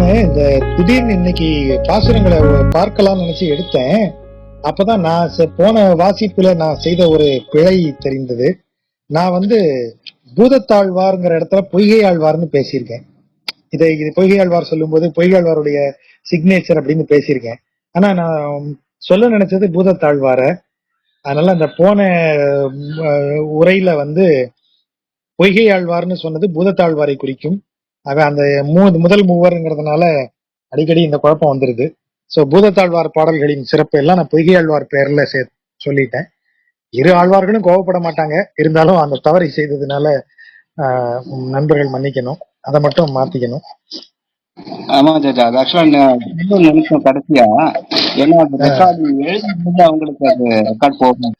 நானு இந்த திடீர்னு இன்னைக்கு பாசுரங்களை பார்க்கலாம்னு நினைச்சு எடுத்தேன். அப்பதான் நான் போன வாசிப்புல நான் செய்த ஒரு பிழை தெரிந்தது. நான் பூதத்தாழ்வார்ங்கிற இடத்துல பொய்கை ஆழ்வார்னு பேசியிருக்கேன். இது பொய்கை ஆழ்வார் சொல்லும் போது பொய்கை ஆழ்வாருடைய சிக்னேச்சர் அப்படின்னு பேசியிருக்கேன். ஆனா நான் சொல்ல நினைச்சது பூதத்தாழ்வார. அதனால அந்த போன உரையில பொய்கை ஆழ்வார்னு சொன்னது பூதத்தாழ்வாரை குறிக்கும். அந்த முதல் மூவர்ங்கிறதுனால அடிக்கடி இந்த குழப்பம் வந்துருது. சோ பூதத்தாழ்வார் பாடல்களின் சிறப்பு எல்லாம் நான் பொய்கை ஆழ்வார் பேர்ல சொல்லிட்டேன். இரு ஆழ்வார்களும் கோவப்பட மாட்டாங்க, இருந்தாலும் அந்த தவறை செய்ததுனால நண்பர்கள் மன்னிக்கணும், அதை மட்டும் மாத்திக்கணும். ஆமா ஜாஜா, அது ஆக்சுவலா நினைச்சேன் கடைசியா, ஏன்னா அது ரெக்கார்டு எழுதும்போது அவங்களுக்கு அது ரெக்கார்ட் போகும்.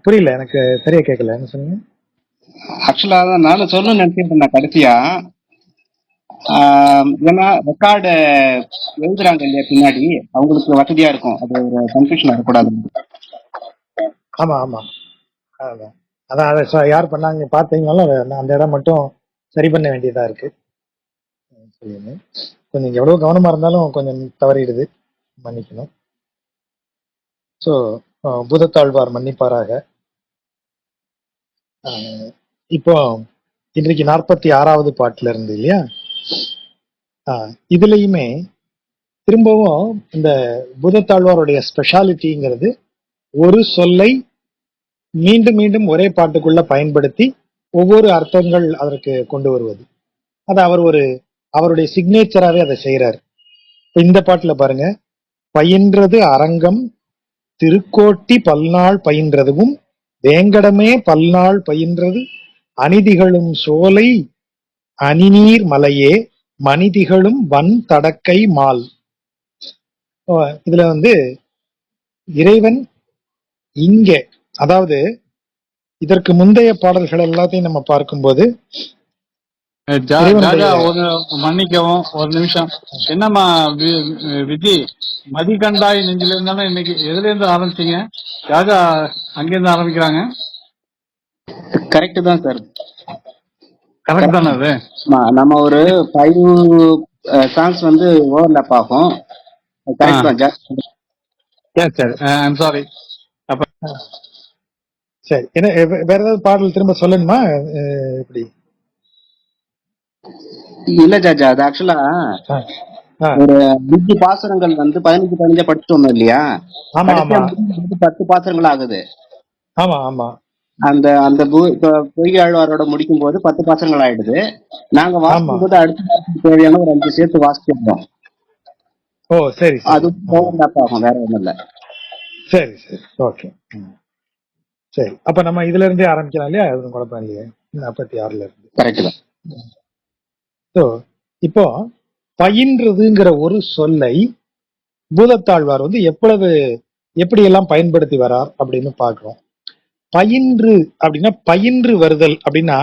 புரியல, எனக்கு சரியா கேட்கல, என்ன சொன்னீங்க? ஆக்சுவலா தான் நானும் சொல்லணும்னு நினைச்சிருந்தேன் கடைசியா. ஏன்னா ரெக்கார்டு எழுதுறாங்க இல்லையா பின்னாடி, அவங்களுக்கு வசதியா இருக்கும், அது ஒரு கன்ஃபியூஷன் வரக்கூடாது. ஆமா ஆமா, அதான் அதை யார் பண்ணாங்க பார்த்தீங்கன்னாலும் அந்த இடம் மட்டும் சரி பண்ண வேண்டியதா இருக்கு. கொஞ்சம் எவ்வளவு கவனமா இருந்தாலும் கொஞ்சம் தவறிடுது, மன்னிக்கணும். ஸோ பூதத்தாழ்வார் மன்னிப்பாராக. இப்போ இன்றைக்கு 46வது பாட்டுல இருந்து இல்லையா, இதுலயுமே திரும்பவும் இந்த பூதத்தாழ்வாருடைய ஸ்பெஷாலிட்டிங்கிறது ஒரு சொல்லை மீண்டும் மீண்டும் ஒரே பாட்டுக்குள்ள பயன்படுத்தி ஒவ்வொரு அர்த்தங்கள் அதற்கு கொண்டு வருவது. அது அவருடைய சிக்னேச்சராகவே அதை செய்யறாரு. இந்த பாட்டுல பாருங்க, பயின்றது அரங்கம் திருக்கோட்டி பல்நாள் பயின்றதுவும் வேங்கடமே பல்நாள் பயின்றது அநீதிகளும் சோலை அணிநீர் மலையே மனிதிகளும் வன் தடக்கை மால். இதுல இறைவன் இங்கே, அதாவது இதற்கு முந்தைய பாடல்கள் எல்லாத்தையும் நம்ம பார்க்கும்போது, மன்னிக்கவும் ஒரு நிமிஷம், என்னம்மா விஜி, மதிகண்டாய் நெஞ்சில இருந்தாலும் இன்னைக்கு எதுல இருந்து ஆரம்பிச்சீங்க? ராஜா அங்கிருந்து ஆரம்பிக்கிறாங்க. கரெக்ட் தான் சார், கரெக்ட் தானே அது. நம்ம ஒரு 5 சாங்ஸ் ஓவர்லாப் ஆகும். கரெக்ட் தான் சார். சரி, ஐம் சாரி. சரி, என்ன வேற ஏதாவது பாடல் திரும்ப சொல்லணுமா? எப்படி? இல்ல ஜாஜா, அது ஆக்சுவலா ஒரு 5 பாசுரங்கள் 15 படிச்சுட்டோம் இல்லையா, 10 பாசுரங்கள் ஆகுது. ஆமா ஆமா, அந்த பொய்கை ஆழ்வாரோட முடிக்கும் போது 10 பாசுரங்கள் ஆயிடுது. நாங்க வாசிக்கும் போது அடுத்த தேவையான ஒரு 5 சேர்த்து வாசிச்சிருந்தோம். ஓ சரி, அது ஆகும், வேற ஒண்ணும் இல்ல. சரி சரி, ஓகே, சரி. அப்ப நம்ம இதுல இருந்தே ஆரம்பிக்கலாம் இல்லையா, எதுவும் குழப்பம் இல்லையா? 46ல இருந்து. கரெக்ட் தான். இப்போ பயின்றதுங்கிற ஒரு சொல்லை பூதத்தாழ்வார் எப்படி எல்லாம் பயன்படுத்தி வரார் அப்படின்னு பாக்குறோம். பயின்று அப்படின்னா, பயின்று வருதல் அப்படின்னா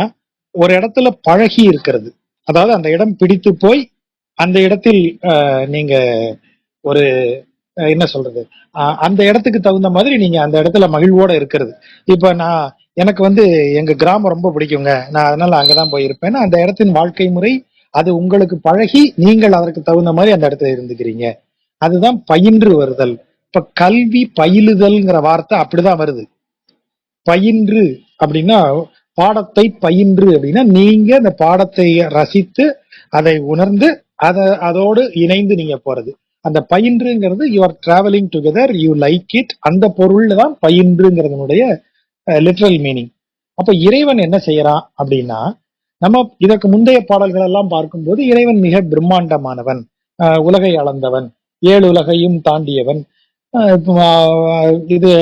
ஒரு இடத்துல பழகி இருக்கிறது, அதாவது அந்த இடம் பிடித்து போய் அந்த இடத்தில் நீங்க ஒரு என்ன சொல்றது, அந்த இடத்துக்கு தகுந்த மாதிரி நீங்க அந்த இடத்துல மகிழ்வோட இருக்கிறது. இப்ப எனக்கு எங்க கிராமம் ரொம்ப பிடிக்குங்க, நான் அதனால அங்கதான் போயிருப்பேன். அந்த இடத்தின் வாழ்க்கை முறை அது உங்களுக்கு பழகி நீங்கள் அதற்கு தகுந்த மாதிரி அந்த இடத்துல இருந்துக்கிறீங்க, அதுதான் பயின்று வருதல். இப்ப கல்வி பயிலுதல்ங்கிற வார்த்தை அப்படிதான் வருது. பயின்று அப்படின்னா பாடத்தை பயின்று அப்படின்னா நீங்க அந்த பாடத்தை ரசித்து அதை உணர்ந்து அதோடு இணைந்து நீங்க போறது. அந்த பயின்றுங்கிறது you are travelling together, you like it, அந்த பொருள்ல தான் பயின்றுங்கிறதுனுடைய லிட்ரல் மீனிங். அப்ப இறைவன் என்ன செய்யறான் அப்படின்னா, நம்ம இதற்கு முந்தைய பாடல்கள் எல்லாம் பார்க்கும்போது இறைவன் மிக பிரம்மாண்டமானவன், உலகை அளந்தவன், 7 உலகையும் தாண்டியவன், இது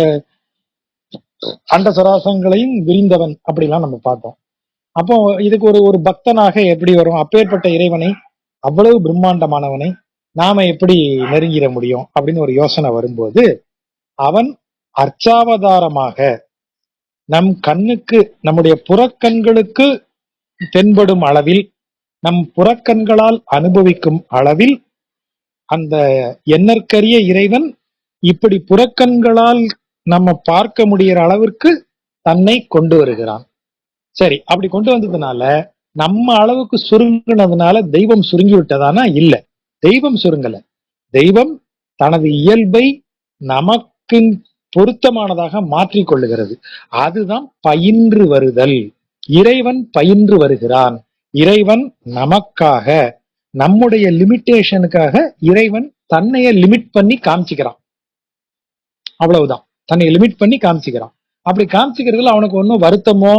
அண்ட சராசங்களையும் விரிந்தவன் அப்படிலாம் நம்ம பார்த்தோம். அப்போ இதுக்கு ஒரு பக்தனாக எப்படி வரும்? அப்பேற்பட்ட இறைவனை, அவ்வளவு பிரம்மாண்டமானவனை நாம எப்படி நெருங்கிட முடியும் அப்படின்னு ஒரு யோசனை வரும்போது, அவன் அர்ச்சாவதாரமாக நம் கண்ணுக்கு, நம்முடைய புறக்கண்களுக்கு தென்படும் அளவில், நம் புறக்கண்களால் அனுபவிக்கும் அளவில் அந்த எண்ணற்கரிய இறைவன் இப்படி புறக்கண்களால் நம்ம பார்க்க முடிகிற அளவிற்கு தன்னை கொண்டு வருகிறான். சரி, அப்படி கொண்டு வந்ததுனால நம்ம அளவுக்கு சுருங்கினதுனால தெய்வம் சுருங்கி விட்டதானா? இல்ல, தெய்வம் சுருங்கல. தெய்வம் தனது இயல்பை நமக்கு பொருத்தமானதாக மாற்றிக் கொள்ளுகிறது. அதுதான் பயின்று வருதல். இறைவன் பயின்று வருகிறான். இறைவன் நமக்காக, நம்முடைய லிமிட்டேஷனுக்காக இறைவன் தன்னைய லிமிட் பண்ணி காமிச்சுக்கிறான். அவ்வளவுதான், தன்னை லிமிட் பண்ணி காமிச்சுக்கிறான். அப்படி காமிச்சுக்கிறதுல அவனுக்கு ஒன்றும் வருத்தமோ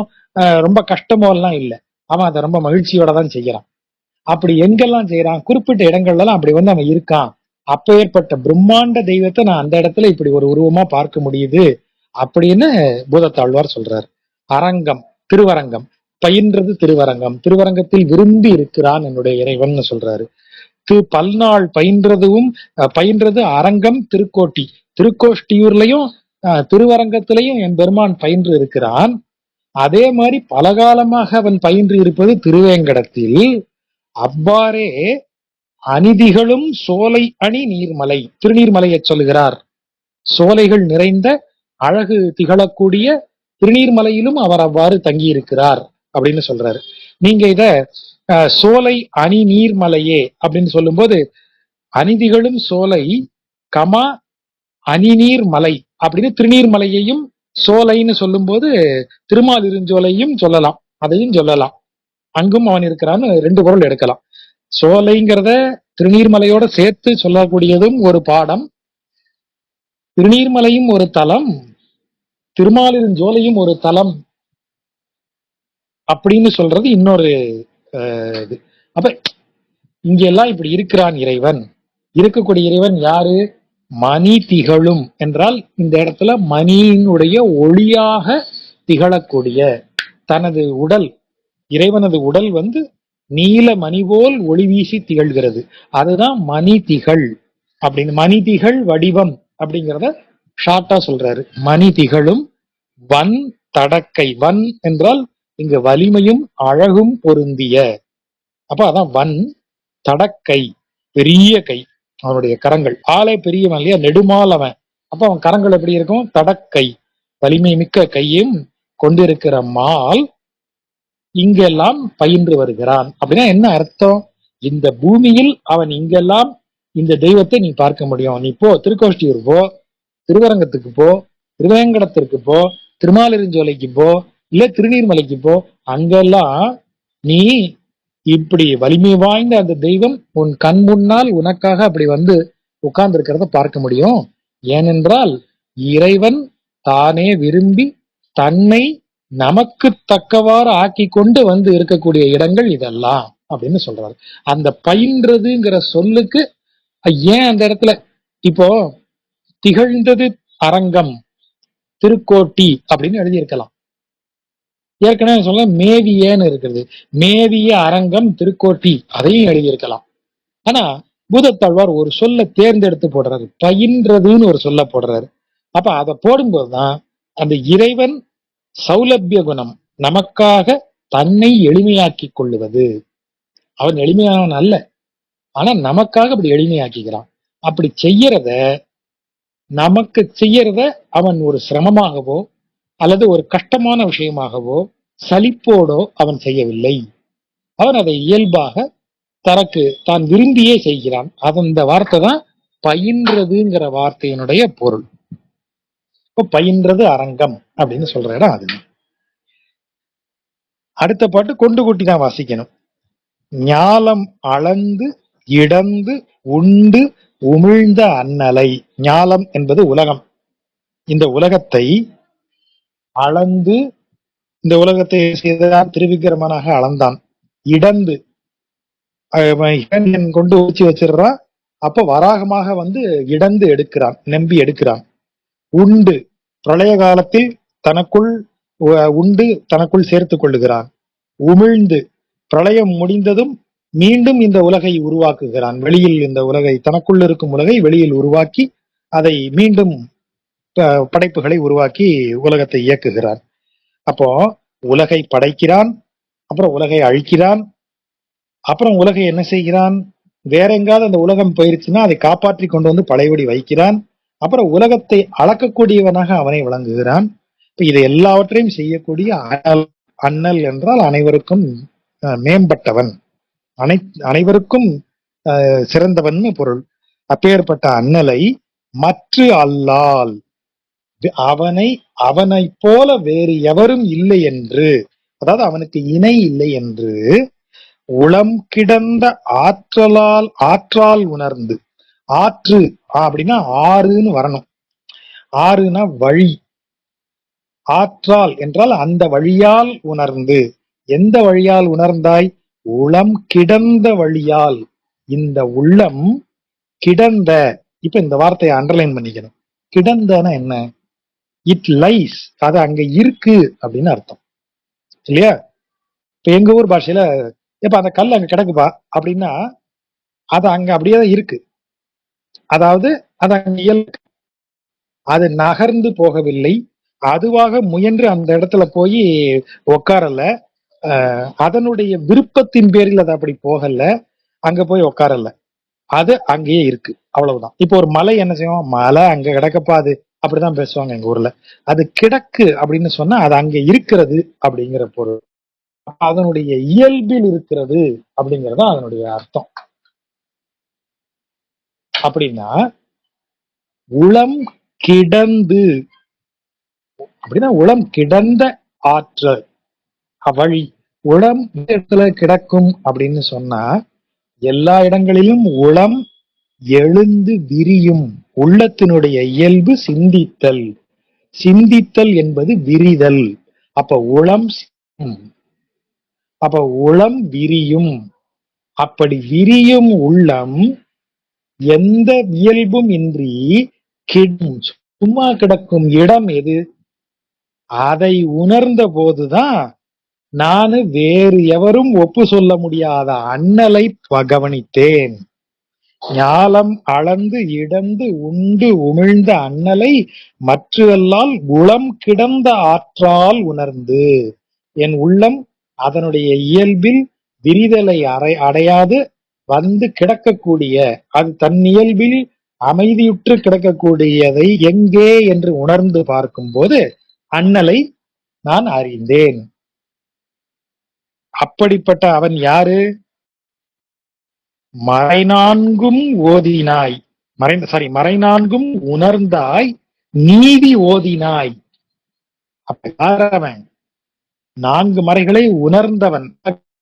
ரொம்ப கஷ்டமோ எல்லாம் இல்லை. அவன் அதை ரொம்ப மகிழ்ச்சியோட தான் செய்யறான். அப்படி எங்கெல்லாம் செய்யறான், குறிப்பிட்ட இடங்கள்லாம் அப்படி வந்து அவன் இருக்கான். அப்ப ஏற்பட்ட பிரம்மாண்ட தெய்வத்தை நான் அந்த இடத்துல இப்படி ஒரு உருவமா பார்க்க முடியுது அப்படின்னு பூதத்தாழ்வார் சொல்றாரு. அரங்கம், திருவரங்கம், பயின்றது திருவரங்கம், திருவரங்கத்தில் விரும்பி இருக்கிறான் என்னுடைய இறைவன் சொல்றாரு. பல்நாள் பயின்றது அரங்கம் திருக்கோட்டி, திருக்கோஷ்டியூர்லயும் திருவரங்கத்திலையும் என் பெருமான் பயின்று இருக்கிறான். அதே மாதிரி பலகாலமாக அவன் பயின்று இருப்பது திருவேங்கடத்தில். அவ்வாறே அநீதிகளும் சோலை அணி நீர்மலை, திருநீர்மலையை சொல்லுகிறார். சோலைகள் நிறைந்த அழகு திகழக்கூடிய திருநீர்மலையிலும் அவர் அவ்வாறு தங்கி இருக்கிறார் அப்படின்னு சொல்றாரு. நீங்க இத சோலை அணி நீர்மலையே அப்படின்னு சொல்லும் போது அநீதிகளும் சோலை கமா அணிநீர் மலை அப்படின்னு திருநீர்மலையையும் சோலைன்னு சொல்லும் போது திருமாலிருஞ்சோலையும் சொல்லலாம், அதையும் சொல்லலாம். அங்கும் அவன் இருக்கிறான்னு ரெண்டு பொருள் எடுக்கலாம். சோலைங்கிறத திருநீர்மலையோட சேர்த்து சொல்லக்கூடியதும் ஒரு பாடம். திருநீர்மலையும் ஒரு தலம், திருமாலிருஞ்சோலையும் ஒரு தலம் அப்படின்னு சொல்றது இன்னொரு இது. அப்ப இங்க எல்லாம் இப்படி இருக்கிறான் இறைவன். இருக்கக்கூடிய இறைவன் யாரு? மணி திகழும் என்றால் இந்த இடத்துல மணியினுடைய ஒளியாக திகழக்கூடிய தனது உடல், இறைவனது உடல் வந்து நீல மணி போல் ஒளி வீசி திகழ்கிறது. அதுதான் மணி திகழ் அப்படின்னு. மணி திகழ் வடிவம் அப்படிங்கிறத ஷார்ட்டா சொல்றாரு. மணி திகழும் வன் தடக்கை. வன் என்றால் இங்கு வலிமையும் அழகும் பொருந்திய. அப்ப அதான் வன் தடக்கை, பெரிய கை, அவனுடைய கரங்கள். ஆளே பெரியவன் இல்லையா, நெடுமால் அவன். அப்ப அவன் கரங்கள் எப்படி இருக்கும்? தடக்கை, வலிமை மிக்க கையும் கொண்டிருக்கிற மால் இங்கெல்லாம் பயின்று வருகிறான். அப்படின்னா என்ன அர்த்தம்? இந்த பூமியில் அவன் இங்கெல்லாம் இந்த தெய்வத்தை நீ பார்க்க முடியும். நீ போ, திருக்கோஷ்டியூர் போ, திருவரங்கத்துக்கு போ, திருவேங்கடத்திற்கு போ, திருமாலிருஞ்சோலைக்கு போ, இல்ல திருநீர்மலைக்கு போ. அங்கெல்லாம் நீ இப்படி வலிமை வாய்ந்த அந்த தெய்வம் உன் கண் முன்னால் உனக்காக அப்படி வந்து உட்கார்ந்து இருக்கிறத பார்க்க முடியும். ஏனென்றால் இறைவன் தானே விரும்பி தன்னை நமக்கு தக்கவாறு ஆக்கி கொண்டு வந்து இருக்கக்கூடிய இடங்கள் இதெல்லாம் அப்படின்னு சொல்றாரு. அந்த பயின்றதுங்கிற சொல்லுக்கு ஏன் அந்த இடத்துல இப்போ திகழ்ந்தது அரங்கம் திருக்கோட்டி அப்படின்னு எழுதியிருக்கலாம். ஏற்கனவே சொல்ல மேவியன்னு இருக்கிறது, மேவிய அரங்கம் திருக்கோட்டி, அதையும் எழுதியிருக்கலாம். ஆனா பூதத்தாழ்வார் ஒரு சொல்ல தேர்ந்தெடுத்து போடுறாரு, பயின்றதுன்னு ஒரு சொல்ல போடுறாரு. அப்ப அதை போடும்போதுதான் அந்த இறைவன் சௌலபிய குணம், நமக்காக தன்னை எளிமையாக்கி கொள்ளுவது. அவன் எளிமையானவன் அல்ல, ஆனா நமக்காக அப்படி எளிமையாக்கிக்கிறான். அப்படி நமக்கு செய்யறத அவன் ஒரு சிரமமாகவோ அல்லது ஒரு கஷ்டமான விஷயமாகவோ சலிப்போடோ அவன் செய்யவில்லை. அவன் அதை இயல்பாக தனக்கு தான் விரும்பியே செய்கிறான். அந்த வார்த்தை தான் பயின்றதுங்கிற வார்த்தையினுடைய பொருள். இப்போ பயின்றது அரங்கம் அப்படின்னு சொல்ற இடம் அது. அடுத்த பாட்டு கொண்டு கூட்டி தான் வாசிக்கணும். ஞாலம் அளந்து இடந்து உண்டு உமிழ்ந்த அன்னலை. ஞாலம் என்பது உலகம். இந்த உலகத்தை அளந்து, இந்த உலகத்தை செய்தான் திருவிக்கிரமனாக அளந்தான். இடந்து கொண்டு ஊச்சி வச்சிடுறான். அப்ப வராகமாக வந்து இடந்து எடுக்கிறான், நம்பி எடுக்கிறான். உண்டு, பிரளய காலத்தில் தனக்குள் உண்டு தனக்குள் சேர்த்து கொள்ளுகிறான். உமிழ்ந்து, பிரளயம் முடிந்ததும் மீண்டும் இந்த உலகை உருவாக்குகிறான். வெளியில் இந்த உலகை, தனக்குள் இருக்கும் உலகை வெளியில் உருவாக்கி அதை மீண்டும் படைப்புகளை உருவாக்கி உலகத்தை இயக்குகிறான். அப்போ உலகை படைக்கிறான், அப்புறம் உலகை அழிக்கிறான், அப்புறம் உலகை என்ன செய்கிறான், வேற எங்காவது அந்த உலகம் போயிருச்சுன்னா அதை காப்பாற்றி கொண்டு வந்து பழையபடி வைக்கிறான். அப்புறம் உலகத்தை அளக்கக்கூடியவனாக அவனை விளங்குகிறான். இப்ப இதை எல்லாவற்றையும் செய்யக்கூடிய அண்ணல் என்றால் அனைவருக்கும் மேம்பட்டவன், அனைவருக்கும் சிறந்தவன் பொருள். அப்பேற்பட்ட அண்ணலை மற்ற அல்லால் அவனை போல வேறு எவரும் இல்லை என்று, அதாவது அவனுக்கு இணை இல்லை என்று உளம் கிடந்த ஆற்றால் உணர்ந்து. ஆற்று அப்படின்னா ஆறுன்னு வரணும். ஆறுனா வழி. ஆற்றால் என்றால் அந்த வழியால் உணர்ந்து. எந்த வழியால் உணர்ந்தாய்? உளம் கிடந்த வழியால். இந்த உள்ளம் கிடந்த, இப்ப இந்த வார்த்தையை அண்டர்லைன் பண்ணிக்கணும். கிடந்தனா என்ன? இட் லைஸ், அது அங்க இருக்கு அப்படின்னு அர்த்தம் இல்லையா? இப்ப எங்க ஊர் பாஷையில இப்ப அந்த கல் அங்க கிடக்குப்பா அப்படின்னா அது அங்க அப்படியே தான் இருக்கு. அதாவது அது அங்க அது நகர்ந்து போகவில்லை, அதுவாக முயன்று அந்த இடத்துல போய் உட்காரல, அதனுடைய விருப்பத்தின் பேரில் அது அப்படி போகல, அங்க போய் உட்காரல, அது அங்கேயே இருக்கு, அவ்வளவுதான். இப்போ ஒரு மலை என்ன செய்வோம்? மலை அங்க கிடக்கப்பா அது, அப்படிதான் பேசுவாங்க எங்க ஊர்ல. அது கிடக்கு அப்படின்னு சொன்னா அது அங்க இருக்கிறது அப்படிங்கிற பொருள். அதனுடைய இயல்பில் இருக்கிறது அப்படிங்கறது அதனுடைய அர்த்தம். அப்படின்னா உளம் கிடந்து அப்படின்னா உளம் கிடந்த ஆற்றல் வழி. உளம் இடத்துல கிடக்கும் அப்படின்னு சொன்னா எல்லா இடங்களிலும் உளம் எழுந்து விரியும். உள்ளத்தினுடைய இயல்பு சிந்தித்தல். சிந்தித்தல் என்பது விரிதல். அப்ப உளம் அப்ப உளம் விரியும். அப்படி விரியும் உள்ளம் எந்த இயல்பும் இன்றி சும்மா கிடக்கும் இடம் எது? அதை உணர்ந்த போதுதான் நானு வேறு எவரும் ஒப்பு சொல்ல முடியாத அண்ணலை கவனித்தேன். ஞாலம் அளந்து இடந்து உண்டு உமிழ்ந்த அண்ணலை மற்றல்லால் உளம் கிடந்த ஆற்றால் உணர்ந்து. என் உள்ளம் அதனுடைய இயல்பில் விரிதலை அடையாது வந்து கிடக்கக்கூடிய, அது தன் இயல்பில் அமைதியுற்று கிடக்கக்கூடியதை எங்கே என்று உணர்ந்து பார்க்கும் போது அண்ணலை நான் அறிந்தேன். அப்படிப்பட்ட அவன் யாரு? மறைநான்கும் ஓதினாய், மறைநான்கும் உணர்ந்தாய், நீதி ஓதினாய். அப்ப யாரவன்? 4 மறைகளை உணர்ந்தவன்.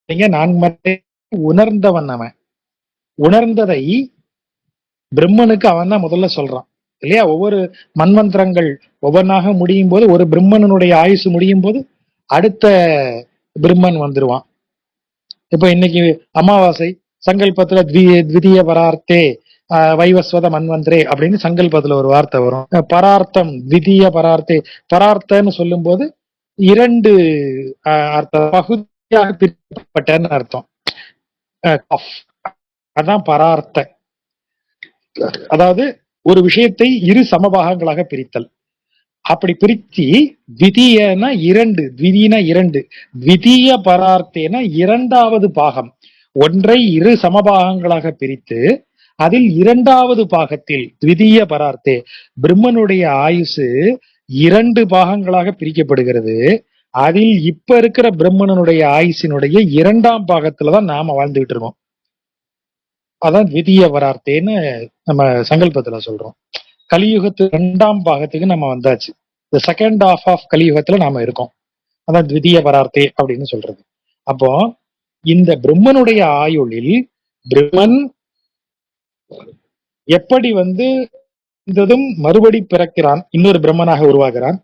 4 மறை உணர்ந்தவன் அவன். உணர்ந்ததை பிரம்மனுக்கு அவன் தான் முதல்ல சொல்றான் இல்லையா? ஒவ்வொரு மன்வந்திரங்கள் ஒவ்வொன்றாக முடியும் போது, ஒரு பிரம்மனுடைய ஆயுசு முடியும் போது அடுத்த பிரம்மன் வந்துருவான். இப்ப இன்னைக்கு அமாவாசை, சங்கல்பத்துல த்விதீய பரார்த்தே வைவஸ்வத மன்வந்திரே அப்படின்னு சங்கல்பத்துல ஒரு வார்த்தை வரும். பரார்த்தம் த்விதீய பரார்த்தே. பரார்த்தன்னு சொல்லும் போது 2 அர்த்தம், பகுதியாக பிரிக்கப்பட்டன்னு அர்த்தம். அதான் பரார்த்த. அதாவது ஒரு விஷயத்தை 2 சமபாகங்களாக பிரித்தல். அப்படி பிரிச்சு த்விதீயனா 2, த்விதீனா 2, த்விதீய பரார்த்தேனா 2வது பாகம். ஒன்றை 2 சமபாகங்களாக பிரித்து அதில் 2வது பாகத்தில் த்விதீய பரார்த்தே பிரம்மனுடைய ஆயுசு 2 பாகங்களாக பிரிக்கப்படுகிறது. அதில் இப்ப இருக்கிற பிரம்மனுடைய ஆயுசினுடைய 2ஆம் பாகத்துலதான் நாம வாழ்ந்துகிட்டு இருக்கோம். அதான் த்விதீய பரார்த்தேன்னு நம்ம சங்கல்பத்துல சொல்றோம். கலியுகத்து 2ஆம் பாகத்துக்கு நம்ம வந்தாச்சு. இந்த செகண்ட் ஹாஃப் ஆஃப் கலியுகத்துல நாம இருக்கோம். அதான் த்விதீய பரார்த்தே அப்படின்னு சொல்றது. அப்போ இந்த பிரம்மனுடைய ஆயுளில் பிரம்மன் எப்படி இந்ததும் மறுபடி பிறக்கிறான், இன்னொரு பிரம்மனாக உருவாகிறான்.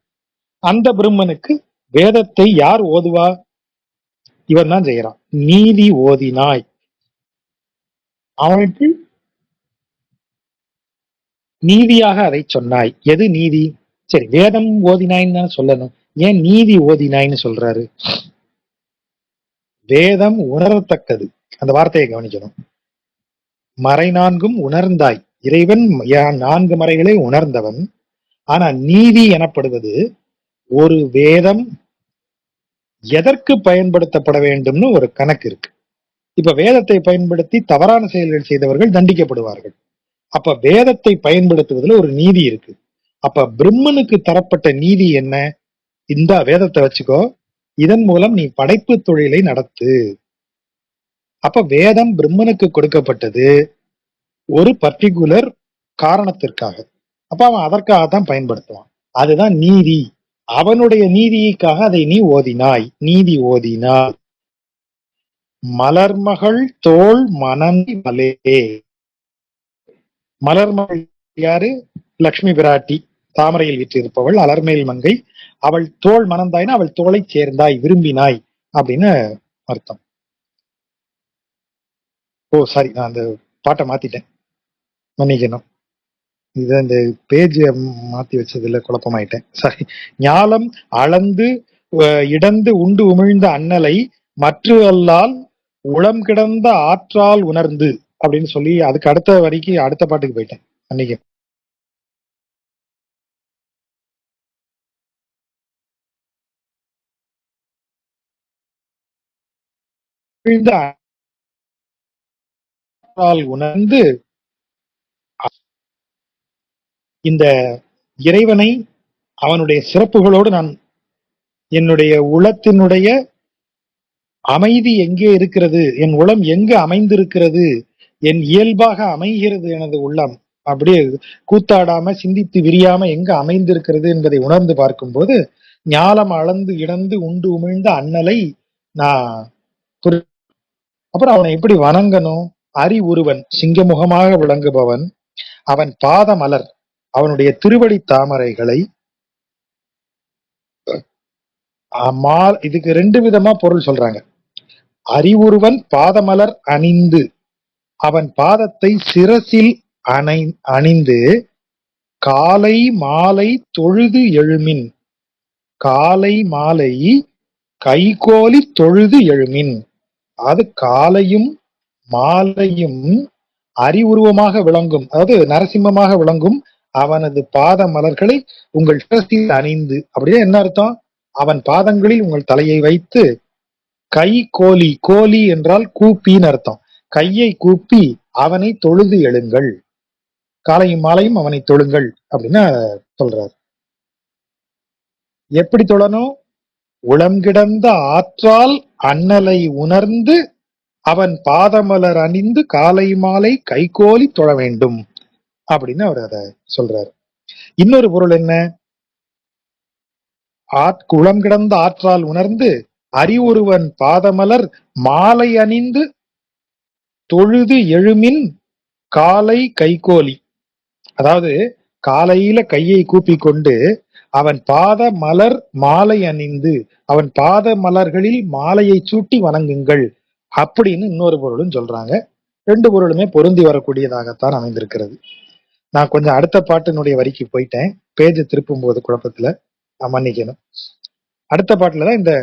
அந்த பிரம்மனுக்கு வேதத்தை யார் ஓதுவா? இவன் தான் செய்யறான். நீதி ஓதினாய். அவனுக்கு நீதியாக அதை சொன்னாய். எது நீதி? சரி, வேதம் ஓதினாய்ன்னு தான் சொல்லணும். ஏன் நீதி ஓதினாய்ன்னு சொல்றாரு? வேதம் உணரத்தக்கது. அந்த வார்த்தையை கவனிக்கணும். மறைநான்கும் உணர்ந்தாய். இறைவன் 4 மறைகளை உணர்ந்தவன். ஆனா நீதி எனப்படுவது ஒரு வேதம் எதற்கு பயன்படுத்தப்பட வேண்டும்னு ஒரு கணக்கு இருக்கு. இப்ப வேதத்தை பயன்படுத்தி தவறான செயல்கள் செய்தவர்கள் தண்டிக்கப்படுவார்கள். அப்ப வேதத்தை பயன்படுத்துவதில் ஒரு நீதி இருக்கு. அப்ப பிரம்மனுக்கு தரப்பட்ட நீதி என்ன? இந்த வேதத்தை வச்சுக்கோ, இதன் மூலம் நீ படைப்பு தொழிலை நடத்து. அப்ப வேதம் பிரம்மனுக்கு கொடுக்கப்பட்டது ஒரு பர்டிகுலர் காரணத்திற்காக. அப்ப அவன் அதற்காகத்தான் பயன்படுத்துவான். அதுதான் நீதி. அவனுடைய நீதிக்காக அதை நீ ஓதினாய், நீதி ஓதினாய். மலர்மகள் தோள் மணந்தி மலே. மலர்மகள் யாரு? லக்ஷ்மி பிராட்டி, தாமரையில் வீற்றிருப்பவள், அலர்மேல் மங்கை. அவள் தோள் மணந்தாய்னா அவள் தோளை சேர்ந்தாய், விரும்பினாய் அப்படின்னு அர்த்தம். ஓ சாரி, நான் அந்த பாட்டை மாத்திட்டேன், மன்னிக்கணும். இது இந்த பேஜ் மாத்தி வச்சதுல குழப்பமாயிட்டேன், சாரி. ஞாலம் அளந்து இடந்து உண்டு உமிழ்ந்த அண்ணலை மற்ற அல்லால் உளம் கிடந்த ஆற்றால் உணர்ந்து அப்படின்னு சொல்லி அதுக்கு அடுத்த வரைக்கும் அடுத்த பாட்டுக்கு போயிட்டேன், மன்னிக்க. உணர்ந்து இந்த இறைவனை அவனுடைய சிறப்புகளோடு நான் என்னுடைய உளத்தினுடைய அமைதி எங்கே இருக்கிறது, என் உளம் எங்கு அமைந்திருக்கிறது, என் இயல்பாக அமைகிறது எனது உள்ளம், அப்படியே கூத்தாடாம சிந்தித்து விரியாம எங்க அமைந்திருக்கிறது என்பதை உணர்ந்து பார்க்கும்போது ஞாலம் அளந்து இடந்து உண்டு உமிழ்ந்த அண்ணலை நான் அப்புறம் அவனை எப்படி வணங்கணும்? அறிவுருவன், சிங்கமுகமாக விளங்குபவன், அவன் பாத மலர், அவனுடைய திருவடி தாமரைகளை இதுக்கு ரெண்டு விதமா பொருள் சொல்றாங்க. அறிவுருவன் பாதமலர் அணிந்து, அவன் பாதத்தை சிரசில் அணிந்து காலை மாலை தொழுது எழுமின், காலை மாலை கைகோலி தொழுது எழுமின். அது காலையும் மாலையும் அறிவுருவமாக விளங்கும், அதாவது நரசிம்மமாக விளங்கும் அவனது பாத மலர்களை உங்கள் சிரசில் அணிந்து, அப்படியே என்ன அர்த்தம்? அவன் பாதங்களில் உங்கள் தலையை வைத்து கை கோலி, கோலி என்றால் கூப்பின்னு அர்த்தம், கையை கூப்பி அவனை தொழுது எழுங்கள், காலையும் மாலையும் அவனை தொழுங்கள் அப்படின்னு சொல்றார். எப்படி தொழணும்? உளம் கிடந்த ஆற்றால் அண்ணலை உணர்ந்து அவன் பாதமலர் அணிந்து காலை மாலை கைகோலி தொழ வேண்டும் அப்படின்னு அவர் அதை சொல்றாரு. இன்னொரு பொருள் என்ன? குளம் கிடந்த ஆற்றால் உணர்ந்து அறிவுருவன் பாதமலர் மாலை அணிந்து தொழுது எழுமின் காலை கைகோலி. அதாவது காலையில கையை கூப்பி கொண்டு அவன் பாத மலர் மாலை அணிந்து அவன் பாத மலர்களில் மாலையை சூட்டி வணங்குங்கள் அப்படின்னு இன்னொரு பொருளும் சொல்றாங்க. ரெண்டு பொருளுமே பொருந்தி வரக்கூடியதாகத்தான் அமைந்திருக்கிறது. நான் கொஞ்சம் அடுத்த பாட்டினுடைய வரிக்கு போயிட்டேன், பேஜ் திருப்பும் போது குழப்பத்துல, மன்னிக்கணும். அடுத்த பாட்டுலதான் இந்த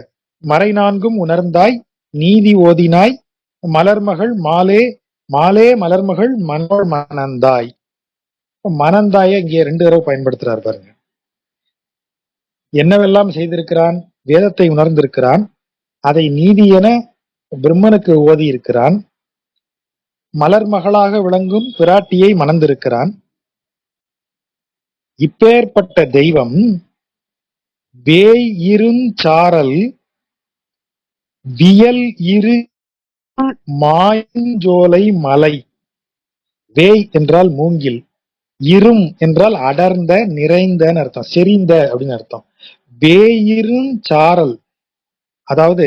மறை நான்கும் உணர்ந்தாய் நீதி ஓதினாய் மலர்மகள் மாலே மாலே மலர்மகள் மனோள் மணந்தாய். மணந்தாய இங்கே ரெண்டு தடவை பயன்படுத்துறாரு பாருங்க. என்னவெல்லாம் செய்திருக்கிறான்? வேதத்தை உணர்ந்திருக்கிறான், அதை நீதி என பிரம்மனுக்கு ஓதி இருக்கிறான், மலர்மகளாக விளங்கும் பிராட்டியை மணந்திருக்கிறான். இப்பேற்பட்ட தெய்வம் வேய் இருஞ்சாரல் வியல் இரு மாயஞ்சோலை மலை. வேய் என்றால் மூங்கில், இரும் என்றால் அடர்ந்த நிறைந்தன்னு அர்த்தம், செறிந்த அப்படின்னு அர்த்தம். வேயிருஞ்சாரல் அதாவது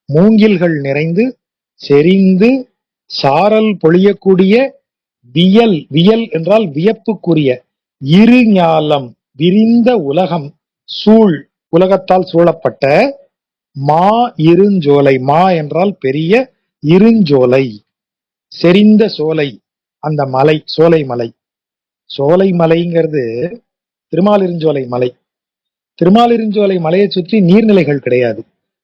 மூங்கில்கள் நிறைந்து செறிந்து சாரல் பொழியக்கூடிய வியல், வியல் என்றால் வியப்புக்குரிய, இரு ஞாலம் விரிந்த உலகம் சூழ், உலகத்தால் சூழப்பட்ட மா இருஞ்சோலை, மா என்றால் பெரிய, இருஞ்சோலை செறிந்த சோலை, அந்த மலை சோலை மலை. சோலை மலைங்கிறது திருமாலிருஞ்சோலை மலை. திருமாலிருஞ்சோலை மலையை சுற்றி நீர்நிலைகள் கிடையாது,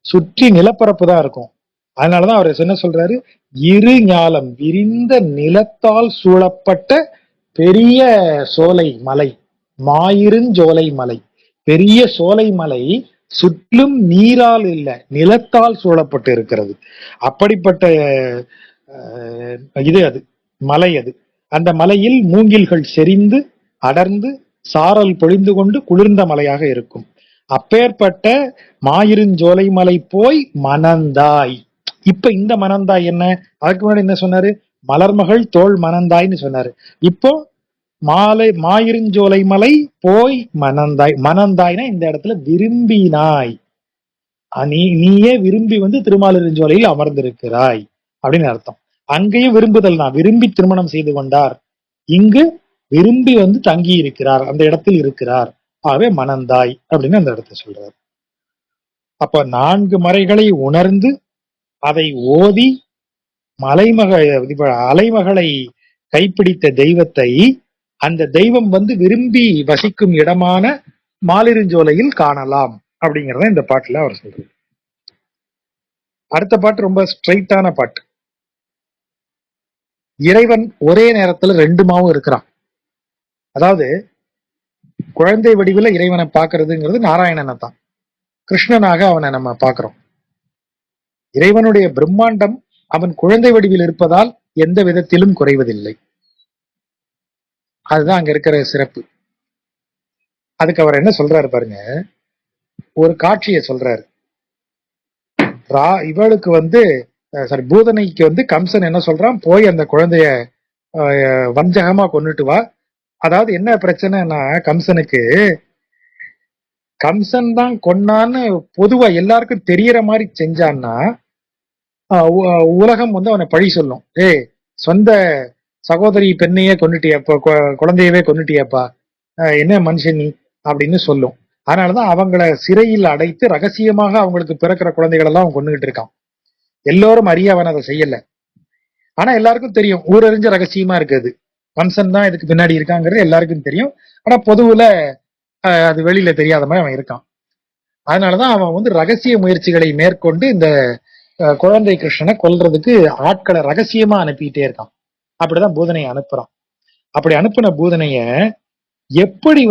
சுற்றி நிலப்பரப்பு தான் இருக்கும். அதனாலதான் அவர் என்ன சொல்றாரு? இரு ஞாலம் விரிந்த நிலத்தால் சூழப்பட்ட பெரிய சோலை மலை, மாயிருஞ்சோலை மலை. பெரிய சோலை மலை சுற்றிலும் நீரால் இல்லை, நிலத்தால் சூழப்பட்டு இருக்கிறது. அப்படிப்பட்ட இது அது மலை. அது அந்த மலையில் மூங்கில்கள் செறிந்து அடர்ந்து சாரல் பொழிந்து கொண்டு குளிர்ந்த மலையாக இருக்கும். அப்பேற்பட்ட மாயிருஞ்சோலை மலை போய் மணந்தாய். இப்ப இந்த மணந்தாய் என்ன? அதுக்கு முன்னாடி என்ன சொன்னாரு? மலர்மகள் தோள் மணந்தாய்ன்னு சொன்னாரு. இப்போ மாயிருஞ்சோலை மலை போய் மணந்தாய். மணந்தாய்னா இந்த இடத்துல விரும்பினாய், நீயே விரும்பி திருமாலிருஞ்சோலையில் அமர்ந்திருக்கிறாய் அப்படின்னு அர்த்தம். அங்கேயும் விரும்புதல் தான், விரும்பி திருமணம் செய்து கொண்டார். இங்கு விரும்பி தங்கி இருக்கிறார், அந்த இடத்தில் இருக்கிறார். ஆகவே மணந்தாய் அப்படின்னு அந்த இடத்துல சொல்றார். அப்ப 4 மறைகளை உணர்ந்து அதை ஓதி அலைமகளை கைப்பிடித்த தெய்வத்தை அந்த தெய்வம் விரும்பி வசிக்கும் இடமான மாலிருஞ்சோலையில் காணலாம் அப்படிங்கறத இந்த பாட்டுல அவர் சொல்றாரு. அடுத்த பாட்டு ரொம்ப ஸ்ட்ரைட்டான பாட்டு. இறைவன் ஒரே நேரத்துல 2 மாவும் இருக்கிறான். அதாவது குழந்தை வடிவில் இறைவனை பார்க்கறதுங்கிறது நாராயணனை தான், கிருஷ்ணனாக அவனை நம்ம பார்க்கிறோம். இறைவனுடைய பிரம்மாண்டம் அவன் குழந்தை வடிவில் இருப்பதால் எந்த விதத்திலும் குறைவதில்லை. அதுதான் அங்க இருக்கிற சிறப்பு. அதுக்கு அவர் என்ன சொல்றாரு பாருங்க, ஒரு காட்சியை சொல்றாரு. இவளுக்கு பூதனைக்கு கம்சன் என்ன சொல்றான், போய் அந்த குழந்தைய வஞ்சகமா கொன்னுட்டு வா. அதாவது என்ன பிரச்சனைனா, கம்சன் தான் கொன்னான்னு பொதுவா எல்லாருக்கும் தெரியற மாதிரி செஞ்சான்னா உலகம் அவனை பழி சொல்லும். சொந்த சகோதரி பெண்ணையே கொன்னுட்டியப்பா, குழந்தையவே கொன்னுட்டியப்பா, என்ன மனுஷன் நீ அப்படின்னு சொல்லும். அதனாலதான் அவங்கள சிறையில் அடைத்து ரகசியமாக அவங்களுக்கு பிறக்கிற குழந்தைகள் எல்லாம் அவன் கொண்டுகிட்டு இருக்கான். எல்லோரும் அறிய அவன் அதை செய்யல. ஆனா எல்லாருக்கும் தெரியும், ஊரறிஞ்ச ரகசியமா இருக்குது, கம்சன் தான் இதுக்கு பின்னாடி இருக்காங்கிறது எல்லாருக்கும் தெரியும். ஆனா பொதுவுல அது வெளியில தெரியாத மாதிரி அவன் இருக்கான். அதனாலதான் அவன் ரகசிய முயற்சிகளை மேற்கொண்டு இந்த குழந்தை கிருஷ்ணனை கொல்றதுக்கு ஆட்களை ரகசியமா அனுப்பிட்டே இருக்கான். அப்படிதான் பூதனையை அனுப்புறான். அப்படி அனுப்பின பூதனைய எப்படி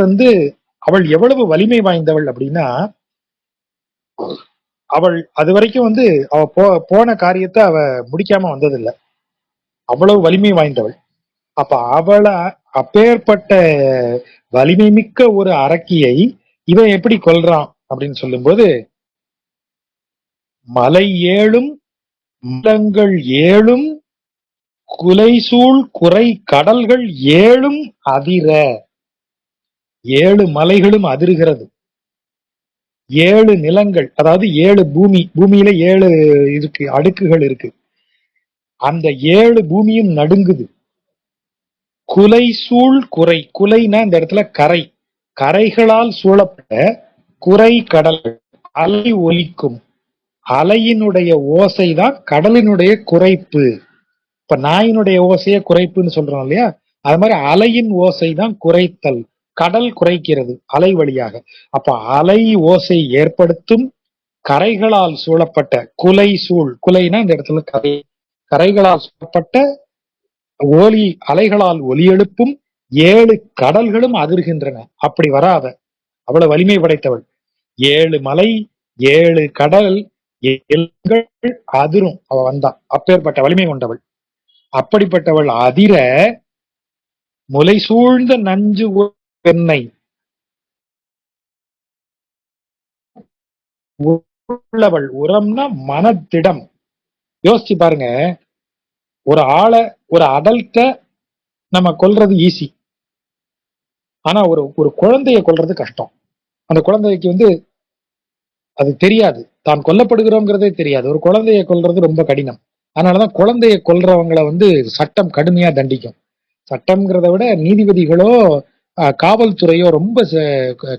அவள் எவ்வளவு வலிமை வாய்ந்தவள் அப்படின்னா, அவள் அது வரைக்கும் அவ போன காரியத்தை அவ முடிக்காம வந்ததில்லை, அவ்வளவு வலிமை வாய்ந்தவள். அப்ப அவளை அப்பேற்பட்ட வலிமை மிக்க ஒரு அரக்கியை இவன் எப்படி கொல்றான் அப்படின்னு சொல்லும்போது, மலை 7ம் மலங்கள் 7ம் குலைசூழ் குறை கடல்கள் 7ம் அதிர, 7 மலைகளும் அதிர்கிறது, 7 நிலங்கள், அதாவது 7 பூமியில 7 இருக்கு, அடுக்குகள் இருக்கு, அந்த 7 பூமியும் நடுங்குது. குலைசூழ் குறை, குலைனா இந்த இடத்துல கரை, கரைகளால் சூழப்பட்ட குறை கடல், அலை ஒலிக்கும், அலையினுடைய ஓசைதான் கடலினுடைய குறைப்பு. இப்ப நாயினுடைய ஓசைய குறைப்புன்னு சொல்றோம் இல்லையா, அது மாதிரி அலையின் ஓசை தான் குறைத்தல், கடல் குறைக்கிறது அலை வழியாக. அப்ப அலை ஓசை ஏற்படுத்தும் கரைகளால் சூழப்பட்ட குலை சூழ், குலைனா இந்த இடத்துல கரை, கரைகளால் சூழப்பட்ட ஒலி, அலைகளால் ஒலி எழுப்பும் 7 கடல்களும் அதிர்கின்றன. அப்படி வராத அவ்வளவு வலிமை படைத்தவள். 7 மலை 7 கடல் அதிரும் அவ வந்தா, அப்பேற்பட்ட வலிமை கொண்டவள். அப்படிப்பட்டவள் அதிர முலை சூழ்ந்த நஞ்சு பெண்ணை உள்ளவள். உரம்னா மனத்திடம். யோசிச்சு பாருங்க, ஒரு ஆளை, ஒரு அடல்ட்ட நம்ம கொல்றது ஈஸி, ஆனா ஒரு குழந்தைய கொல்றது கஷ்டம். அந்த குழந்தைக்கு அது தெரியாது, தான் கொல்லப்படுகிறோங்கிறதே தெரியாது. ஒரு குழந்தைய கொல்றது ரொம்ப கடினம். அதனாலதான் குழந்தைய கொல்றவங்களை சட்டம் கடுமையா தண்டிக்கும். சட்டம்ங்கிறத விட நீதிபதிகளோ காவல்துறையோ ரொம்ப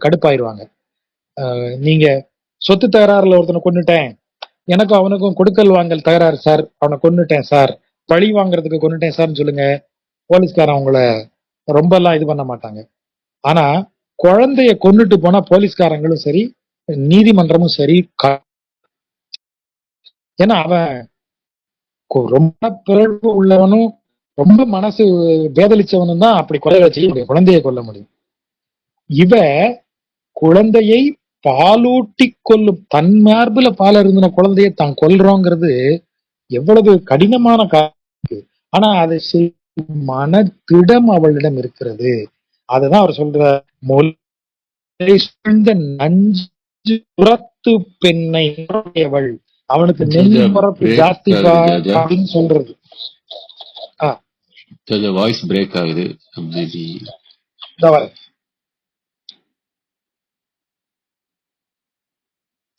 கடுப்பாயிருவாங்க. நீங்க சொத்து தகராறுல ஒருத்தனை கொன்னுட்டேன், எனக்கும் அவனுக்கும் கொடுக்கல் வாங்கல் தகராறு சார், அவனை கொன்னுட்டேன் சார், பழி வாங்குறதுக்கு கொன்னுட்டேன் சார்ன்னு சொல்லுங்க, போலீஸ்காரன் அவங்கள ரொம்ப எல்லாம் இது பண்ண மாட்டாங்க. ஆனா குழந்தைய கொன்னுட்டு போனா போலீஸ்காரங்களும் சரி நீதிமன்றமும் சரி, ஏன்னா அவன் ரொம்ப பிறழ்வு உள்ளவனும் ரொம்ப மனசு பேதலிச்சவனும் தான் அப்படி கொலை செய்ய முடியும், குழந்தைய கொல்ல முடியும். இவ குழந்தையை பாலூட்டி கொல்லும், தன் மார்புல பால் இருந்தின குழந்தைய தான் கொல்றோங்கிறது எவ்வளவு கடினமான காரியம். ஆனா அது மனத்திடம் அவளிடம் இருக்கிறது. அதுதான் அவர் சொல்ற, மொழி சூழ்ந்த நஞ்சு புறத்து பெண்ணை, அவனுக்கு ஜாஜா நெஞ்சு முறப்பு பிரேக் ஜாஸ்திப்பா ஆகுது ஜாஜா. அப்படின்னு சொல்றது. ஆஹ் ஜாஜா வாய்ஸ் பிரேக் ஆகுது. மேபி இந்த வரேன்.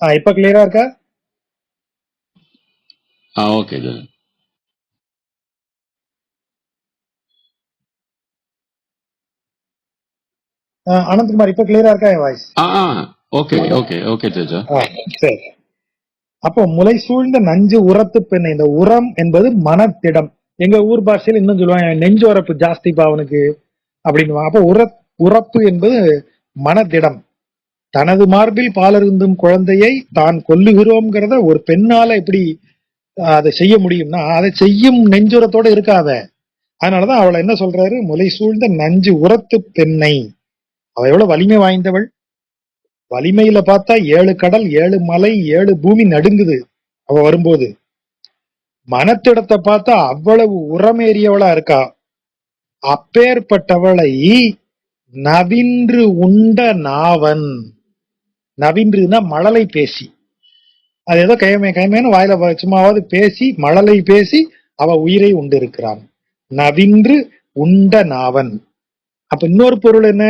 இப்ப கிளியரா இருக்கா? ஓகே ஜாஜா. அனந்த்குமார் இப்ப கிளியரா இருக்கா என் வாய்ஸ்? ஓகே ஓகே ஓகே ஜாஜா. சரி. அப்போ முளை சூழ்ந்த நஞ்சு உரத்து பெண்ணை, இந்த உரம் என்பது மனத்திடம். எங்க ஊர் பாஷையில் இன்னும் சொல்லுவாங்க நெஞ்சு உரப்பு ஜாஸ்திப்பா அவனுக்கு அப்படின்னு. அப்போ உரப்பு என்பது மனதிடம். தனது மார்பில் பாலருந்தும் குழந்தையை தான் கொல்லுகிறோம்ங்கிறத ஒரு பெண்ணால எப்படி அதை செய்ய முடியும்னா, அதை செய்யும் நெஞ்சுரத்தோட இருக்காத. அதனாலதான் அவளை என்ன சொல்றாரு, முளை சூழ்ந்த நஞ்சு உரத்து பெண்ணை. அவ எவ்வளவு வலிமை வாய்ந்தவள். வலிமையில பார்த்தா 7 கடல் 7 மலை 7 பூமி நடுங்குது அவ வரும்போது. மனத்திடத்தை பார்த்தா அவ்வளவு உரமேறியவளா இருக்கா. அப்பேற்பட்டவளை நவின்று உண்ட நாவன். நவின்றுனா மழலை பேசி, அது ஏதோ கைமேன்னு வாயில சும்மாவது பேசி, மழலை பேசி அவ உயிரை உண்டு இருக்கிறான். நவின்று உண்ட நாவன். அப்ப இன்னொரு பொருள் என்ன,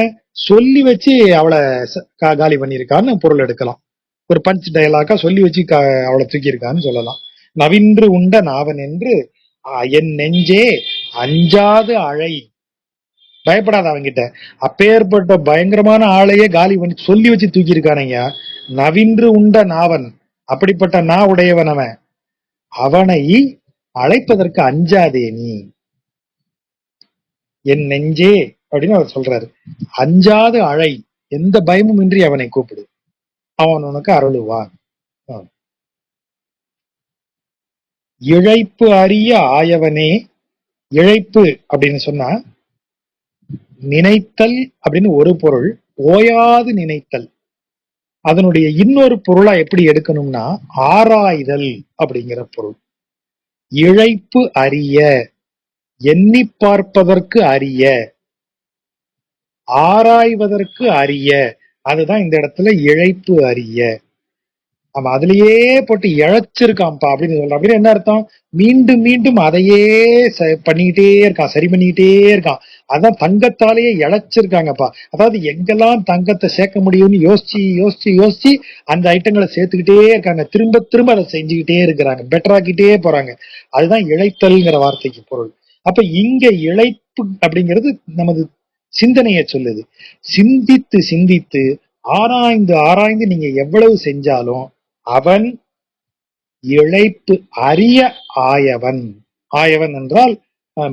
சொல்லி வச்சு அவளை காலி பண்ணியிருக்கான்னு பொருள் எடுக்கலாம். ஒரு பஞ்ச் டயலாக்கா சொல்லி வச்சு அவளை தூக்கியிருக்கான்னு சொல்லலாம். நவின்று உண்ட நாவன் என்று என் நெஞ்சே அஞ்சாது அழை. பயப்படாத அவன்கிட்ட. அப்பேற்பட்ட பயங்கரமான ஆளையே காலி பண்ணி சொல்லி வச்சு தூக்கியிருக்கானங்க. நவின்று உண்ட நாவன், அப்படிப்பட்ட நா உடையவன் அவன். அவனை அழைப்பதற்கு அஞ்சாதே நீ. என் நெஞ்சே அப்படின்னு அவர் சொல்றாரு. அஞ்சாது அழை, எந்த பயமும் இன்றி அவனை கூப்பிடு, அவன் உனக்கு அருளுவான். இழைப்பு அறிய ஆயவனே. இழைப்பு அப்படின்னு சொன்னா நினைத்தல் அப்படின்னு ஒரு பொருள், ஓயாது நினைத்தல். அதனுடைய இன்னொரு பொருளா எப்படி எடுக்கணும்னா ஆராய்தல் அப்படிங்கிற பொருள். இழைப்பு அறிய, எண்ணி பார்ப்பதற்கு அறிய, ஆராய்வதற்கு அறிய. அதுதான் இந்த இடத்துல இழைப்பு அறிய. அவன் அதுலயே போட்டு இழைச்சிருக்கான்ப்பா அப்படின்னு சொல்றான். அப்படின்னு என்ன அர்த்தம், மீண்டும் மீண்டும் அதையே பண்ணிக்கிட்டே இருக்கான், சரி பண்ணிக்கிட்டே இருக்கான். அதான் தங்கத்தாலேயே இழைச்சிருக்காங்கப்பா. அதாவது எங்கெல்லாம் தங்கத்தை சேர்க்க முடியும்னு யோசிச்சு யோசிச்சு யோசிச்சு அந்த ஐட்டங்களை சேர்த்துக்கிட்டே இருக்காங்க. திரும்ப திரும்ப அதை செஞ்சுக்கிட்டே இருக்கிறாங்க, பெட்டராக்கிட்டே போறாங்க. அதுதான் இழைத்தல்ங்கிற வார்த்தைக்கு பொருள். அப்ப இங்க இழைப்பு அப்படிங்கிறது நமது சிந்தனையை சொல்லுது. சிந்தித்து சிந்தித்து ஆராய்ந்து ஆராய்ந்து நீங்க எவ்வளவு செஞ்சாலும் அவன் இழைப்பு அறிய ஆயவன். ஆயவன் என்றால்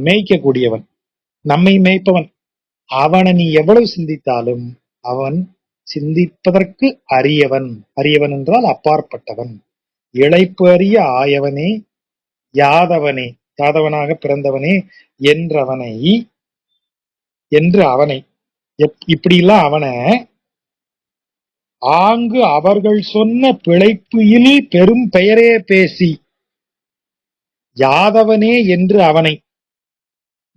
மேய்க்கக்கூடியவன், நம்மை மேய்ப்பவன். அவனை நீ எவ்வளவு சிந்தித்தாலும் அவன் சிந்திப்பதற்கு அரியவன். அரியவன் என்றால் அப்பாற்பட்டவன். இழைப்பு அறிய ஆயவனே, யாதவனே, யாதவனாக பிறந்தவனே என்றவனை, என்று அவனை, இப்படிலாம் அவனை ஆங்கு அவர்கள் சொன்ன பிழைப்பில் பெரும் பெயரே பேசி, யாதவனே என்று அவனை,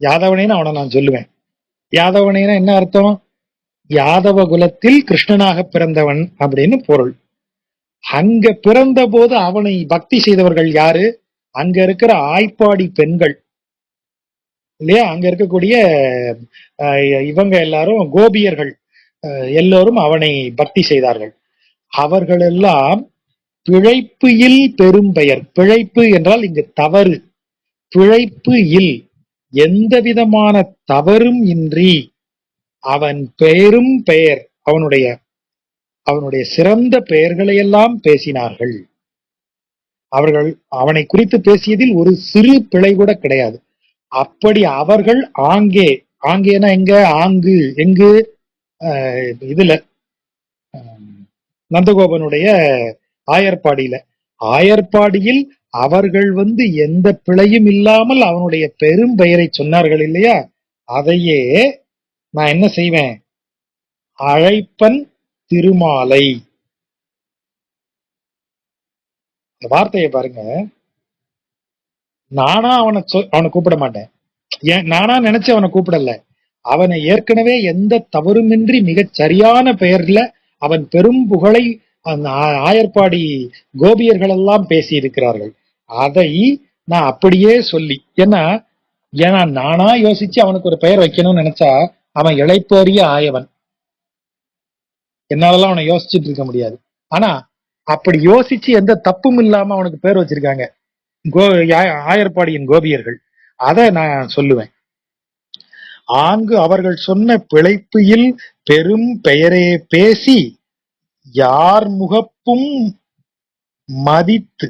யாதவனேன்னு அவனை நான் சொல்லுவேன். யாதவனேனா என்ன அர்த்தம், யாதவ குலத்தில் கிருஷ்ணனாக பிறந்தவன் அப்படின்னு பொருள். அங்க பிறந்த போது அவனை பக்தி செய்தவர்கள் யாரு, அங்க இருக்கிற ஆய்ப்பாடி பெண்கள் இல்லையா, அங்க இருக்கக்கூடிய இவங்க எல்லாரும் கோபியர்கள் எல்லோரும் அவனை பக்தி செய்தார்கள். அவர்களெல்லாம் பிழைப்பு பெரும் பெயர். பிழைப்பு என்றால் இங்கு தவறு. பிழைப்பு எந்த விதமான தவறும் இன்றி அவன் பெரும் பெயர், அவனுடைய சிறந்த பெயர்களை எல்லாம் பேசினார்கள். அவர்கள் அவனை குறித்து பேசியதில் ஒரு சிறு பிழை கூட கிடையாது. அப்படி அவர்கள் ஆங்கேனா எங்க, ஆங்கு எங்கு, இதுல நந்தகோபனுடைய ஆயர்பாடியில, ஆயர்பாடியில் அவர்கள் எந்த பிழையும் இல்லாமல் அவனுடைய பெரும் பெயரை சொன்னார்கள் இல்லையா. அதையே நான் என்ன செய்வேன், அழைப்பன் திருமாலை. வார்த்தையை பாருங்க. நானா அவனை கூப்பிட மாட்டேன், நானா நினைச்சு அவனை கூப்பிடல. அவனை ஏற்கனவே எந்த தவறுமின்றி மிகச் சரியான பெயர்ல அவன் பெரும் புகழை அந்த ஆயர்பாடி கோபியர்கள் எல்லாம் பேசி இருக்கிறார்கள். அதை நான் அப்படியே சொல்லி, ஏன்னா நானா யோசிச்சு அவனுக்கு ஒரு பெயர் வைக்கணும்னு நினைச்சா அவன் இளைப்பறிய ஆயவன், என்னாலலாம் அவனை யோசிச்சுட்டு இருக்க முடியாது. ஆனா அப்படி யோசிச்சு எந்த தப்பும் இல்லாம அவனுக்கு பேர் வச்சிருக்காங்க ஆயர்பாடியின் கோபியர்கள். அதை நான் சொல்லுவேன். ஆங்கு அவர்கள் சொன்ன பிழைப்பில் பெரும் பெயரே பேசி யார் முகப்பும் மதித்து,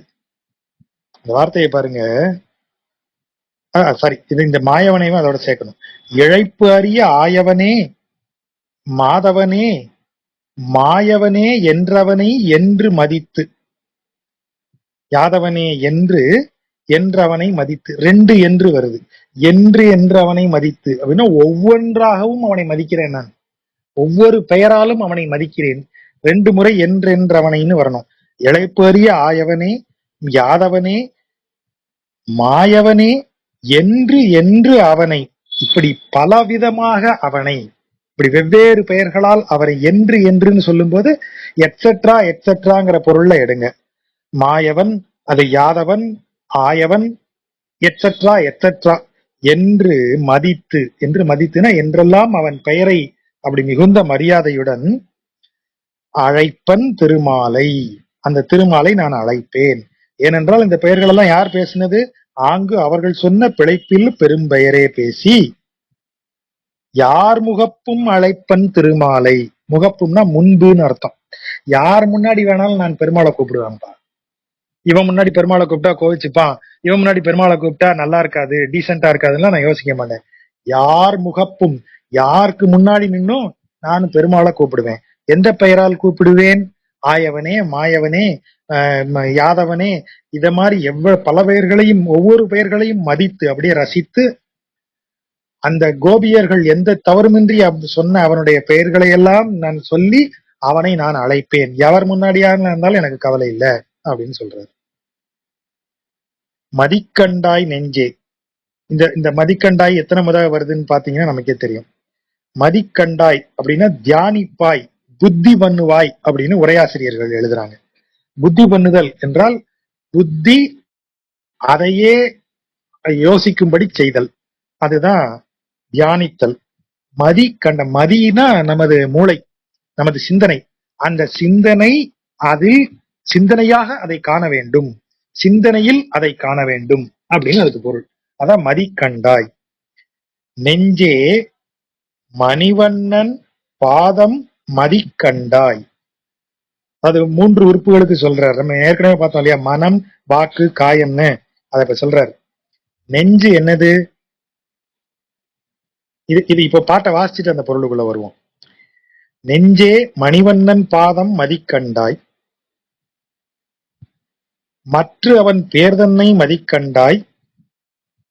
இந்த வார்த்தையை பாருங்க, சாரி, இது இந்த மாயவனையும் அதோட சேர்க்கணும். இழைப்பு அறிய ஆயவனே மாதவனே மாயவனே என்றவனை என்று மதித்து, யாதவனே என்றவனை மதித்து, ரெண்டு என்று வருது, என்றவனை மதித்து அப்படின்னா ஒவ்வொன்றாகவும் அவனை மதிக்கிறேன் நான், ஒவ்வொரு பெயராலும் அவனை மதிக்கிறேன். 2 முறை என்றவனைன்னு வரணும். இழைப்பு அறிய ஆயவனே யாதவனே மாயவனே என்று அவனை, இப்படி பலவிதமாக அவனை, இப்படி வெவ்வேறு பெயர்களால் அவரை என்றுன்னு சொல்லும் போது எட்ஸெட்ரா எட்ஸெட்ராங்கிற பொருள்ல எடுங்க. மாயவன், அது யாதவன், ஆயவன், எட்ஸெட்ரா எட்ஸெட்ரா என்று மதித்துனா என்றெல்லாம் அவன் பெயரை அப்படி மிகுந்த மரியாதையுடன் அழைப்பன் திருமாலை, அந்த திருமாலை நான் அழைப்பேன். ஏனென்றால் இந்த பெயர்கள் எல்லாம் யார் பேசினது? ஆங்கு அவர்கள் சொன்ன பிழைப்பில் பெரும்பெயரே பேசி யார் முகப்பும் அழைப்பன் திருமாலை. முகப்பும்னா முன்புன்னு அர்த்தம். யார் முன்னாடி வேணாலும் நான் பெருமாளை கூப்பிடுவேன்ப்பா. இவன் முன்னாடி பெருமாளை கூப்பிட்டா கோவிச்சுப்பான், இவன் முன்னாடி பெருமாளை கூப்பிட்டா நல்லா இருக்காது, டீசெண்டா இருக்காதுன்னா நான் யோசிக்க மாட்டேன். யார் முகப்பும், யாருக்கு முன்னாடி நின்னும் நான் பெருமாளை கூப்பிடுவேன். எந்த பெயரால் கூப்பிடுவேன்? ஆயவனே மாயவனே யாதவனே, இத மாதிரி பல பெயர்களையும் ஒவ்வொரு பெயர்களையும் மதித்து அப்படியே ரசித்து, அந்த கோபியர்கள் எந்த தவறுமின்றி சொன்ன அவனுடைய பெயர்களை எல்லாம் நான் சொல்லி அவனை நான் அழைப்பேன். எவர் முன்னாடியாக இருந்தாலும் எனக்கு கவலை இல்லை அப்படின்னு சொல்றாரு. மதிக்கண்டாய் நெஞ்சே, இந்த மதிக்கண்டாய் எத்தனை முறை வருதுன்னு பாத்தீங்கன்னா நமக்கே தெரியும். மதிக்கண்டாய் அப்படின்னா தியானிப்பாய், புத்தி பண்ணுவாய் அப்படின்னு உரையாசிரியர்கள் எழுதுறாங்க. புத்தி பண்ணுதல் என்றால் புத்தி அதையே யோசிக்கும்படி செய்தல், அதுதான் தியானித்தல். மதினா நமது மூளை, நமது சிந்தனை. அந்த சிந்தனை, அதில் சிந்தனையாக அதை காண வேண்டும், சிந்தனையில் அதை காண வேண்டும் அப்படின்னு அதுக்கு பொருள். அதான் மதிக்கண்டாய். நெஞ்சே மணிவண்ணன் பாதம் மதிக்கண்டாய். அது 3 உறுப்புகளுக்கு சொல்றாரு. நம்ம ஏற்கனவே பார்த்தோம் இல்லையா, மனம் வாக்கு காயம்னு, அதை இப்ப சொல்றாரு. நெஞ்சு என்னது? இது இப்ப பாட்டை வாசிச்சுட்டு அந்த பொருளுக்குள்ள வருவோம். நெஞ்சே மணிவண்ணன் பாதம் மதிக்கண்டாய், மற்ற அவன் பேர்தன்னை மதிக்கண்டாய்.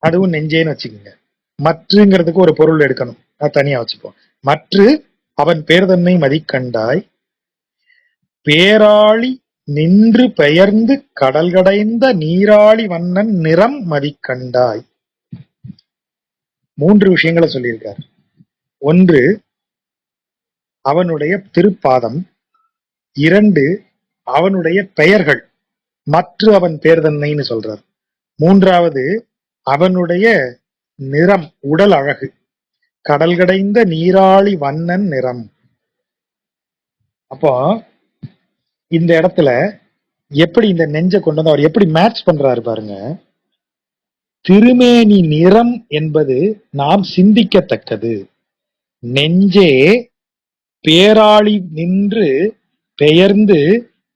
அதுவும் நெஞ்சேன்னு வச்சுக்கோங்க. மற்றுங்கிறதுக்கு ஒரு பொருள் எடுக்கணும், அது தனியா வச்சுப்போம். மற்ற அவன் பேர்தன்னை மதிக்கண்டாய், பேராளி நின்று பெயர்ந்து கடல் கடைந்த நீராளி வண்ணன் நிறம் மதிக்கண்டாய். 3 விஷயங்களை சொல்லியிருக்கார். 1 அவனுடைய திருப்பாதம், 2 அவனுடைய பெயர்கள், மற்ற அவன் பேர்தன்னைன்னு சொல்றார். 3வது அவனுடைய நிறம், உடல் அழகு, கடல் கடைந்த நீராளி வண்ணன் நிறம். அப்போ இந்த இடத்துல எப்படி இந்த நெஞ்சை கொண்டு வந்து அவர் எப்படி மேட்ச் பண்றாரு பாருங்க. திருமேனி நிறம் என்பது நாம் சிந்திக்கத்தக்கது. நெஞ்சே பேராளி நின்று பெயர்ந்து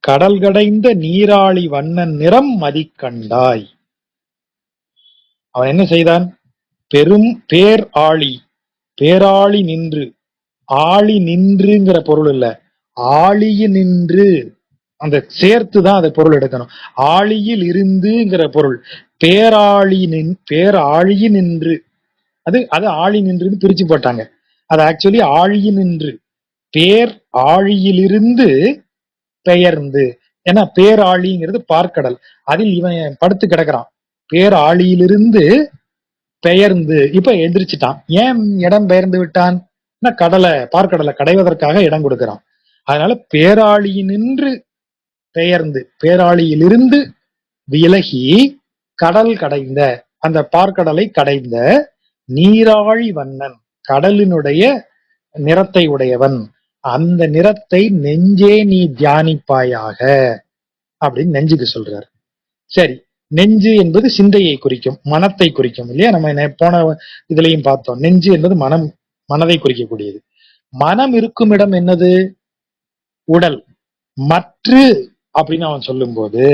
கடல் கடைந்த நீராளி வண்ணன் நிறம் மதிக்கண்டாய். அவன் என்ன செய்தான்? பெரும் பேராளி நின்று, ஆளி நின்றுங்கிற பொருள் இல்ல, ஆளிய நின்று, அந்த சேர்த்துதான் அதை பொருள் எடுக்கணும். ஆளியில் இருந்துங்கிற பொருள். பேராழி நின்று, அது ஆழி நின்றுன்னு பிரிச்சு போட்டாங்க. அது ஆக்சுவலி ஆழிய நின்று, பேர் ஆழியிலிருந்து பெயர்ந்து. ஏன்னா பேராழிங்கிறது பார்க்கடல், அதில் இவன் படுத்து கிடக்குறான். பேராழியிலிருந்து பெயர்ந்து, இப்ப எந்திரிச்சிட்டான். ஏன் இடம் பெயர்ந்து விட்டான்? பார்க்கடலை கடைவதற்காக இடம் கொடுக்கிறான். அதனால பேராழி நின்று பெயர்ந்து, பேராளியிலிருந்து விலகி கடல் கடைந்த, அந்த பார்க்கடலை கடைந்த நீராழி வண்ணன், கடலினுடைய நிறத்தை உடையவன், அந்த நிறத்தை நெஞ்சே நீ தியானிப்பாயாக அப்படின்னு நெஞ்சுக்கு சொல்றாரு. சரி, நெஞ்சு என்பது சிந்தையை குறிக்கும், மனத்தை குறிக்கும் இல்லையா? நம்ம போன இதுலயும் பார்த்தோம், நெஞ்சு என்பது மனம், மனதை குறிக்கக்கூடியது. மனம் இருக்கும் இடம் என்னது? உடல். மற்று அப்படின்னு அவன் சொல்லும் போது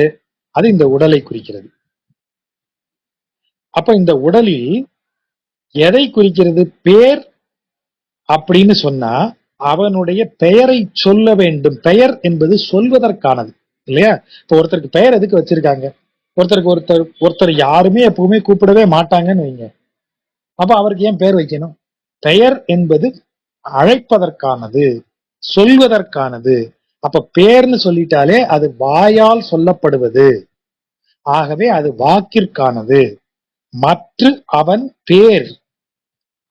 அது இந்த உடலை குறிக்கிறது. அப்ப இந்த உடலில் எதை குறிக்கிறது? பேர் அப்படின்னு சொன்னா அவனுடைய பெயரை சொல்ல வேண்டும். பெயர் என்பது சொல்வதற்கானது இல்லையா? இப்ப ஒருத்தருக்கு பெயர் எதுக்கு வச்சிருக்காங்க? ஒருத்தர் யாருமே எப்பவுமே கூப்பிடவே மாட்டாங்கன்னு வைங்க, அப்ப அவருக்கு ஏன் பெயர் வைக்கணும்? பெயர் என்பது அழைப்பதற்கானது, சொல்வதற்கானது. அப்ப பேர்னு சொல்லிட்டாலே அது வாயால் சொல்லப்படுவது, ஆகவே அது வாக்கிற்கானது. மற்ற அவன் பேர்,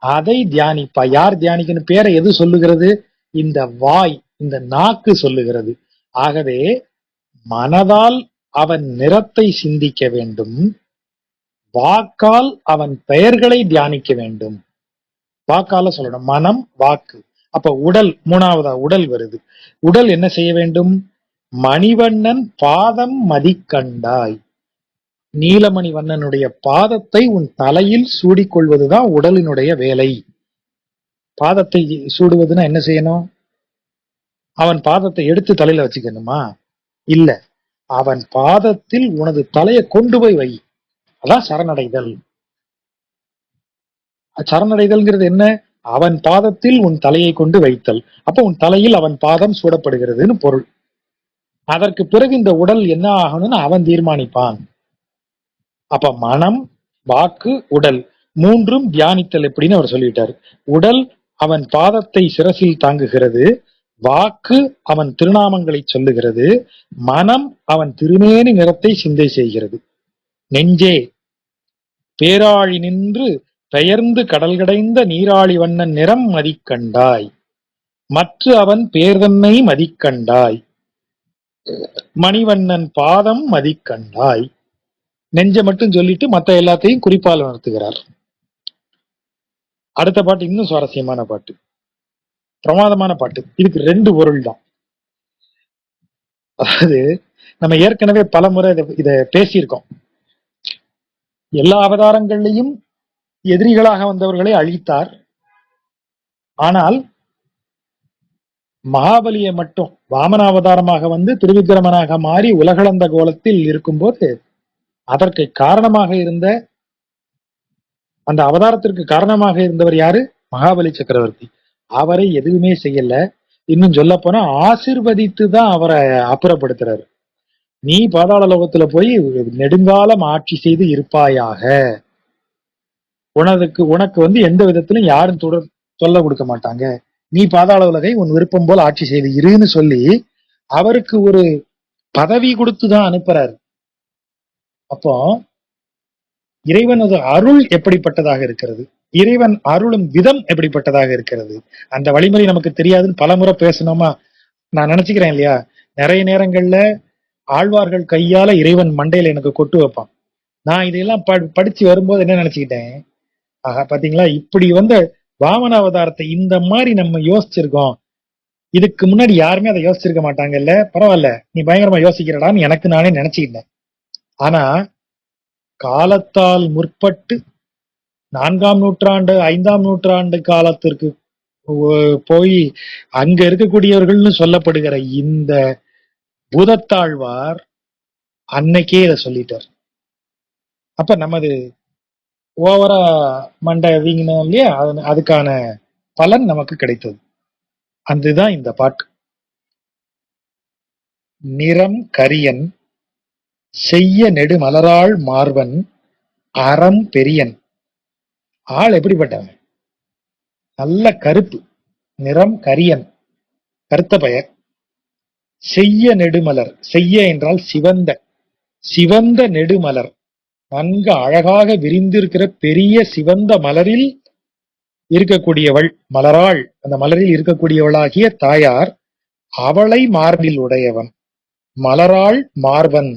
அதை தியானிப்பா. யார் தியானிக்கணும்? பேரை எது சொல்லுகிறது? இந்த வாய், இந்த நாக்கு சொல்லுகிறது. ஆகவே மனதால் அவன் நிறத்தை சிந்திக்க வேண்டும், வாக்கால் அவன் பெயர்களை தியானிக்க வேண்டும். வாக்கால சொல்லணும், மனம் வாக்கு. அப்ப உடல், மூணாவதா உடல் வருது. உடல் என்ன செய்ய வேண்டும்? மணிவண்ணன் பாதம் மதிக்கண்டாய், நீலமணி வண்ணனுடைய பாதத்தை உன் தலையில் சூடிக்கொள்வதுதான் உடலினுடைய வேலை. பாதத்தை சூடுவதுன்னா என்ன செய்யணும்? அவன் பாதத்தை எடுத்து தலையில வச்சுக்கணுமா? இல்ல, அவன் பாதத்தில் உனது தலையை கொண்டு போய் வை. அதான் சரணடைதல். சரணடைதல்ங்கிறது என்ன? அவன் பாதத்தில் உன் தலையை கொண்டு வைத்தல். அப்ப உன் தலையில் அவன் பாதம் சூடப்படுகிறதுன்னு பொருள். அதற்கு பிறகு இந்த உடல் என்ன ஆகணும்னு அவன் தீர்மானிப்பான். அப்ப மனம், வாக்கு, உடல் மூன்றும் தியானித்தல் எப்படின்னு அவர் சொல்லிட்டாரு. உடல் அவன் பாதத்தை சிரசில் தாங்குகிறது, வாக்கு அவன் திருநாமங்களை சொல்லுகிறது, மனம் அவன் திருமேனி நிறத்தை சிந்தை செய்கிறது. நெஞ்சே பேராழி நின்று பெயர்ந்து கடல் கடைந்த நீராழி வண்ணன் நிறம் மதிக்கண்டாய், மற்ற அவன் பேர்தன்னை மதிக்கண்டாய், மணிவண்ணன் பாதம் மதிக்கண்டாய். நெஞ்ச மட்டும் சொல்லிட்டு மத்த எல்லாத்தையும் குறிப்பால் உணர்த்துகிறார். அடுத்த பாட்டு இன்னும் சுவாரஸ்யமான பாட்டு, பிரமாதமான பாட்டு. இதுக்கு ரெண்டு பொருள் தான். அதாவது நம்ம ஏற்கனவே பல முறை இத பேசியிருக்கோம். எல்லா அவதாரங்கள்லையும் எதிரிகளாக வந்தவர்களை அழித்தார். ஆனால் மகாபலியை மட்டும் வாமனாவதாரமாக வந்து திருவிக்கிரமனாக மாறி உலகளந்த கோலத்தில் இருக்கும்போது அதற்கு காரணமாக இருந்த, அந்த அவதாரத்திற்கு காரணமாக இருந்தவர் யாரு? மகாபலி சக்கரவர்த்தி. அவரை எதுவுமே செய்யல. இன்னும் சொல்ல போனா ஆசிர்வதித்து தான் அவரை அப்புறப்படுத்துறாரு. நீ பாதாள லோகத்துல போய் நெடுங்காலம் ஆட்சி செய்து இருப்பாயாக, உனக்கு வந்து எந்த விதத்திலும் யாரும் சொல்ல கொடுக்க மாட்டாங்க, நீ பாதாள உலகை உன் விருப்பம் போல் ஆட்சி செய்து இருன்னு சொல்லி அவருக்கு ஒரு பதவி கொடுத்துதான் அனுப்புறாரு. அப்போ இறைவனது அருள் எப்படிப்பட்டதாக இருக்கிறது, இறைவன் அருளும் விதம் எப்படிப்பட்டதாக இருக்கிறது, அந்த வழிமுறை நமக்கு தெரியாதுன்னு பலமுறை பேசணுமா? நான் நினைச்சுக்கிறேன் இல்லையா, நிறைய நேரங்கள்ல ஆழ்வார்கள் கையால இறைவன் மண்டையில எனக்கு கொட்டு வைப்பான். நான் இதையெல்லாம் படிச்சு வரும்போது என்ன நினைச்சுக்கிட்டேன், ஆஹா பாத்தீங்களா, இப்படி வந்து வாமன அவதாரத்தை இந்த மாதிரி நம்ம யோசிச்சிருக்கோம், இதுக்கு முன்னாடி யாருமே அதை யோசிச்சிருக்க மாட்டாங்கல்ல, பரவாயில்ல நீ பயங்கரமா யோசிக்கிறடான்னு எனக்கு நானே நினைச்சுக்கிட்டேன். ஆனா காலத்தால் முற்பட்டு 4ஆம் நூற்றாண்டு 5ஆம் நூற்றாண்டு காலத்திற்கு போய் அங்க இருக்கக்கூடியவர்கள்னு சொல்லப்படுகிற இந்த பூதத்தாழ்வார் அன்னைக்கே இதை சொல்லிட்டார். அப்ப நமது ஓவரா மண்டை வீங்கினோம் இல்லையா, அதுக்கான பலன் நமக்கு கிடைத்தது. அதுதான் இந்த பாட்டு. நிறம் கரியன் செய்ய நெடு மலராள் மார்வன் அறம் பெரியன். ஆள் எப்படிப்பட்டவன்? நல்ல கருப்பு நிறம், கரியன் கருத்த பெயர். செய்ய நெடுமலர், செய்ய என்றால் சிவந்த, சிவந்த நெடுமலர், நன்கு அழகாக விரிந்திருக்கிற பெரிய சிவந்த மலரில் இருக்கக்கூடியவள் மலராள், அந்த மலரில் இருக்கக்கூடியவளாகிய தாயார், அவளை மார்பில் உடையவன். மலராள் மார்பன்,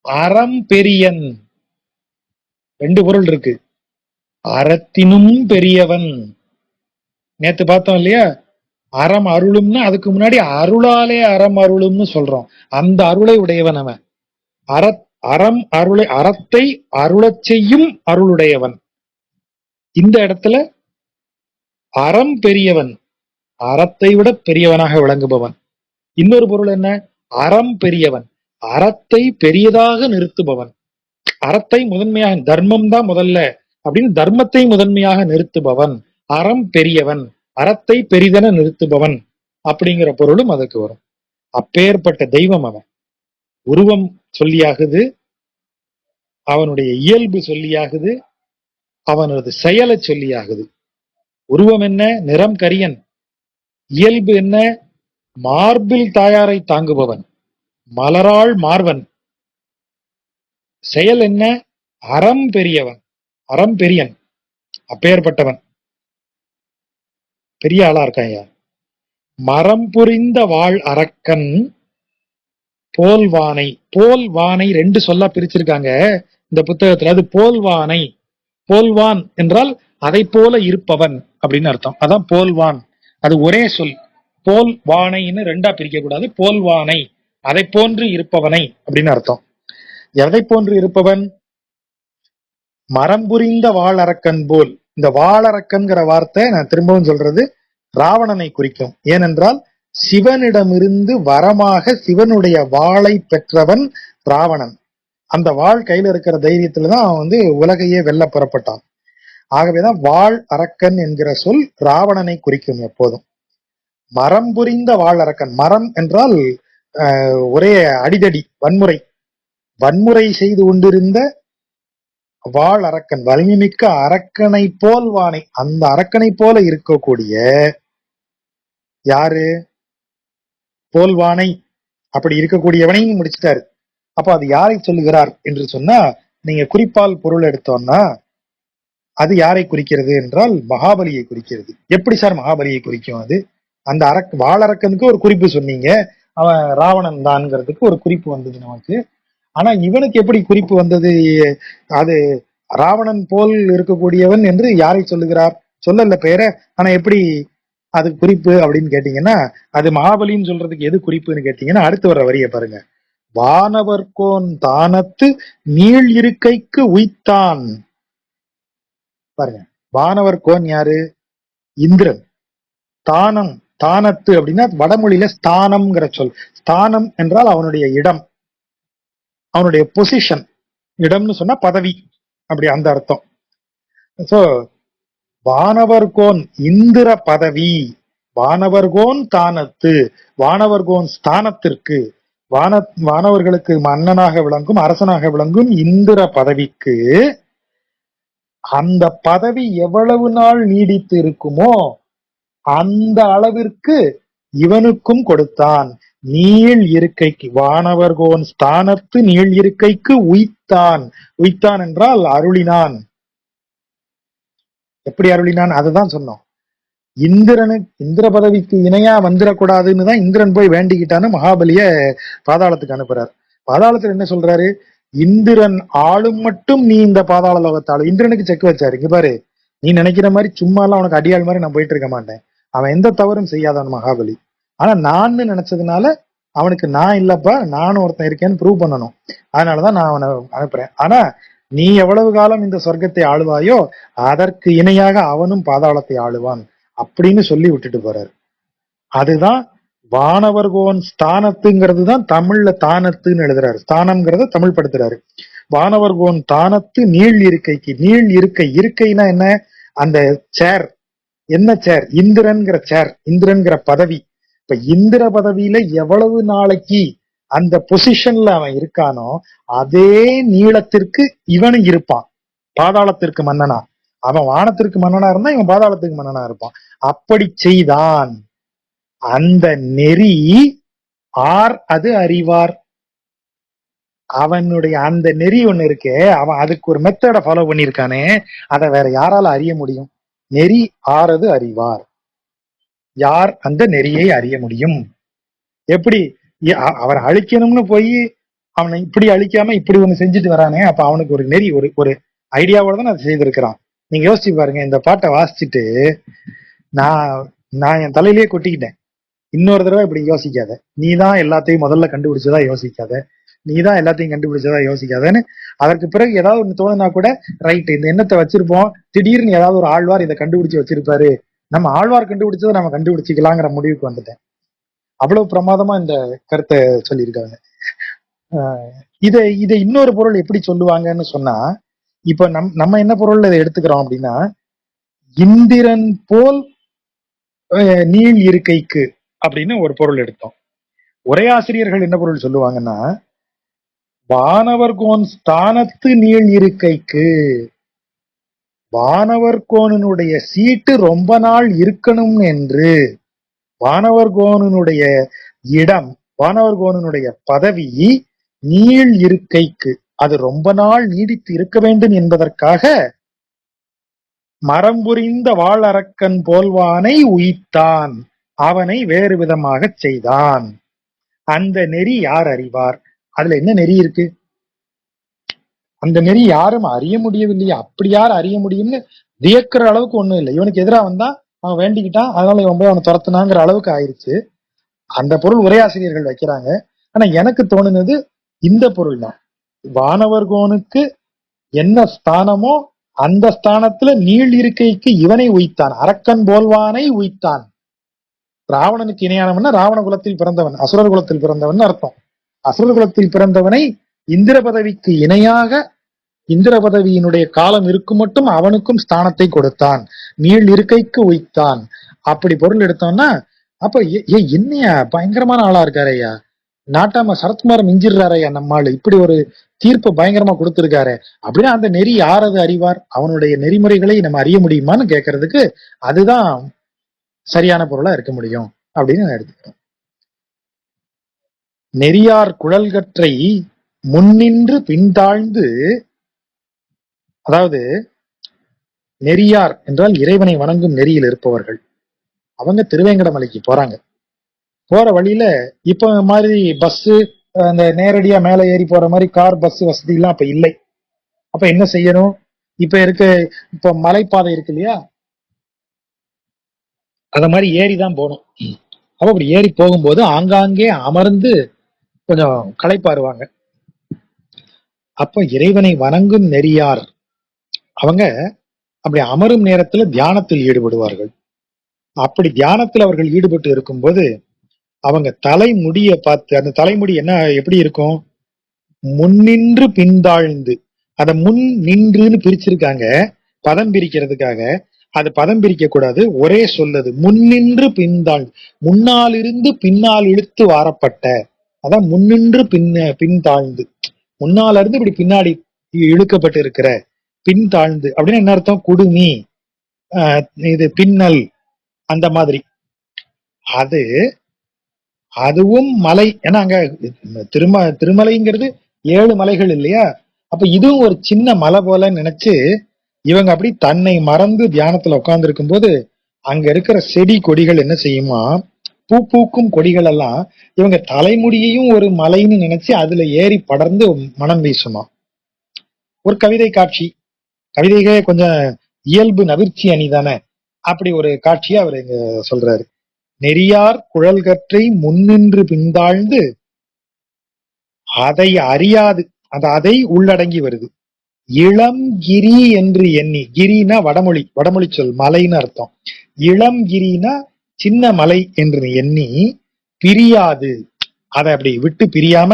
அறம் பெரியன். ரெண்டு பொருள் இருக்கு. அறத்தினும் பெரியவன். நேத்து பார்த்தோம் இல்லையா, அறம் அருளும்னா அதுக்கு முன்னாடி அருளாலே அறம் அருளும்னு சொல்றோம். அந்த அருளை உடையவன் அவன். அறம் அருளை, அறத்தை அருளச் செய்யும் அருளுடையவன். இந்த இடத்துல அறம் பெரியவன், அறத்தை விட பெரியவனாக விளங்குபவன். இன்னொரு பொருள் என்ன? அறம் பெரியவன், அறத்தை பெரியதாக நிறுத்துபவன். அறத்தை முதன்மையாக, தர்மம் தான் முதல்ல அப்படின்னு தர்மத்தை முதன்மையாக நிறுத்துபவன் அறம் பெரியவன், அறத்தை பெரிதென நிறுத்துபவன் அப்படிங்கிற பொருளும் அதுக்கு வரும். அப்பேற்பட்ட தெய்வம் அவன். உருவம் சொல்லியாகுது, அவனுடைய இயல்பு சொல்லியாகுது, அவனது செயலை சொல்லியாகுது. உருவம் என்ன? நிறம் கரியன். இயல்பு என்ன? மார்பில் தாயாரை தாங்குபவன், மலராள் மார்வன். செயல் என்ன? அறம் பெரியவன், அறம் பெரியன், அப்பேற்பட்டவன். பெரிய ஆளா இருக்கான். மரம் புரிந்த வாழ் அரக்கன் போல்வானை. போல்வானை ரெண்டு சொல்லா பிரிச்சிருக்காங்க இந்த புத்தகத்துல. அது போல்வானை, போல்வான் என்றால் அதை போல இருப்பவன் அப்படின்னு அர்த்தம். அதான் போல்வான். அது ஒரே சொல். போல் வானைன்னு ரெண்டா பிரிக்க கூடாது. போல்வானை, அதை போன்று இருப்பவனை அப்படின்னு அர்த்தம். எதை போன்று இருப்பவன்? மரம் புரிந்த வாழறக்கன் போல். இந்த வாழறக்கன்கிற வார்த்தை நான் திரும்பவும் சொல்றது ராவணனை குறிக்கும். ஏனென்றால் சிவனிடமிருந்து வரமாக சிவனுடைய வாளை பெற்றவன் ராவணன். அந்த வாள் கையில இருக்கிற தைரியத்துலதான் அவன் உலகையே வெல்ல புறப்பட்டான். ஆகவேதான் வாள் அரக்கன் என்கிற சொல் ராவணனை குறிக்கும் எப்போதும். மரம் புரிந்த வாள் அரக்கன். மரம் என்றால் ஒரே அடிதடி, வன்முறை, வன்முறை செய்து கொண்டிருந்த வாள் அரக்கன், வலிமைமிக்க அரக்கனை போல் வானை. அந்த அரக்கனை போல இருக்கக்கூடிய யாரு? போல்வானை. அப்படி இருக்கக்கூடியவனையும் முடிச்சிட்டாரு. அப்ப அது யாரை சொல்லுகிறார் என்று சொன்னா, நீங்க குறிப்பால் பொருள் எடுத்தோம்னா அது யாரை குறிக்கிறது என்றால் மகாபலியை குறிக்கிறது. எப்படி சார் மகாபலியை குறிக்கும்? அது அந்த வாழறக்கனுக்கு ஒரு குறிப்பு சொன்னீங்க, அவன் ராவணன் தான்ங்கிறதுக்கு ஒரு குறிப்பு வந்தது நமக்கு. ஆனா இவனுக்கு எப்படி குறிப்பு வந்தது? அது ராவணன் போல் இருக்கக்கூடியவன் என்று யாரை சொல்லுகிறார்? சொல்லல பேரை. ஆனா எப்படி அது குறிப்பு அப்படின்னு கேட்டீங்கன்னா, அது மகாபலின்னு சொல்றதுக்கு எது குறிப்புன்னு கேட்டீங்கன்னா, அடுத்து வர்ற வரிய பாருங்க. வானவர்கோன் தானத்து நீள் இருக்கைக்கு உய்த்தான். பாருங்க, வானவர்கோன் யாரு? இந்திரன். தானம், தானத்து அப்படின்னா வடமொழியில ஸ்தானம்ங்கிற சொல். ஸ்தானம் என்றால் அவனுடைய இடம், அவனுடைய பொசிஷன். இடம்னு சொன்னா பதவி, அப்படி அந்த அர்த்தம். சோ வானவர்கோன் இந்திர பதவி, வானவர்கோன் தானத்து, வானவர்கோன் ஸ்தானத்திற்கு, வானவர்களுக்கு மன்னனாக விளங்கும், அரசனாக விளங்கும் இந்திர பதவிக்கு அந்த பதவி எவ்வளவு நாள் நீடித்து இருக்குமோ அந்த அளவிற்கு இவனுக்கும் கொடுத்தான். நீள் இருக்கைக்கு, வானவர்கோன் ஸ்தானத்து நீள் இருக்கைக்கு உய்த்தான். உய்த்தான் என்றால் அருளினான். எப்படி அருளினான்? அதுதான் சொன்னோம். இந்திர பதவிக்கு இணையா வந்துடக்கூடாதுன்னு தான் இந்திரன் போய் வேண்டிக்கிட்டான்னு மகாபலிய பாதாளத்துக்கு அனுப்புறாரு. பாதாளத்துல என்ன சொல்றாரு? இந்திரன் ஆளும் மட்டும் நீ இந்த பாதாள லோகத்தாள். இந்திரனுக்கு செக் வச்சாரு. இங்க பாரு, நீ நினைக்கிற மாதிரி சும்மா எல்லாம் உனக்கு அடியாள் மாதிரி நான் போயிட்டு இருக்க மாட்டேன். அவன் எந்த தவறும் செய்யாதவன் மகாபலி. ஆனா நான் நினைச்சதுனால அவனுக்கு நான் இல்லப்பா, நானும் ஒருத்தன் இருக்கேன்னு ப்ரூவ் பண்ணணும். அதனாலதான் நான் அவனை அனுப்புறேன். ஆனா நீ எவ்வளவு காலம் இந்த சொர்க்கத்தை ஆளுவாயோ அதற்கு இணையாக அவனும் பாதாளத்தை ஆளுவான் அப்படின்னு சொல்லி விட்டுட்டு போறாரு. அதுதான் வானவர்கோன் ஸ்தானத்துங்கிறது தான் தமிழ்ல தானத்துன்னு எழுதுறாரு. ஸ்தானம்ங்கிறத தமிழ் படுத்துறாரு. வானவர்கோன் தானத்து நீள் இருக்கைக்கு. நீள் இருக்கை, இருக்கைனா என்ன? அந்த சேர். என்ன சேர்? இந்திரன்கிற சேர், இந்திரன்கிற பதவி. இப்ப இந்திர பதவியில எவ்வளவு நாளைக்கு அந்த பொசிஷன்ல அவன் இருக்கானோ அதே நீளத்திற்கு இவனும் இருப்பான். பாதாளத்திற்கு மன்னனா, அவன் வானத்திற்கு மன்னனா இருந்தா இவன் பாதாளத்துக்கு மன்னனா இருப்பான். அப்படி செய்தான். அந்த நெறி ஆர் அது அறிவார். அவனுடைய அந்த நெறி ஒண்ணு இருக்கே, அவன் அதுக்கு ஒரு மெத்தட ஃபாலோ பண்ணிருக்கானே, அதை வேற யாரால அறிய முடியும்? நெறி ஆறது அறிவார். யார் அந்த நெறியை அறிய முடியும்? எப்படி? அவரை அழிக்கணும்னு போய் அவனை இப்படி அழிக்காம இப்படி ஒண்ணு செஞ்சுட்டு வரானே, அப்ப அவனுக்கு ஒரு நெறி, ஒரு ஒரு ஐடியாவோட தான் அதை செய்திருக்கிறான். நீங்க யோசிச்சு பாருங்க, இந்த பாட்டை வாசிச்சுட்டு நான் நான் என் தலையிலேயே கொட்டிக்கிட்டேன். இன்னொரு தடவை இப்படி யோசிக்காத, நீதான் எல்லாத்தையும் முதல்ல கண்டுபிடிச்சதா யோசிக்காத, நீதான் எல்லாத்தையும் கண்டுபிடிச்சதா யோசிக்காதன்னு. அதற்கு பிறகு ஏதாவது ஒண்ணு தோணுனா கூட ரைட், இந்த எண்ணத்தை வச்சிருப்போம், திடீர்னு ஏதாவது ஒரு ஆழ்வார் இதை கண்டுபிடிச்சு வச்சிருப்பாரு, நம்ம ஆழ்வார் கண்டுபிடிச்சதை நம்ம கண்டுபிடிச்சிக்கலாங்கிற முடிவுக்கு வந்துட்டேன். அவ்வளவு பிரமாதமா இந்த கருத்தை சொல்லியிருக்காங்க. இதை இதை இன்னொரு பொருள் எப்படி சொல்லுவாங்கன்னு சொன்னா, இப்ப நம்ம என்ன பொருள் இதை எடுத்துக்கிறோம் அப்படின்னா, இந்திரன் போல் நீள் இருக்கைக்கு அப்படின்னு ஒரு பொருள் எடுத்தோம். உரையாசிரியர்கள் என்ன பொருள் சொல்லுவாங்கன்னா, வானவர்கோன் ஸ்தானத்து நீள் இருக்கைக்கு, வானவர்கோனுடைய சீட்டு ரொம்ப நாள் இருக்கணும் என்று, வானவர்கோனுடைய இடம், வானவர்கோனுடைய பதவி நீள் இருக்கைக்கு, அது ரொம்ப நாள் நீடித்து இருக்க வேண்டும் என்பதற்காக மரம்புரிந்த வாழறக்கன் போல்வானை உய்த்தான், அவனை வேறு விதமாக செய்தான். அந்த நெறி யார் அறிவார்? அதுல என்ன நெறி இருக்கு? அந்த நெறி யாரும் அறிய முடியவில்லையா? அப்படி யார் அறிய முடியும்னு வியக்கிற அளவுக்கு ஒண்ணும் இல்லை. இவனுக்கு எதிராக வந்தா அவன் வேண்டிக்கிட்டான், அதனால இவன் போய் அவனை துரத்துனாங்கிற அளவுக்கு ஆயிடுச்சு. அந்த பொருள் உரையாசிரியர்கள் வைக்கிறாங்க. ஆனா எனக்கு தோணுனது இந்த பொருள் தான். வானவர்கோனுக்கு என்ன ஸ்தானமோ அந்த ஸ்தானத்துல நீள் இருக்கைக்கு இவனை உய்த்தான், அரக்கன் போல்வானை உய்த்தான். ராவணனுக்கு இணையானவன்னா ராவண குலத்தில் பிறந்தவன், அசுரர் குலத்தில் பிறந்தவன் அர்த்தம். அசுரர் குலத்தில் பிறந்தவனை இந்திர பதவிக்கு இணையாக, இந்திர பதவியினுடைய காலம் இருக்கும் மட்டும் அவனுக்கும் ஸ்தானத்தை கொடுத்தான், நீள் இருக்கைக்கு உய்த்தான். அப்படி பொருள் எடுத்தோம்னா, அப்ப என்னையா பயங்கரமான ஆளா இருக்காரையா, நாட்டாம சரத்குமார் மிஞ்சிடுறாரையா நம்மாள், இப்படி ஒரு தீர்ப்பு பயங்கரமா கொடுத்திருக்காரு அப்படின்னா அந்த நெறி யாரது அறிவார்? அவனுடைய நெறிமுறைகளை நம்ம அறிய முடியுமான்னு கேட்கறதுக்கு அதுதான் சரியான பொருளா இருக்க முடியும் அப்படின்னு நான் எடுத்துக்கிறேன். நெறியார் குழல்கற்றை முன்னின்று பின்தாழ்ந்து, அதாவது நெறியார் என்றால் இறைவனை வணங்கும் நெறியில் இருப்பவர்கள். அவங்க திருவேங்கடமலைக்கு போறாங்க. போற வழியில இப்ப மாதிரி பஸ், அந்த நேரடியா மேல ஏறி போற மாதிரி கார் பஸ் வசதி எல்லாம் அப்ப இல்லை. அப்ப என்ன செய்யணும்? இப்ப மலைப்பாதை இருக்கு இல்லையா, அத மாதிரி ஏறிதான் போகணும். அப்ப அப்படி ஏறி போகும்போது ஆங்காங்கே அமர்ந்து கொஞ்சம் களைப்பாருவாங்க. அப்ப இறைவனை வணங்கும் நெறியார் அவங்க அப்படி அமரும் நேரத்துல தியானத்தில் ஈடுபடுவார்கள். அப்படி தியானத்தில் அவர்கள் ஈடுபட்டு இருக்கும்போது அவங்க தலைமுடிய பார்த்து, அந்த தலைமுடி எப்படி இருக்கும்? முன்னின்று பின்தாழ்ந்து, அத முன் நின்றுன்னு பிரிச்சிருக்காங்க பதம் பிரிக்கிறதுக்காக. அது பதம் பிரிக்க கூடாது, ஒரே சொல்லது முன்னின்று பின்தாழ்ந்து, முன்னால் இருந்து பின்னால் இழுத்து வாரப்பட்ட, அதான் முன்னின்று பின்தாழ்ந்து, முன்னால இருந்து இப்படி பின்னாடி இழுக்கப்பட்டு இருக்கிற பின்தாழ்ந்து அப்படின்னு என்ன அர்த்தம்? குடுமி, இது பின்னல், அந்த மாதிரி. அதுவும் மலை, ஏன்னா அங்க திருமலைங்கிறது 7 மலைகள் இல்லையா, அப்ப இதுவும் ஒரு சின்ன மலை போல நினைச்சு இவங்க அப்படி தன்னை மறந்து தியானத்துல உட்கார்ந்து இருக்கும் போது அங்க இருக்கிற செடி கொடிகள் என்ன செய்யுமா, பூ பூக்கும் கொடிகள் எல்லாம் இவங்க தலைமுடியையும் ஒரு மலைன்னு நினைச்சு அதுல ஏறி படர்ந்து மனம் வீசுமா. ஒரு கவிதை காட்சி, கவிதைகளே கொஞ்சம் இயல்பு நவிர்ச்சி அணி தானே, அப்படி ஒரு காட்சியை அவர் இங்க சொல்றாரு. நெறியார் குழல்கற்றை முன்னின்று பின்தாழ்ந்து அதை அறியாது, அதை உள்ளடங்கி வருது. இளம் கிரி என்று எண்ணி, கிரினா வடமொழி சொல், மலைன்னு அர்த்தம். இளம் கிரினா சின்ன மலை என்று எண்ணி பிரியாது, அதை அப்படி விட்டு பிரியாம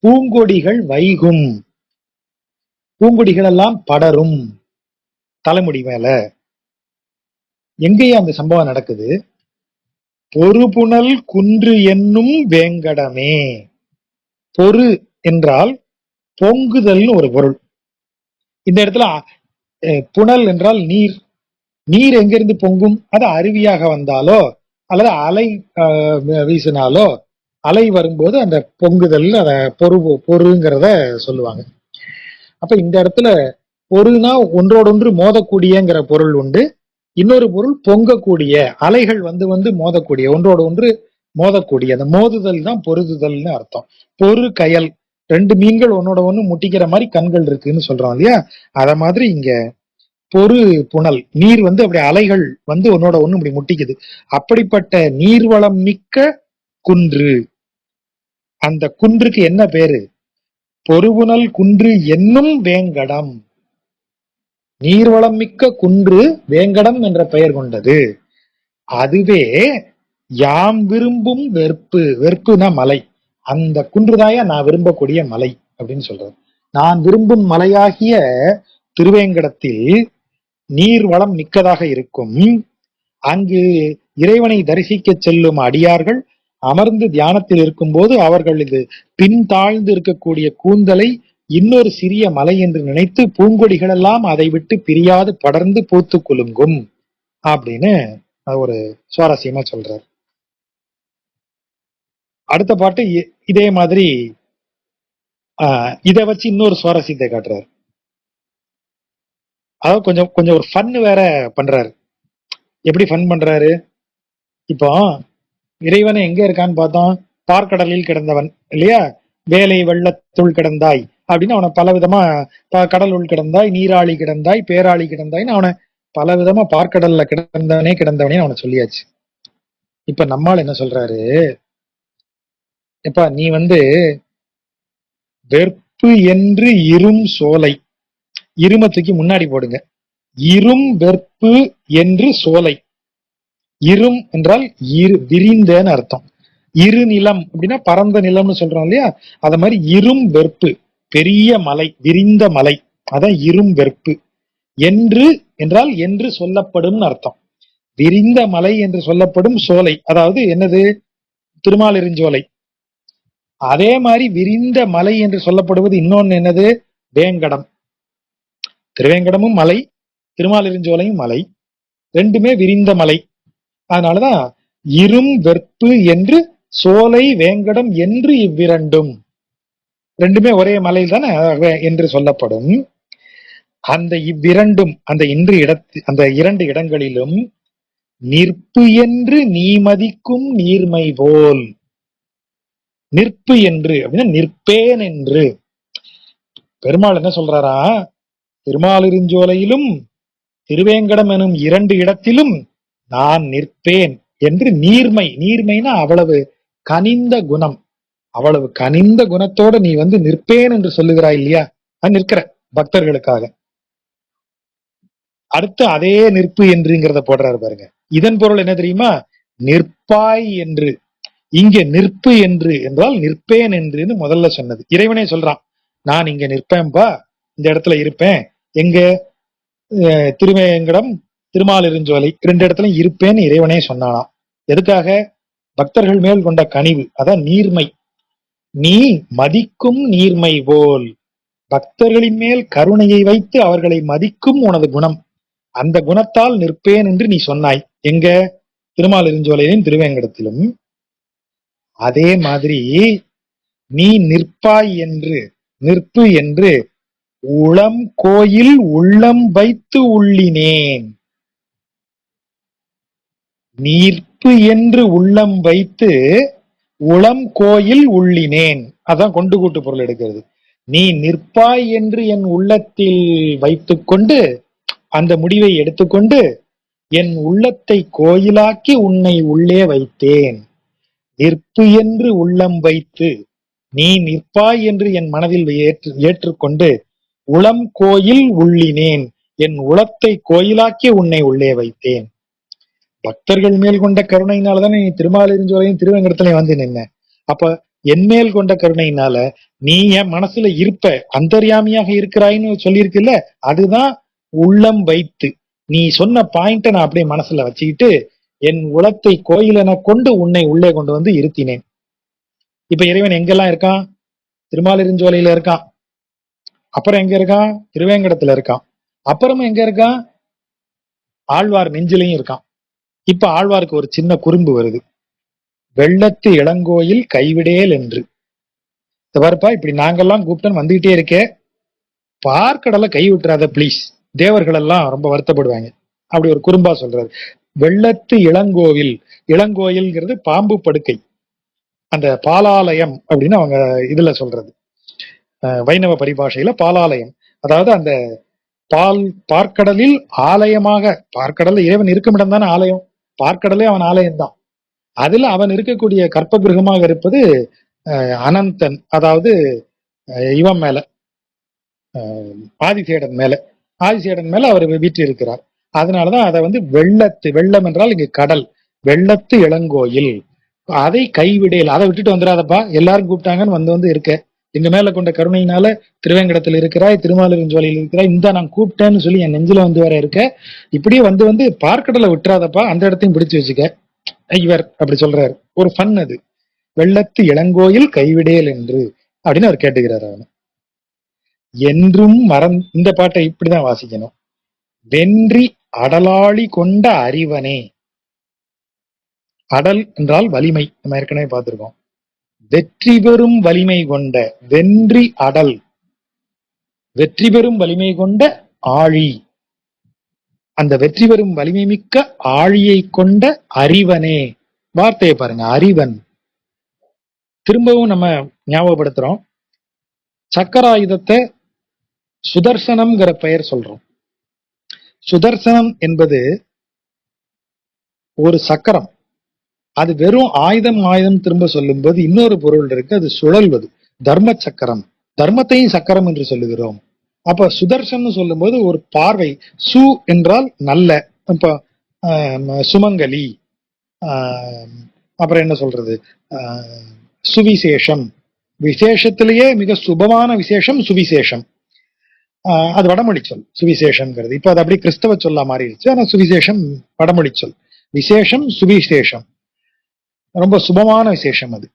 பூங்கொடிகள் வைகும், பூங்கொடிகள் எல்லாம் படரும் தலைமுடி மேல. எங்கேயே அந்த சம்பவம் நடக்குது? பொறுபுணல் குன்று என்னும் வேங்கடமே. பொறு என்றால் பொங்குதல் ஒரு பொருள். இந்த இடத்துல புனல் என்றால் நீர். நீர் எங்கிருந்து பொங்கும்? அது அருவியாக வந்தாலோ அல்லது அலை வீசினாலோ, அலை வரும்போது அந்த பொங்குதல், அத பொறுங்கிறத சொல்லுவாங்க. அப்ப இந்த இடத்துல பொறுனா ஒன்றோடொன்று மோதக்கூடியங்கிற பொருள் உண்டு, இன்னொரு பொருள் பொங்கக்கூடிய, அலைகள் வந்து மோதக்கூடிய, ஒன்றோடு ஒன்று மோதக்கூடிய அந்த மோதுதல் தான் பொருதுதல்னு அர்த்தம். பொரு கயல், ரெண்டு மீன்கள் ஒன்னோட ஒண்ணு முட்டிக்கிற மாதிரி கண்கள் இருக்குன்னு சொல்றோம் இல்லையா, அத மாதிரி இங்க பொரு புனல், நீர் வந்து அப்படி அலைகள் வந்து ஒன்னோட ஒண்ணு இப்படி முட்டிக்குது. அப்படிப்பட்ட நீர்வளம் மிக்க குன்று. அந்த குன்றுக்கு என்ன பேரு? பொருபுனல் குன்று என்னும் வேங்கடம். நீர்வளம் மிக்க குன்று வேங்கடம் என்ற பெயர் கொண்டது. அதுவே யாம் விரும்பும் வெற்பு, வெற்புனா மலை, அந்த குன்றுதாயா நான் விரும்பக்கூடிய மலை அப்படின்னு சொல்றது. நான் விரும்பும் மலையாகிய திருவேங்கடத்தில் நீர் வளம் மிக்கதாக இருக்கும். அங்கு இறைவனை தரிசிக்க செல்லும் அடியார்கள் அமர்ந்து தியானத்தில் இருக்கும் போது அவர்கள் இது பின்தாழ்ந்து இருக்கக்கூடிய கூந்தலை இன்னொரு சிறிய மலை என்று நினைத்து பூங்கொடிகள் எல்லாம் அதை விட்டு பிரியாது படர்ந்து பூத்து குலுங்கும் அப்படின்னு ஒரு சுவாரஸ்யமா சொல்றார். அடுத்த பாட்டு இதே மாதிரி இதை வச்சு இன்னொரு சுவாரஸ்யத்தை காட்டுறாரு. அதாவது கொஞ்சம் கொஞ்சம் ஒரு ஃபன் வேற பண்றாரு. எப்படி ஃபன் பண்றாரு? இப்போ இறைவனை எங்க இருக்கான்னு பார்த்தோம், பார்க்கடலில் கிடந்தவன் இல்லையா, வேலை வெள்ளத்துள் கிடந்தாய் அப்படின்னு அவனை பல விதமா, கடல் உள் கிடந்தாய், நீராளி கிடந்தாய், பேராளி கிடந்தாய்ன்னு அவனை பல விதமா பார்க்கடல்ல கிடந்தவனே அவனை சொல்லியாச்சு. இப்ப நம்மால் என்ன சொல்றாரு, எப்பா நீ வந்து வெற்பு என்று இரும் சோலை, இருமத்துக்கு முன்னாடி போடுங்க, இரும் வெற்பு என்று சோலை. இரும் என்றால் விரிந்தன்னு அர்த்தம். இரு நிலம் அப்படின்னா பரந்த நிலம்னு சொல்றோம் இல்லையா, அத மாதிரி இரும் வெற்பு பெரிய மலை, விரிந்த மலை, அதான் இரும் வெற்பு. என்று என்றால் என்று சொல்லப்படும் அர்த்தம். விரிந்த மலை என்று சொல்லப்படும் சோலை, அதாவது என்னது, திருமாலிருஞ்சோலை. அதே மாதிரி விரிந்த மலை என்று சொல்லப்படுவது இன்னொன்னு என்னது, வேங்கடம். திருவேங்கடமும் மலை, திருமாலிருஞ்சோலையும் மலை, ரெண்டுமே விரிந்த மலை. அதனாலதான் இரும் வெற்பு என்று சோலை வேங்கடம் என்று இவ்விரண்டும், ரெண்டுமே ஒரே மலை தானே என்று சொல்லப்படும். அந்த இவ்விரண்டும் அந்த இரண்டு இடங்களிலும் நிற்பு என்று நீ மதிக்கும் நீர்மை போல். நிற்பு என்று அப்படின்னா நிற்பேன் என்று. பெருமாள் என்ன சொல்றாரா, திருமாலிருஞ்சோலையிலும் திருவேங்கடம் எனும் இரண்டு இடத்திலும் நான் நிற்பேன் என்று நீர்மை, நீர்மைனா அவ்வளவு கனிந்த குணம், அவ்வளவு கனிந்த குணத்தோட நீ வந்து நிற்பேன் என்று சொல்லுகிறாய் இல்லையா, நிற்கிற பக்தர்களுக்காக. அடுத்து அதே நிற்பு என்றுங்கிறத போடுறாரு பாருங்க. இதன் பொருள் என்ன தெரியுமா, நிற்பாய் என்று. இங்க நிற்பு என்று என்றால் நிற்பேன் என்று முதல்ல சொன்னது. இறைவனே சொல்றான், நான் இங்க நிற்பேன்பா, இந்த இடத்துல இருப்பேன். எங்க, திருவேங்கடம் திருமாலிருஞ்சோலை ரெண்டு இடத்துல இருப்பேன்னு இறைவனே சொன்னானாம். எதுக்காக? பக்தர்கள் மேல் கொண்ட கனிவு, அதான் நீர்மை. நீ மதிக்கும் நீர்மை போல், பக்தர்களின் மேல் கருணையை வைத்து அவர்களை மதிக்கும் உனது குணம், அந்த குணத்தால் நிற்பேன் என்று நீ சொன்னாய். எங்க? திருமாலிருஞ்சோலையிலும் திருவேங்கடத்திலும். அதே மாதிரி நீ நிற்பாய் என்று, நிற்பு என்று உளம் கோயில் உள்ளம் வைத்து உள்ளினேன். நீர்ப்பு என்று உள்ளம் வைத்து உளம் கோயில் உள்ளினேன், அதான் கொண்டு கூட்டு பொருள் எடுக்கிறது. நீ நிற்பாய் என்று என் உள்ளத்தில் வைத்துக்கொண்டு, அந்த முடிவை எடுத்துக்கொண்டு என் உள்ளத்தை கோயிலாக்கி உன்னை உள்ளே வைத்தேன். நிற்பு என்று உள்ளம் வைத்து நீ நிற்பாய் என்று என் மனதில் ஏற்றுக்கொண்டு உளம் கோயில் உள்ளினேன், என் உளத்தை கோயிலாக்கி உன்னை உள்ளே வைத்தேன். பக்தர்கள் மேல் கொண்ட கருணையினாலதானே நீ திருமாலிருஞ்சோலையும் திருவேங்கடத்திலையும் வந்து நின்ன. அப்ப என் மேல் கொண்ட கருணையினால நீ என் மனசுல இருப்ப, அந்தர்யாமியாக இருக்கிறாய்ன்னு சொல்லியிருக்குல்ல, அதுதான் உள்ளம் வைத்து. நீ சொன்ன பாயிண்ட நான் அப்படியே மனசுல வச்சுக்கிட்டு என் உளத்தை கோயிலென கொண்டு உன்னை உள்ளே கொண்டு வந்து இருத்தினேன். இப்ப இறைவன் எங்கெல்லாம் இருக்கான்? திருமாலிருஞ்சோலையில இருக்கான். அப்புறம் எங்க இருக்கான்? திருவேங்கடத்துல இருக்கான். அப்புறமா எங்க இருக்கான்? ஆழ்வார் நெஞ்சிலையும் இருக்கான். இப்ப ஆழ்வாருக்கு ஒரு சின்ன குறும்பு வருது, வெள்ளத்து இளங்கோயில் கைவிடேல் என்று. பாருப்பா, இப்படி நாங்கெல்லாம் கூப்பிட்டோன்னு வந்துகிட்டே இருக்கே, பார்க்கடலை கை விட்டுறாத பிளீஸ், தேவர்கள் எல்லாம் ரொம்ப வருத்தப்படுவாங்க. அப்படி ஒரு குறும்பா சொல்றாரு. வெள்ளத்து இளங்கோவில், இளங்கோயில்ங்கிறது பாம்பு படுக்கை, அந்த பாலாலயம் அப்படின்னு அவங்க இதுல சொல்றது, வைணவ பரிபாஷையில பாலாலயம். அதாவது அந்த பார்க்கடலில் ஆலயமாக, பார்க்கடல்ல இறைவன் இருக்குமிடம் தானே ஆலயம், பார்க்கடலே அவன் ஆலயம்தான். அதுல அவன் இருக்கக்கூடிய கற்ப கிரகமாக இருப்பது அனந்தன், அதாவது இவன் மேல, ஆதிசேடன் மேல, ஆதிசேடன் மேல அவர் வீட்டு இருக்கிறார். அதனாலதான் அதை வெள்ளத்து, வெள்ளம் என்றால் இங்கு கடல், வெள்ளத்து இளங்கோயில், அதை கைவிடேல், அதை விட்டுட்டு வந்துடாதப்பா, எல்லாரும் கூப்பிட்டாங்கன்னு வந்து இருக்க, எங்க மேல கொண்ட கருணையினால திருவேங்கடத்தில் இருக்கிறாய், திருமாலிருஞ்சோலையில் இருக்கிறாய், இந்த நான் கூப்பிட்டேன்னு சொல்லி என் நெஞ்சில வர இருக்க, இப்படியே வந்து பார்க்கடலை விட்டுறாதப்பா, அந்த இடத்தையும் பிடிச்சு வச்சுக்க, இவர் அப்படி சொல்றாரு. ஒரு ஃபன் அது, வெள்ளத்து இளங்கோயில் கைவிடேல் என்று அப்படின்னு அவர் கேட்டுக்கிறார். அவன் என்றும் இந்த பாட்டை இப்படிதான் வாசிக்கணும். வென்றி அடலாளி கொண்ட அறிவனே, அடல் என்றால் வலிமை, நம்ம ஏற்கனவே பார்த்திருக்கோம். வெற்றி பெறும் வலிமை கொண்ட, வென்றி அடல், வெற்றி பெறும் வலிமை கொண்ட ஆழி, அந்த வெற்றி பெறும் வலிமை மிக்க ஆழியை கொண்ட அறிவனே. வார்த்தையை பாருங்க, அறிவன். திரும்பவும் நம்ம ஞாபகப்படுத்துறோம், சக்கராயுதத்தை சுதர்சனம்ங்கிற பெயர் சொல்றோம். சுதர்சனம் என்பது ஒரு சக்கரம், அது வெறும் ஆயுதம் திரும்ப சொல்லும்போது இன்னொரு பொருள் இருக்கு, அது சுழல்வது, தர்ம சக்கரம், தர்மத்தையும் சக்கரம் என்று சொல்லுகிறோம். அப்ப சுதர்சன் சொல்லும்போது ஒரு பார்வை, சு என்றால் நல்ல, இப்ப சுமங்கலி, அப்புறம் என்ன சொல்றது, சுவிசேஷம், விசேஷத்திலேயே மிக சுபமான விசேஷம் சுவிசேஷம், அது வடமொழி சொல் சுவிசேஷம்ங்கிறது. இப்ப அது அப்படி கிறிஸ்தவ சொல்லா மாறிடுச்சு, ஆனா சுவிசேஷம் வடமொழி சொல். விசேஷம் சுவிசேஷம், ரொம்ப சுபமான விசேஷம், அது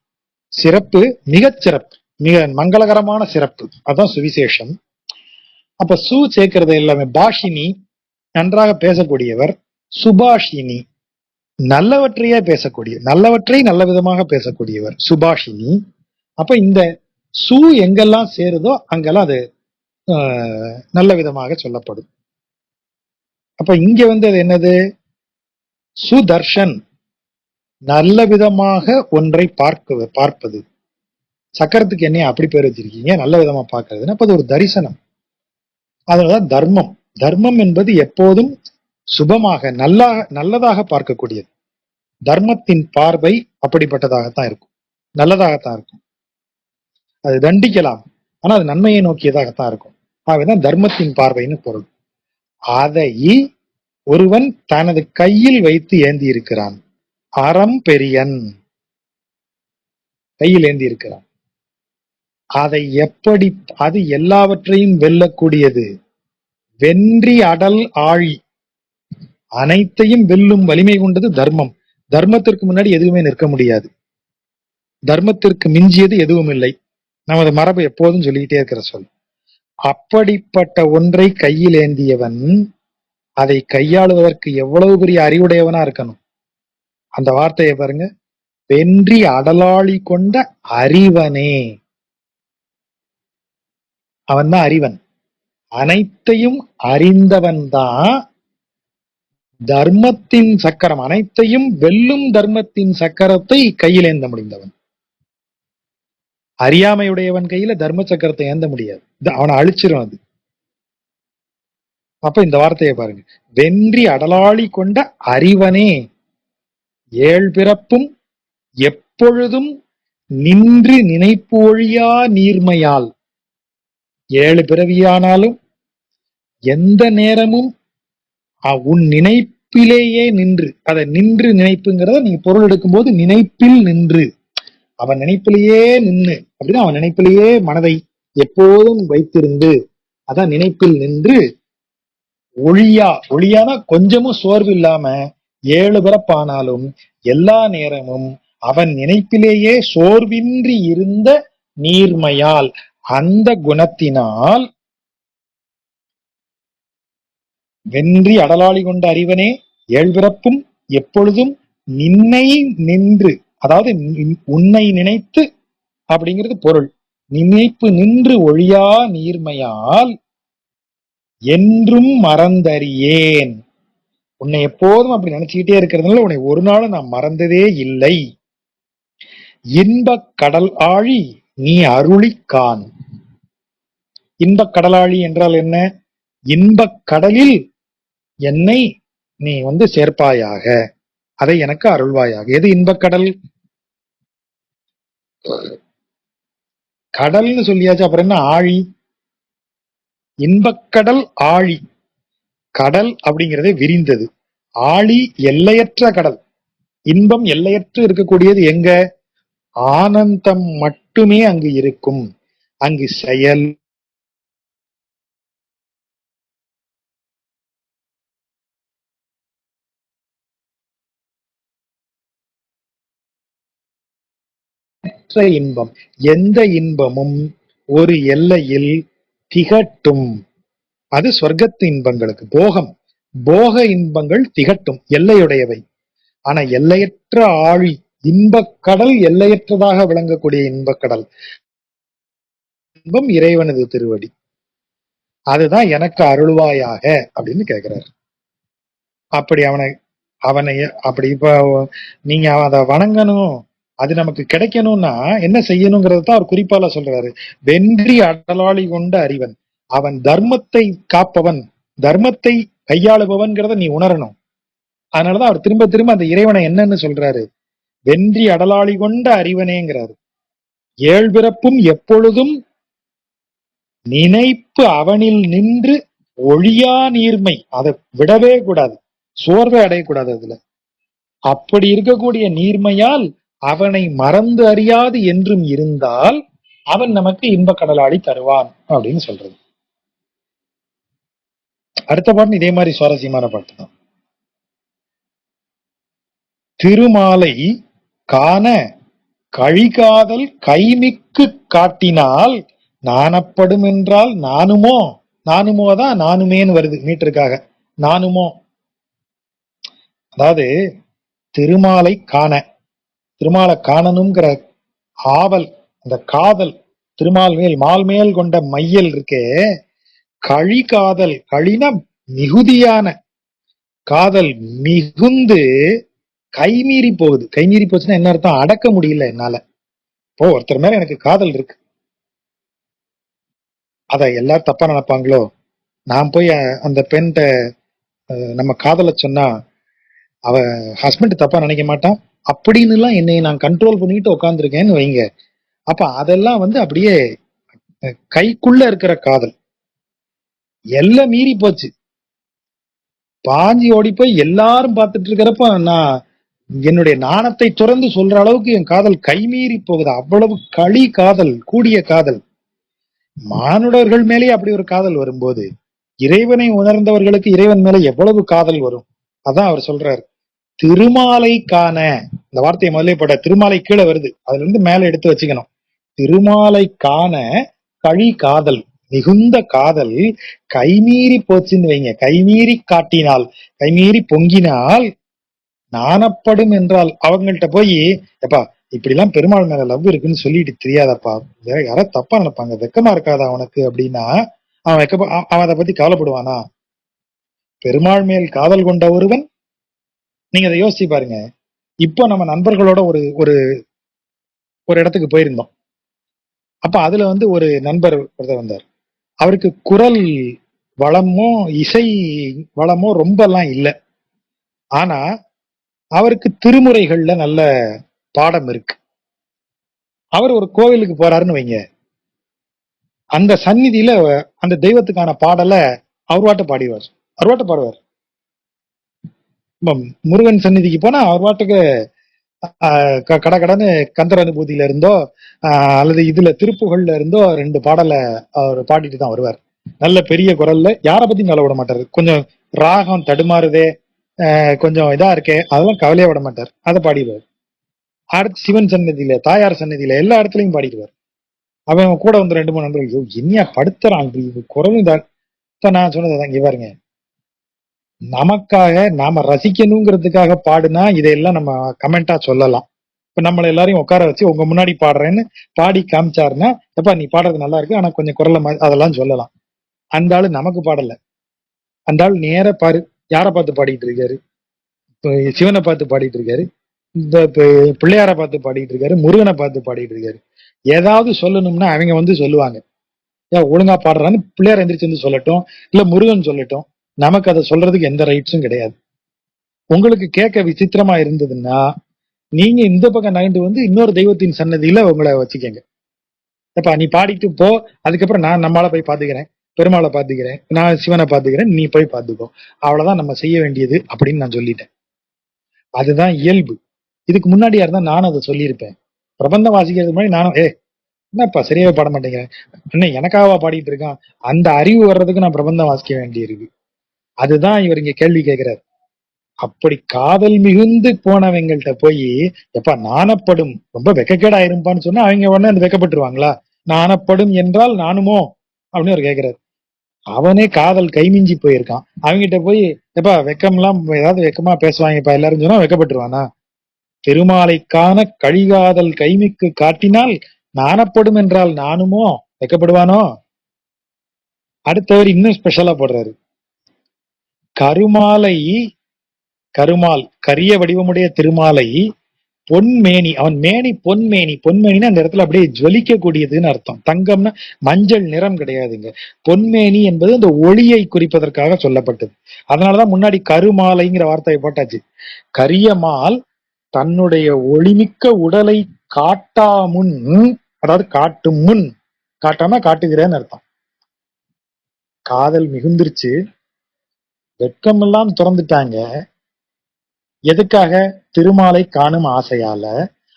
சிறப்பு, மிகச் சிறப்பு, மிக மங்களகரமான சிறப்பு, அதான் சுவிசேஷம். அப்ப சு சேர்க்கிறது எல்லாமே. பாஷினி, நன்றாக பேசக்கூடியவர். சுபாஷினி, நல்லவற்றையே பேசக்கூடிய, நல்லவற்றை நல்ல விதமாக பேசக்கூடியவர், சுபாஷினி. அப்ப இந்த சு எங்கெல்லாம் சேருதோ அங்கெல்லாம் அது நல்ல விதமாக சொல்லப்படும். அப்ப இங்க அது என்னது, சுதர்ஷன், நல்ல விதமாக ஒன்றை பார்ப்பது. சக்கரத்துக்கு என்ன அப்படி பேர் வச்சிருக்கீங்க, நல்ல விதமா பார்க்கறதுன்னா அப்ப அது ஒரு தரிசனம். அதனாலதான் தர்மம், தர்மம் என்பது எப்போதும் சுபமாக நல்லதாக பார்க்கக்கூடியது. தர்மத்தின் பார்வை அப்படிப்பட்டதாகத்தான் இருக்கும், நல்லதாகத்தான் இருக்கும். அது தண்டிக்கலாம், ஆனா அது நன்மையை நோக்கியதாகத்தான் இருக்கும். ஆகதான் தர்மத்தின் பார்வைன்னு பொருள். அதை ஒருவன் தனது கையில் வைத்து ஏந்தி இருக்கிறான், அறம் பெரியன் கையில் ஏந்தி இருக்கிறான். அதை எப்படி, அது எல்லாவற்றையும் வெல்லக்கூடியது, வென்றி அடல் ஆழி, அனைத்தையும் வெல்லும் வலிமை கொண்டது தர்மம். தர்மத்திற்கு முன்னாடி எதுவுமே நிற்க முடியாது, தர்மத்திற்கு மிஞ்சியது எதுவும் இல்லை, நமது மரபு எப்போதும் சொல்லிக்கிட்டே இருக்கிற சொல். அப்படிப்பட்ட ஒன்றை கையில் ஏந்தியவன் அதை கையாளுவதற்கு எவ்வளவு பெரிய அறிவுடையவனா இருக்கணும். அந்த வார்த்தையை பாருங்க, வென்றி அடலாளி கொண்ட அறிவனே, அவன் தான் அறிவன், அனைத்தையும் அறிந்தவன் தான் தர்மத்தின் சக்கரம், அனைத்தையும் வெல்லும் தர்மத்தின் சக்கரத்தை கையில் ஏந்த முடிந்தவன். அறியாமையுடையவன் கையில தர்ம சக்கரத்தை ஏந்த முடியாது, அவனை அழிச்சிரும் அது. அப்ப இந்த வார்த்தையை பாருங்க, வென்றி அடலாளி கொண்ட அறிவனே, ஏழ் பிறப்பும் எப்பொழுதும் நின்று நினைப்பு ஒழியா நீர்மையால், 7 பிறவியானாலும் எந்த நேரமும் உன் நினைப்பிலேயே நின்று, அதை நின்று நினைப்புங்கிறத நீங்க பொருள் எடுக்கும் போது நினைப்பில் நின்று, அவன் நினைப்பிலேயே நின்று அப்படின்னா அவன் நினைப்பிலேயே மனதை எப்போதும் வைத்திருந்து, அதான் நினைப்பில் நின்று, ஒளியானா கொஞ்சமும் சோர்வு இல்லாம 7 பிறப்பானாலும் எல்லா நேரமும் அவன் நினைப்பிலேயே சோர்வின்றி இருந்த நீர்மையால், அந்த குணத்தினால், வென்றி அடலாளி கொண்ட அறிவனே, 7 பிறப்பும் எப்பொழுதும் நின்னை நின்று, அதாவது உன்னை நினைத்து அப்படிங்கிறது பொருள், நினைப்பு நின்று ஒழியா நீர்மையால் என்றும் மறந்தறியேன். உன்னை எப்போதும் அப்படி நினைச்சுக்கிட்டே இருக்கிறதுனால உன்னை ஒரு நாளும் நான் மறந்ததே இல்லை. இன்பக் கடல் ஆழி நீ அருளிக் காண். இன்பக் கடலாழி என்றால் என்ன? இன்பக் கடலில் என்னை நீ சேர்ப்பாயாக, அதை எனக்கு அருள்வாயாக. எது இன்பக் கடல்? கடல்னு சொல்லியாச்சு, அப்புறம் என்ன ஆழி? இன்பக்கடல் ஆழி. கடல் அப்படிங்கிறதே விரிந்தது, ஆழி எல்லையற்ற கடல். இன்பம் எல்லையற்று இருக்கக்கூடியது எங்க? ஆனந்தம் மட்டுமே அங்கு இருக்கும். அங்கு செயல் இன்பம். எந்த இன்பமும் ஒரு எல்லையில் திகட்டும். அது சொர்க்கத்து இன்பங்களுக்கு போகம். போக இன்பங்கள் திகட்டும், எல்லையுடையவை. ஆனா எல்லையற்ற ஆழி இன்பக்கடல், எல்லையற்றதாக விளங்கக்கூடிய இன்பக்கடல் இன்பம் இறைவனது திருவடி. அதுதான் எனக்கு அருள்வாயாக அப்படின்னு கேட்கிறார். அப்படி அவனை அப்படி இப்ப நீங்க அதை வணங்கணும், அது நமக்கு கிடைக்கணும்னா என்ன செய்யணுங்கிறது தான் அவர் குறிப்பால சொல்றாரு. வென்றி அடலாளி கொண்ட அறிவன், அவன் தர்மத்தை காப்பவன், தர்மத்தை கையாளுபவன்கிறத நீ உணரணும். அதனாலதான் அவர் திரும்ப திரும்ப அந்த இறைவனை என்னன்னு சொல்றாரு? வென்றி அடலாளி கொண்ட அறிவனேங்கிறாரு. ஏழ்பிறப்பும் எப்பொழுதும் நினைப்பு அவனில் நின்று ஒழியா நீர்மை, அதை விடவே கூடாது, சோர்வை அடையக்கூடாது. அதுல அப்படி இருக்கக்கூடிய நீர்மையால் அவனை மறந்து அறியாது என்றும் இருந்தால் அவன் நமக்கு இன்ப கடலாடி தருவான் அப்படின்னு சொல்றது. அடுத்த பாட்டு இதே மாதிரி சுவாரஸ்யமான பாட்டு தான். திருமாலை காண கழிகாதல் கைமிக்கு காட்டினால் நாணப்படும் என்றால் நானுமோ. நானுமோதான் நானுமேன்னு வருது மீட்டருக்காக. நானுமோ அதாவது திருமாலை காண, திருமாலை காணணுங்கிற ஆவல், அந்த காதல், திருமால் மேல் மால் மேல் கொண்ட மையல் இருக்கே, கழி காதல், கழினா மிகுதியான காதல் மிகுந்து கைமீறி போகுது. கைமீறி போச்சுன்னா என்ன அர்த்தம்? அடக்க முடியல என்னால. இப்போ ஒருத்தர் மேல எனக்கு காதல் இருக்கு, அத எல்லாரும் தப்பா நினைப்பாங்களோ, நான் போய் அந்த பெண்கிட்ட நம்ம காதல சொன்னா அவ ஹஸ்பண்ட் தப்பா நினைக்க மாட்டான் அப்படின்னு எல்லாம் என்னை நான் கண்ட்ரோல் பண்ணிட்டு உட்காந்துருக்கேன்னு வைங்க. அப்ப அதெல்லாம் அப்படியே கைக்குள்ள இருக்கிற காதல் எல்லாம் மீறி போச்சு, பாஞ்சி ஓடி போய் எல்லாரும் பார்த்துட்டு இருக்கிறப்ப நான் என்னுடைய நாணத்தை துறந்து சொல்ற அளவுக்கு என் காதல் கைமீறி போகுது. அவ்வளவு களி காதல், கூடிய காதல். மானுடர்கள் மேலே அப்படி ஒரு காதல் வரும்போது இறைவனை உணர்ந்தவர்களுக்கு இறைவன் மேல எவ்வளவு காதல் வரும்? அதான் அவர் சொல்றாரு, திருமாலை காண. இந்த வார்த்தையை முதலே போட, திருமாலை கீழே வருது, அதுல இருந்து மேல எடுத்து வச்சுக்கணும். திருமாலை காண கழி காதல், மிகுந்த காதல் கைமீறி போச்சுன்னு வைங்க. கைமீறி காட்டினால், கைமீறி பொங்கினால் நாணப்படும் என்றால் அவங்கள்ட்ட போய் எப்பா இப்படி எல்லாம் பெருமாள் மேல லவ் இருக்குன்னு சொல்லிட்டு தெரியாதப்பா, வேற யாராவது தப்பா நினைப்பாங்க, வெக்கமா இருக்காதா அவனுக்கு அப்படின்னா அவன் அவன் அதை பத்தி கவலைப்படுவானா? பெருமாள் மேல் காதல் கொண்ட ஒருவன், நீங்க அதை யோசிச்சு பாருங்க. இப்போ நம்ம நண்பர்களோட ஒரு ஒரு ஒரு இடத்துக்கு போயிருந்தோம். அப்ப அதுல ஒரு நண்பர் ஒருத்தர் வந்தார். அவருக்கு குரல் வளமோ இசை வளமோ ரொம்ப எல்லாம் இல்லை, ஆனா அவருக்கு திருமுறைகள்ல நல்ல பாடம் இருக்கு. அவர் ஒரு கோவிலுக்கு போறாருன்னு வைங்க, அந்த சந்நிதியில அந்த தெய்வத்துக்கான பாடலை அவர் வாட்ட பாடிவார், அவர் வாட்ட பாடுவார். முருகன் சந்நிதிக்கு போனா அவர் வாட்டுக்கு கடகடன்னு கந்தர் அனுபூதியில இருந்தோ அல்லது இதுல திருப்புகள்ல இருந்தோ 2 பாடலை அவர் பாடிட்டு தான் வருவார். நல்ல பெரிய குரல்ல, யாரை பத்தி மேல விட மாட்டாரு. கொஞ்சம் ராகம் தடுமாறுதே, கொஞ்சம் இதா இருக்கே, அதெல்லாம் கவலையே விட மாட்டார், அதை பாடிடுவார். அடுத்து சிவன் சன்னதியில, தாயார் சன்னதியில, எல்லா இடத்துலயும் பாடிடுவார். அவன் கூட 2-3 நண்பர்கள் இனியா படுத்துறான் குரலும் தான். இப்ப நான் சொன்னதுதான், இங்க பாருங்க, நமக்காக நாம ரசிக்கணுங்கிறதுக்காக பாடுனா இதையெல்லாம் நம்ம கமெண்டா சொல்லலாம். இப்ப நம்மள எல்லாரையும் உட்கார வச்சு உங்க முன்னாடி பாடுறேன்னு பாடி காமிச்சாருன்னா, எப்பா நீ பாடுறது நல்லா இருக்கு ஆனா கொஞ்சம் குரல்ல அதெல்லாம் சொல்லலாம். அந்த ஆளு நமக்கு பாடல, அந்த ஆள் நேர பாரு யாரை பார்த்து பாடிட்டு இருக்காரு? இப்ப சிவனை பார்த்து பாடிட்டு இருக்காரு, இந்த பிள்ளையார பார்த்து பாடிட்டு இருக்காரு, முருகனை பார்த்து பாடிட்டு இருக்காரு. ஏதாவது சொல்லணும்னா அவங்க வந்து சொல்லுவாங்க, ஏன் ஒழுங்கா பாடுறான்னு பிள்ளையார் எந்திரிச்சு வந்து சொல்லட்டும், இல்ல முருகன் சொல்லட்டும். நமக்கு அதை சொல்றதுக்கு எந்த ரைட்ஸும் கிடையாது. உங்களுக்கு கேட்க விசித்திரமா இருந்ததுன்னா நீங்க இந்த பக்கம் நகர்ந்து வந்து இன்னொரு தெய்வத்தின் சன்னதியில உங்களை வச்சுக்கங்க. எப்பா நீ பாடிட்டு போ, அதுக்கப்புறம் நான் நம்மளால போய் பாத்துக்கிறேன், பெருமாளை பாத்துக்கிறேன், நான் சிவனை பாத்துக்கிறேன், நீ போய் பாத்துக்கோ. அவ்வளவுதான் நம்ம செய்ய வேண்டியது அப்படின்னு நான் சொல்லிட்டேன். அதுதான் இயல்பு. இதுக்கு முன்னாடியா இருந்தா நானும் அதை சொல்லியிருப்பேன். பிரபந்தம் வாசிக்கிறதுக்கு முன்னாடி நானும் என்னப்பா சரியாவே பாட மாட்டேங்கிறேன், என்ன எனக்காகவா பாடிட்டு இருக்கான், அந்த அறிவு வர்றதுக்கு நான் பிரபந்தம் வாசிக்க வேண்டியிருக்கு. அதுதான் இவர் இங்க கேள்வி கேட்கிறார். அப்படி காதல் மிகுந்து போனவங்கள்ட்ட போய் எப்ப நாணப்படும் ரொம்ப வெக்கக்கேடா இருப்பான்னு சொன்னா அவங்க உடனே அந்த வெக்கப்பட்டுருவாங்களா? நாணப்படும் என்றால் நானுமோ அப்படின்னு அவர் கேட்கிறாரு. அவனே காதல் கைமிஞ்சி போயிருக்கான், அவங்கிட்ட போய் எப்பா வெக்கம்லாம் ஏதாவது வெக்கமா பேசுவாங்கப்பா எல்லாரும் சொன்னா வெக்கப்பட்டுருவானா? திருமாலைக்கான கழிகாதல் கைமிக்கு காட்டினால் நாணப்படும் என்றால் நானுமோ வெக்கப்படுவானோ? அடுத்தவர் இன்னும் ஸ்பெஷலா போடுறாரு. கருமால் கரிய வடிவமுடைய திருமாலை பொன்மேனி, அவன் மேனி பொன்மேனி. பொன்மேனின்னா அந்த இடத்துல அப்படியே ஜொலிக்க கூடியதுன்னு அர்த்தம். தங்கம்னா மஞ்சள் நிறம் கிடையாதுங்க. பொன்மேனி என்பது அந்த ஒளியை குறிப்பதற்காக சொல்லப்பட்டது. அதனாலதான் முன்னாடி கருமாலைங்கிற வார்த்தையை போட்டாச்சு. கரியமால் தன்னுடைய ஒளிமிக்க உடலை காட்டாமுன், அதாவது காட்டும் முன், காட்டாம காட்டுகிறேன்னு அர்த்தம். காதல் மிகுந்துருச்சு, வெட்கமெல்லாம் திறந்துட்டாங்க. எதுக்காக? திருமாலை காணும் ஆசையால.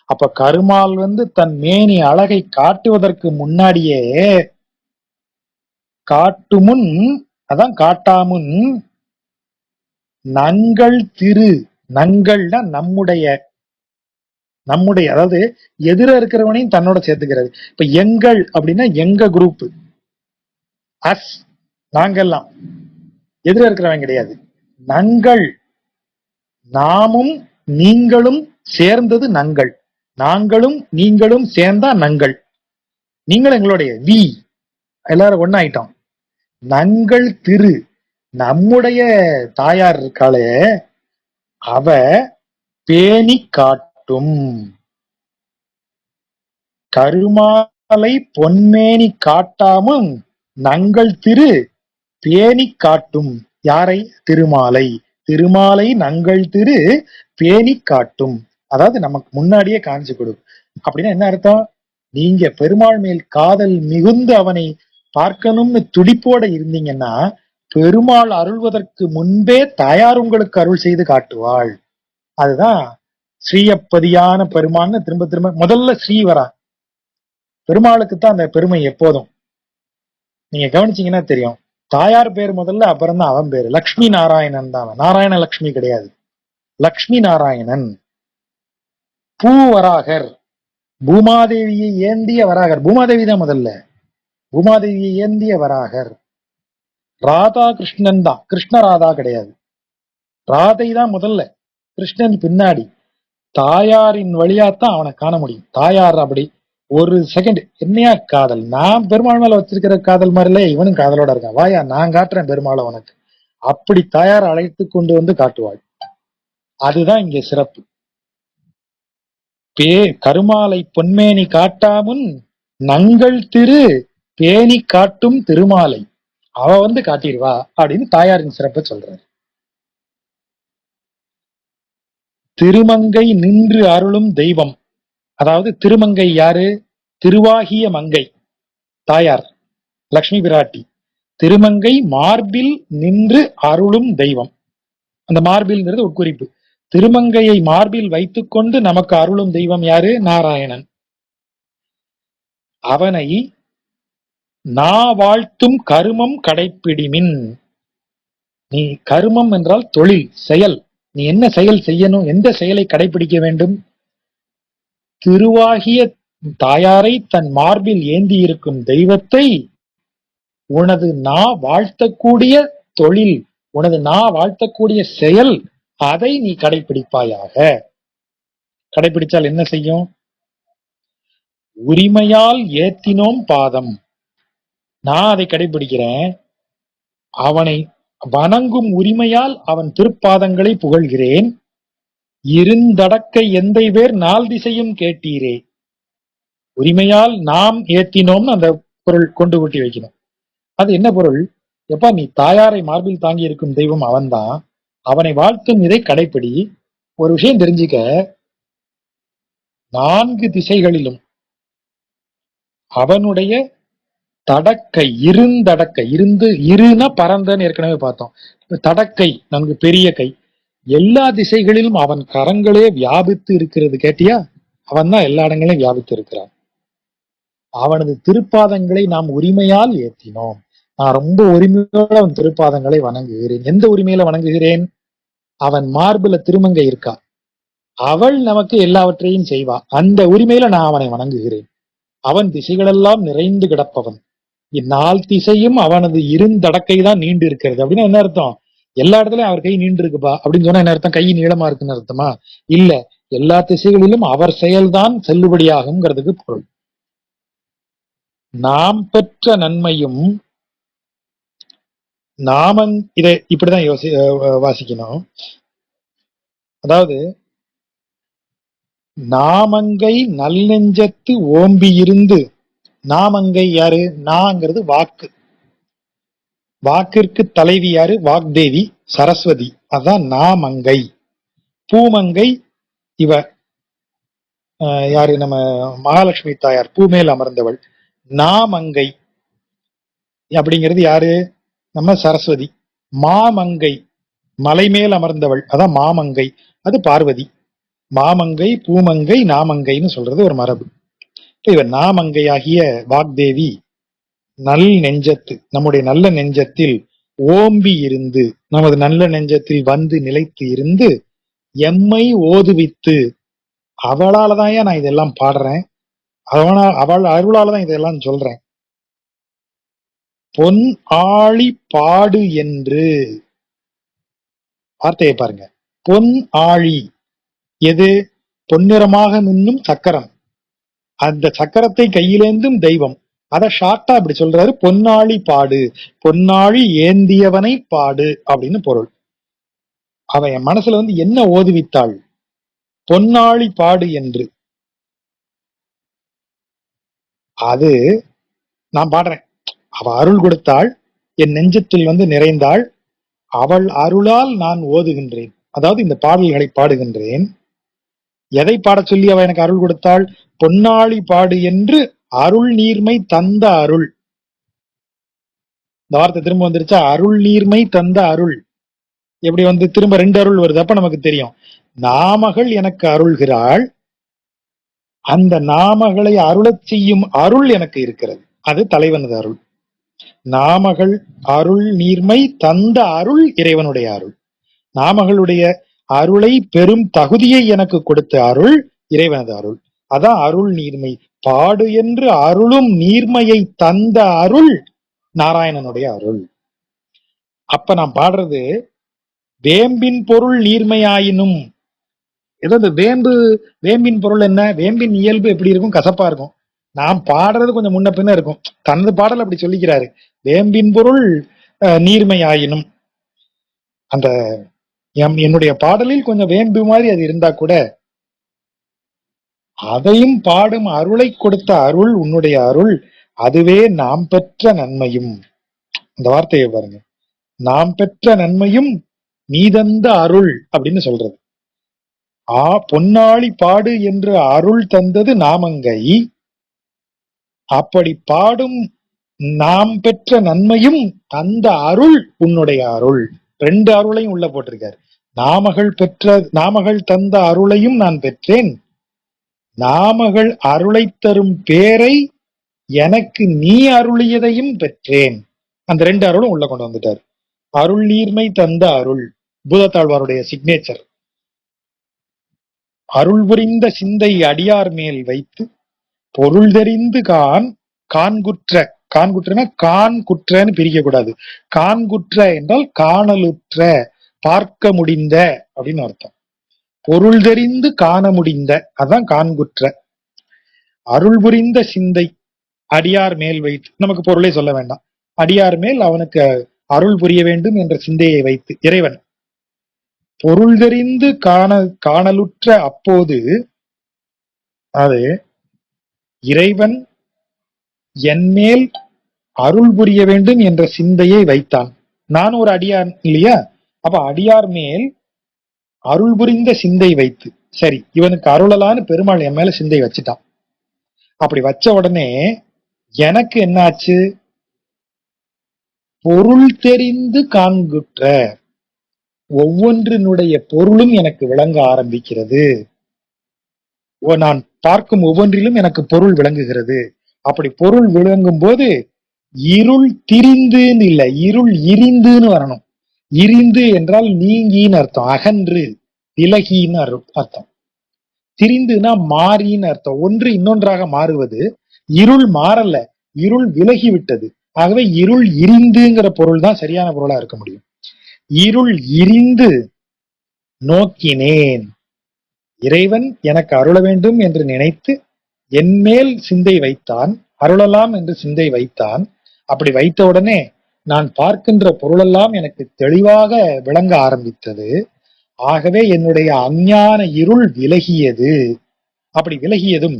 அப்ப கருமால் வந்து தன் மேனி அழகை காட்டுவதற்கு முன்னாடியே காட்டுமுன், அதான் காட்டாமுன், நங்கள் திரு, நங்கள்னா நம்முடைய, அதாவது எதிர இருக்கிறவனையும் தன்னோட சேர்த்துக்கிறது. இப்ப எங்கள் அப்படின்னா எங்க குரூப், அஸ், நாங்கெல்லாம், எதிர இருக்கிறவன் கிடையாது. நங்கள், நாமும் நீங்களும் சேர்ந்தது நங்கள், நாங்களும் நீங்களும் சேர்ந்தா நங்கள், நீங்களும் எங்களுடைய வி, எல்லாரும் ஒன்னாயிட்டோம். நங்கள் திரு, நம்முடைய தாயார் இருக்காளே அவ பேணி காட்டும். கருமாலை பொன்மேனி காட்டாமும் நங்கள் திரு பேணி காட்டும். யாரை? திருமாலை. திருமாலை நங்கள் திரு பேணி காட்டும், அதாவது நமக்கு முன்னாடியே காமிச்சு கொடுக்கும். அப்படின்னா என்ன அர்த்தம்? நீங்க பெருமாள் மேல் காதல் மிகுந்து அவனை பார்க்கணும்னு துடிப்போட இருந்தீங்கன்னா பெருமாள் அருள்வதற்கு முன்பே தாயார் உங்களுக்கு அருள் செய்து காட்டுவாள். அதுதான் ஸ்ரீயப்பதியான பெருமான்னு திரும்ப திரும்ப முதல்ல ஸ்ரீ வரா. பெருமாளுக்கு தான் அந்த பெருமை எப்போதும். நீங்க கவனிச்சீங்கன்னா தெரியும், தாயார் பேர் முதல்ல, அப்புறம் தான் அவன் பேரு. லக்ஷ்மி நாராயணன் தான். நாராயண லக்ஷ்மி கிடையாது, லக்ஷ்மி நாராயணன். பூவராகர், பூமாதேவியை ஏந்திய வராகர். பூமாதேவி தான் முதல்ல, பூமாதேவியை ஏந்திய வராகர். ராதா கிருஷ்ணன் தான், கிருஷ்ண ராதா கிடையாது. ராதை தான் முதல்ல, கிருஷ்ணன் பின்னாடி. தாயாரின் வழியாத்தான் அவனை காண முடியும். தாயார் அப்படி ஒரு செகண்ட் என்னையா காதல், நான் பெருமாள் மேல வச்சிருக்கிற காதல் மாதிரில இவனும் காதலோட இருக்கான், வாயா நான் காட்டுறேன் பெருமாளை உனக்கு, அப்படி தாயார் அழைத்து கொண்டு வந்து காட்டுவாள். அதுதான் இங்க சிறப்பு. கருமாலை பொன்மேனி காட்டாமுன் நங்கள் திரு பேணி காட்டும் திருமாலை, அவ வந்து காட்டிடுவா அப்படின்னு தாயாரின் சிறப்பை சொல்றாரு. திருமங்கை நின்று அருளும் தெய்வம், அதாவது திருமங்கை யாரு? திருவாகிய மங்கை தாயார் லக்ஷ்மி பிராட்டி. திருமங்கை மார்பில் நின்று அருளும் தெய்வம். அந்த மார்பில்ங்கிறது ஒரு குறிப்பு. திருமங்கையை மார்பில் வைத்துக்கொண்டு நமக்கு அருளும் தெய்வம் யாரு? நாராயணன். அவனை நா வாழ்த்தும் கருமம் கடைப்பிடிமின். நீ கருமம் என்றால் தொழில், செயல். நீ என்ன செயல் செய்யணும், எந்த செயலை கடைபிடிக்க வேண்டும்? திருவாகிய தாயாரை தன் மார்பில் ஏந்தி இருக்கும் தெய்வத்தை உனது நா வாழ்த்தக்கூடிய தொழில், உனது நா வாழ்த்தக்கூடிய செயல், அதை நீ கடைபிடிப்பாயாக. கடைபிடிச்சால் என்ன செய்யும்? உரிமையால் ஏத்தினோம் பாதம், நான் அதை கடைபிடிக்கிறேன், அவனை வணங்கும் உரிமையால் அவன் திருப்பாதங்களை புகழ்கிறேன். இருந்தடக்கை எந்தை பேர் நாள் திசையும் கேட்டீரே. உரிமையால் நாம் ஏத்தினோம்னு அந்த பொருள் கொண்டு கூட்டி வைக்கணும். அது என்ன பொருள்? எப்பா, நீ தாயாரை மார்பில் தாங்கி இருக்கும் தெய்வம் அவன்தான். அவனை வாழ்த்தும் இதை கடைப்பிடி. ஒரு விஷயம் தெரிஞ்சுக்க, 4 திசைகளிலும் அவனுடைய தடக்கை, இருந்தடக்கை, இருனா பரந்தன்னு ஏற்கனவே பார்த்தோம். தடக்கை நமக்கு பெரிய கை, எல்லா திசைகளிலும் அவன் கரங்களே வியாபித்து இருக்கிறது. கேட்டியா? அவன் தான் எல்லா இடங்களையும் வியாபித்து இருக்கிறான். அவனது திருப்பாதங்களை நாம் உரிமையால் ஏத்தினோம். நான் ரொம்ப உரிமையோட அவன் திருப்பாதங்களை வணங்குகிறேன். எந்த உரிமையில வணங்குகிறேன்? அவன் மார்புல திருமங்கை இருக்கா, அவள் நமக்கு எல்லாவற்றையும் செய்வா. அந்த உரிமையில நான் அவனை வணங்குகிறேன். அவன் திசைகளெல்லாம் நிறைந்து கிடப்பவன். இந்நாள் திசையும் அவனது இருந்தடக்கை தான் நீண்டு இருக்கிறது. அப்படின்னு என்ன அர்த்தம்? எல்லா இடத்துலயும் அவர் கை நீண்டு இருக்குப்பா அப்படின்னு சொன்னா என்ன அர்த்தம்? கை நீளமா இருக்குன்னு அர்த்தமா? இல்ல, எல்லா திசைகளிலும் அவர் செயல்தான் செல்லுபடியாகுங்கிறதுக்கு பொருள். நாம் பெற்ற நன்மையும் இதை இப்படிதான் வாசிக்கணும். அதாவது, நாமங்கை நல்லெஞ்சத்து ஓம்பி இருந்து. நாமங்கை யாரு? நாங்கிறது வாக்கு. வாக்கிற்கு தலைவி யாரு? வாக்தேவி, சரஸ்வதி. அதான் நாமங்கை. பூமங்கை இவ யாரு? நம்ம மகாலட்சுமி தாயார், பூமேல் அமர்ந்தவள். நாமங்கை அப்படிங்கிறது யாரு? நம்ம சரஸ்வதி. மாமங்கை மலைமேல் அமர்ந்தவள், அதான் மாமங்கை, அது பார்வதி. மாமங்கை, பூமங்கை, நாமங்கைன்னு சொல்றது ஒரு மரபு. இவன் நாமங்கை ஆகிய வாக்தேவி நல் நெஞ்சத்து, நம்முடைய நல்ல நெஞ்சத்தில் ஓம்பி இருந்து, நமது நல்ல நெஞ்சத்தில் வந்து நிலைத்து இருந்து, எம்மை ஓதுவித்து, அவளாலதான் நான் இதெல்லாம் பாடுறேன், அவள் அருளாலதான் இதெல்லாம் சொல்றேன். பொன் ஆழி பாடு என்று, வார்த்தையை பாருங்க. பொன் ஆழி எது? பொன்னிறமாக மின்னும் சக்கரம். அந்த சக்கரத்தை கையிலேந்தும் தெய்வம். அத ஷார்ட்டா அப்படி சொல்றாரு, பொன்னாழி பாடு, பொன்னாழி ஏந்தியவனை பாடு அப்படின்னு பொருள். அவன் என் மனசுல வந்து என்ன ஓதுவித்தாள்? பொன்னாழி பாடு என்று. அது நான் பாடுறேன். அவ அருள் கொடுத்தாள், என் நெஞ்சத்தில் வந்து நிறைந்தாள், அவள் அருளால் நான் ஓதுகின்றேன். அதாவது இந்த பாடல்களை பாடுகின்றேன். எதை பாடச் சொல்லி அவ எனக்கு அருள் கொடுத்தாள்? பொன்னாழி பாடு என்று அருள் நீர்மை தந்த அருள். இந்த வார்த்தை திரும்ப வந்துருச்சா? அருள் நீர்மை தந்த அருள். எப்படி வந்து திரும்ப 2 அருள் வருது? அப்ப நமக்கு தெரியும், நாமகள் எனக்கு அருள்கிறாள், அந்த நாமகளை அருளச் செய்யும் அருள் எனக்கு இருக்கிறது. அது தலைவனது அருள். நாமகள் அருள் நீர்மை தந்த அருள் இறைவனுடைய அருள். நாமகளுடைய அருளை பெரும் தகுதியை எனக்கு கொடுத்த அருள் இறைவனது அருள். அதான் அருள் நீர்மை. பாடு என்று அருளும் நீர்மையை தந்த அருள் நாராயணனுடைய அருள். அப்ப நான் பாடுறது வேம்பின் பொருள் நீர்மையாயினும். ஏதோ இந்த வேம்பின் பொருள் என்ன? வேம்பின் இயல்பு எப்படி இருக்கும்? கசப்பா இருக்கும். நான் பாடுறது கொஞ்சம் முன்ன பின்ன இருக்கும். தனது பாடல் அப்படி சொல்லிக்கிறாரு, வேம்பின் பொருள் நீர்மையாயினும். அந்த என்னுடைய பாடலில் கொஞ்சம் வேம்பு மாதிரி அது இருந்தா கூட, அதையும் பாடும் அருளை கொடுத்த அருள் உன்னுடைய அருள், அதுவே நாம் பெற்ற நன்மையும். அந்த வார்த்தையை பாருங்க, நாம் பெற்ற நன்மையும் நீதந்த அருள் அப்படின்னு சொல்றது. பொன்னாழி பாடு என்று அருள் தந்தது நாமங்கை. அப்படி பாடும் நாம் பெற்ற நன்மையும் தந்த அருள் உன்னுடைய அருள். 2 அருளையும் உள்ள போட்டிருக்காரு. நாமகள் தந்த அருளையும் நான் பெற்றேன், நாமகள் அருளை தரும் பேரை எனக்கு நீ அருளியதையும் பெற்றேன். அந்த 2 அருளும் உள்ள கொண்டு வந்துட்டார். அருள் நீர்மை தந்த அருள், பூதத்தாழ்வாருடைய சிக்னேச்சர். அருள் புரிந்த சிந்தை அடியார் மேல் வைத்து பொருள் தெரிந்து காண்குற்ற. காண்குற்றனா காண்குற்றன்னு பிரிக்க கூடாது. காண்குற்ற என்றால் காணலுற்ற, பார்க்க முடிந்த அப்படின்னு அர்த்தம். பொருள் தெரிந்து காண முடிந்த, அதான் காண்குற்ற. அருள் புரிந்த சிந்தை அடியார் மேல் வைத்து, நமக்கு பொருளே சொல்ல வேண்டாம், அடியார் மேல் அவனுக்கு அருள் புரிய வேண்டும் என்ற சிந்தையை வைத்து இறைவன் பொருள் தெரிந்து காணலுற்ற அப்போது அது இறைவன் என்மேல் அருள் புரிய வேண்டும் என்ற சிந்தையை வைத்தான். நான் ஒரு அடியார் இல்லையா? அப்ப அடியார் மேல் அருள் புரிந்த சிந்தை வைத்து, சரி இவனுக்கு அருளலான்னு பெருமாள் என் மேல சிந்தை வச்சுட்டான். அப்படி வச்ச உடனே எனக்கு என்ன ஆச்சு? பொருள் தெரிந்து காண்குற்ற ஒவ்வொன்றினுடைய பொருளும் எனக்கு விளங்க ஆரம்பிக்கிறது. நான் பார்க்கும் ஒவ்வொன்றிலும் எனக்கு பொருள் விளங்குகிறது. அப்படி பொருள் விளங்கும் போது இருள் திரிந்துன்னு இல்ல, இருள் இரிந்துன்னு வரணும். இரிந்து என்றால் நீங்கின்னு அர்த்தம், அகன்று விலகின்னு அர்த்தம். திரிந்துனா மாறின்னு அர்த்தம். ஒன்று இன்னொன்றாக மாறுவது. இருள் மாறல, இருள் விலகி விட்டது. ஆகவே இருள் இரிந்துங்கிற பொருள் தான் சரியான பொருளா இருக்க முடியும். இருள் இரிந்து நோக்கினேன். இறைவன் எனக்கு அருள வேண்டும் என்று நினைத்து என்மேல் சிந்தை வைத்தான், அருளலாம் என்று சிந்தை வைத்தான். அப்படி வைத்த உடனே நான் பார்க்கின்ற பொருளெல்லாம் எனக்கு தெளிவாக விளங்க ஆரம்பித்தது. ஆகவே என்னுடைய அஞ்ஞான இருள் விலகியது. அப்படி விலகியதும்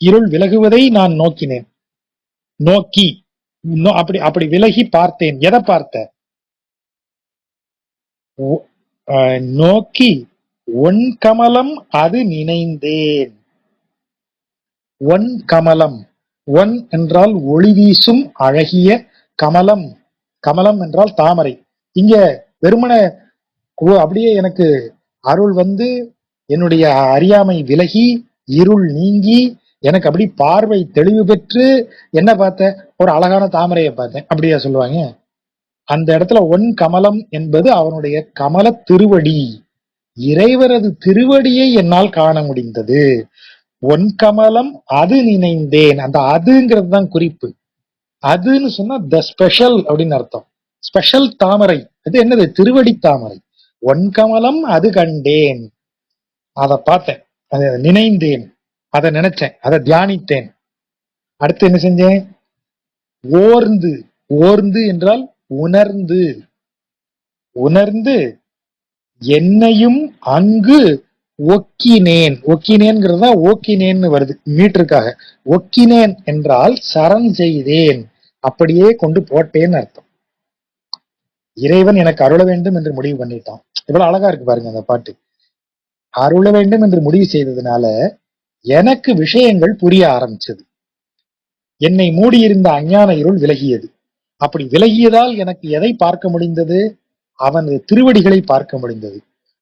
இருள் விலகுவதை நான் நோக்கினேன். நோக்கி அப்படி விலகி பார்த்தேன். எதை பார்த்த? நோக்கி ஒன் கமலம் அது நினைந்தேன். ஒன் கமலம், ஒன் என்றால் ஒளி வீசும் அழகிய கமலம். கமலம் என்றால் தாமரை. இங்க வெறுமன அப்படியே எனக்கு அருள் வந்து என்னுடைய அறியாமை விலகி இருள் நீங்கி எனக்கு அப்படி பார்வை தெளிவு பெற்று என்ன பார்த்த? ஒரு அழகான தாமரையை பார்த்தேன் அப்படியா சொல்லுவாங்க? அந்த இடத்துல ஒன் கமலம் என்பது அவனுடைய கமல திருவடி, இறைவரது திருவடியை என்னால் காண முடிந்தது. ஒன் கமலம் அது நினைந்தேன். அந்த அதுங்கிறது தான் குறிப்பு. அதுன்னு சொன்னா த ஸ்பெஷல் அப்படின்னு அர்த்தம். ஸ்பெஷல் தாமரை அது என்னது? திருவடி தாமரை. ஒன் கமலம் அது கண்டேன், அதை பார்த்தேன், அதை நினைந்தேன், அதை நினைச்சேன், அதை தியானித்தேன். அடுத்து என்ன செஞ்சேன்? ஓர்ந்து. ஓர்ந்து என்றால் உணர்ந்து. உணர்ந்து என்னையும் அங்கு ஒக்கினேன். ஒக்கினேன்கிறதா ஓக்கினேன்னு வருது மீட்டருக்காக. ஒக்கினேன் என்றால் சரண் செய்தேன், அப்படியே கொண்டு போட்டேன்னு அர்த்தம். இறைவன் எனக்கு அருள வேண்டும் என்று முடிவு பண்ணிட்டான். இவ்வளவு அழகா இருக்கு பாருங்க அந்த பாட்டு. அருள வேண்டும் என்று முடிவு செய்ததுனால எனக்கு விஷயங்கள் புரிய ஆரம்பிச்சது. என்னை மூடியிருந்த அஞ்ஞான இருள் விலகியது. அப்படி விலகியதால் எனக்கு எதை பார்க்க முடிந்தது? அவனது திருவடிகளை பார்க்க முடிந்தது.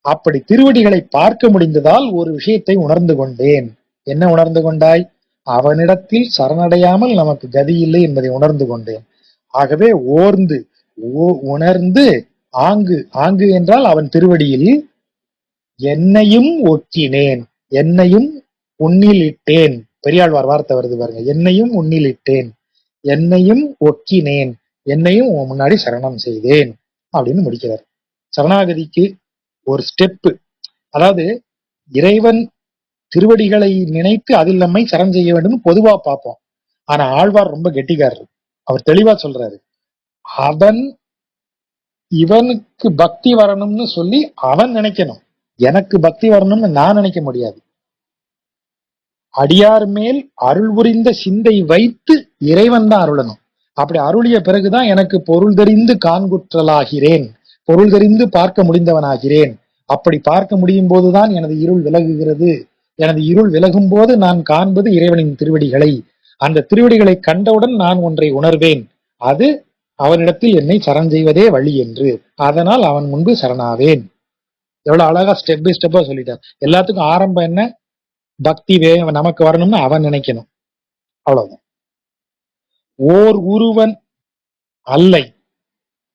அப்படி திருவடிகளை பார்க்க முடிந்ததால் ஒரு விஷயத்தை உணர்ந்து கொண்டேன். என்ன உணர்ந்து கொண்டாய்? அவனிடத்தில் சரணடையாமல் நமக்கு கதி இல்லை என்பதை உணர்ந்து கொண்டேன். ஆகவே ஓர்ந்து உணர்ந்து ஆங்கு, ஆங்கு என்றால் அவன் திருவடியில் என்னையும் ஒக்கினேன், என்னையும் உன்னில் இட்டேன். பெரியாழ்வார் வார்த்தை வருது பாருங்க, என்னையும் உன்னில் இட்டேன், என்னையும் ஒக்கினேன், என்னையும் உன் முன்னாடி சரணம் செய்தேன் அப்படின்னு முடிக்கிறார். சரணாகதிக்கு ஒரு ஸ்டெப்பு, அதாவது இறைவன் திருவடிகளை நினைத்து அதில் நம்மை சரண் செய்ய வேண்டும் பொதுவா பார்ப்போம். ஆனா ஆழ்வார் ரொம்ப கெட்டிக்காரர். அவர் தெளிவா சொல்றாரு, அவன் இவனுக்கு பக்தி வரணும்னு சொல்லி அவன் நினைக்கணும், எனக்கு பக்தி வரணும்னு நான் நினைக்க முடியாது. அடியார் மேல் அருள் புரிந்த சிந்தை வைத்து இறைவன் தான் அருளணும். அப்படி அருளிய பிறகுதான் எனக்கு பொருள் தெரிந்து காண்குற்றலாகிறேன், பொருள் தெரிந்து பார்க்க முடிந்தவனாகிறேன். அப்படி பார்க்க முடியும் போதுதான் எனது இருள் விலகுகிறது. எனது இருள் விலகும் போது நான் காண்பது இறைவனின் திருவடிகளை. அந்த திருவடிகளை கண்டவுடன் நான் ஒன்றை உணர்வேன், அது அவனிடத்தில் என்னை சரண் செய்வதே வழி என்று. அதனால் அவன் முன்பு சரணாவேன். எவ்வளவு அழகா ஸ்டெப் பை ஸ்டெப்பா சொல்லிட்டார். எல்லாத்துக்கும் ஆரம்பம் என்ன? பக்தி நமக்கு வரணும்னு அவன் நினைக்கணும், அவ்வளவுதான். ஓர் உருவன் அல்லை,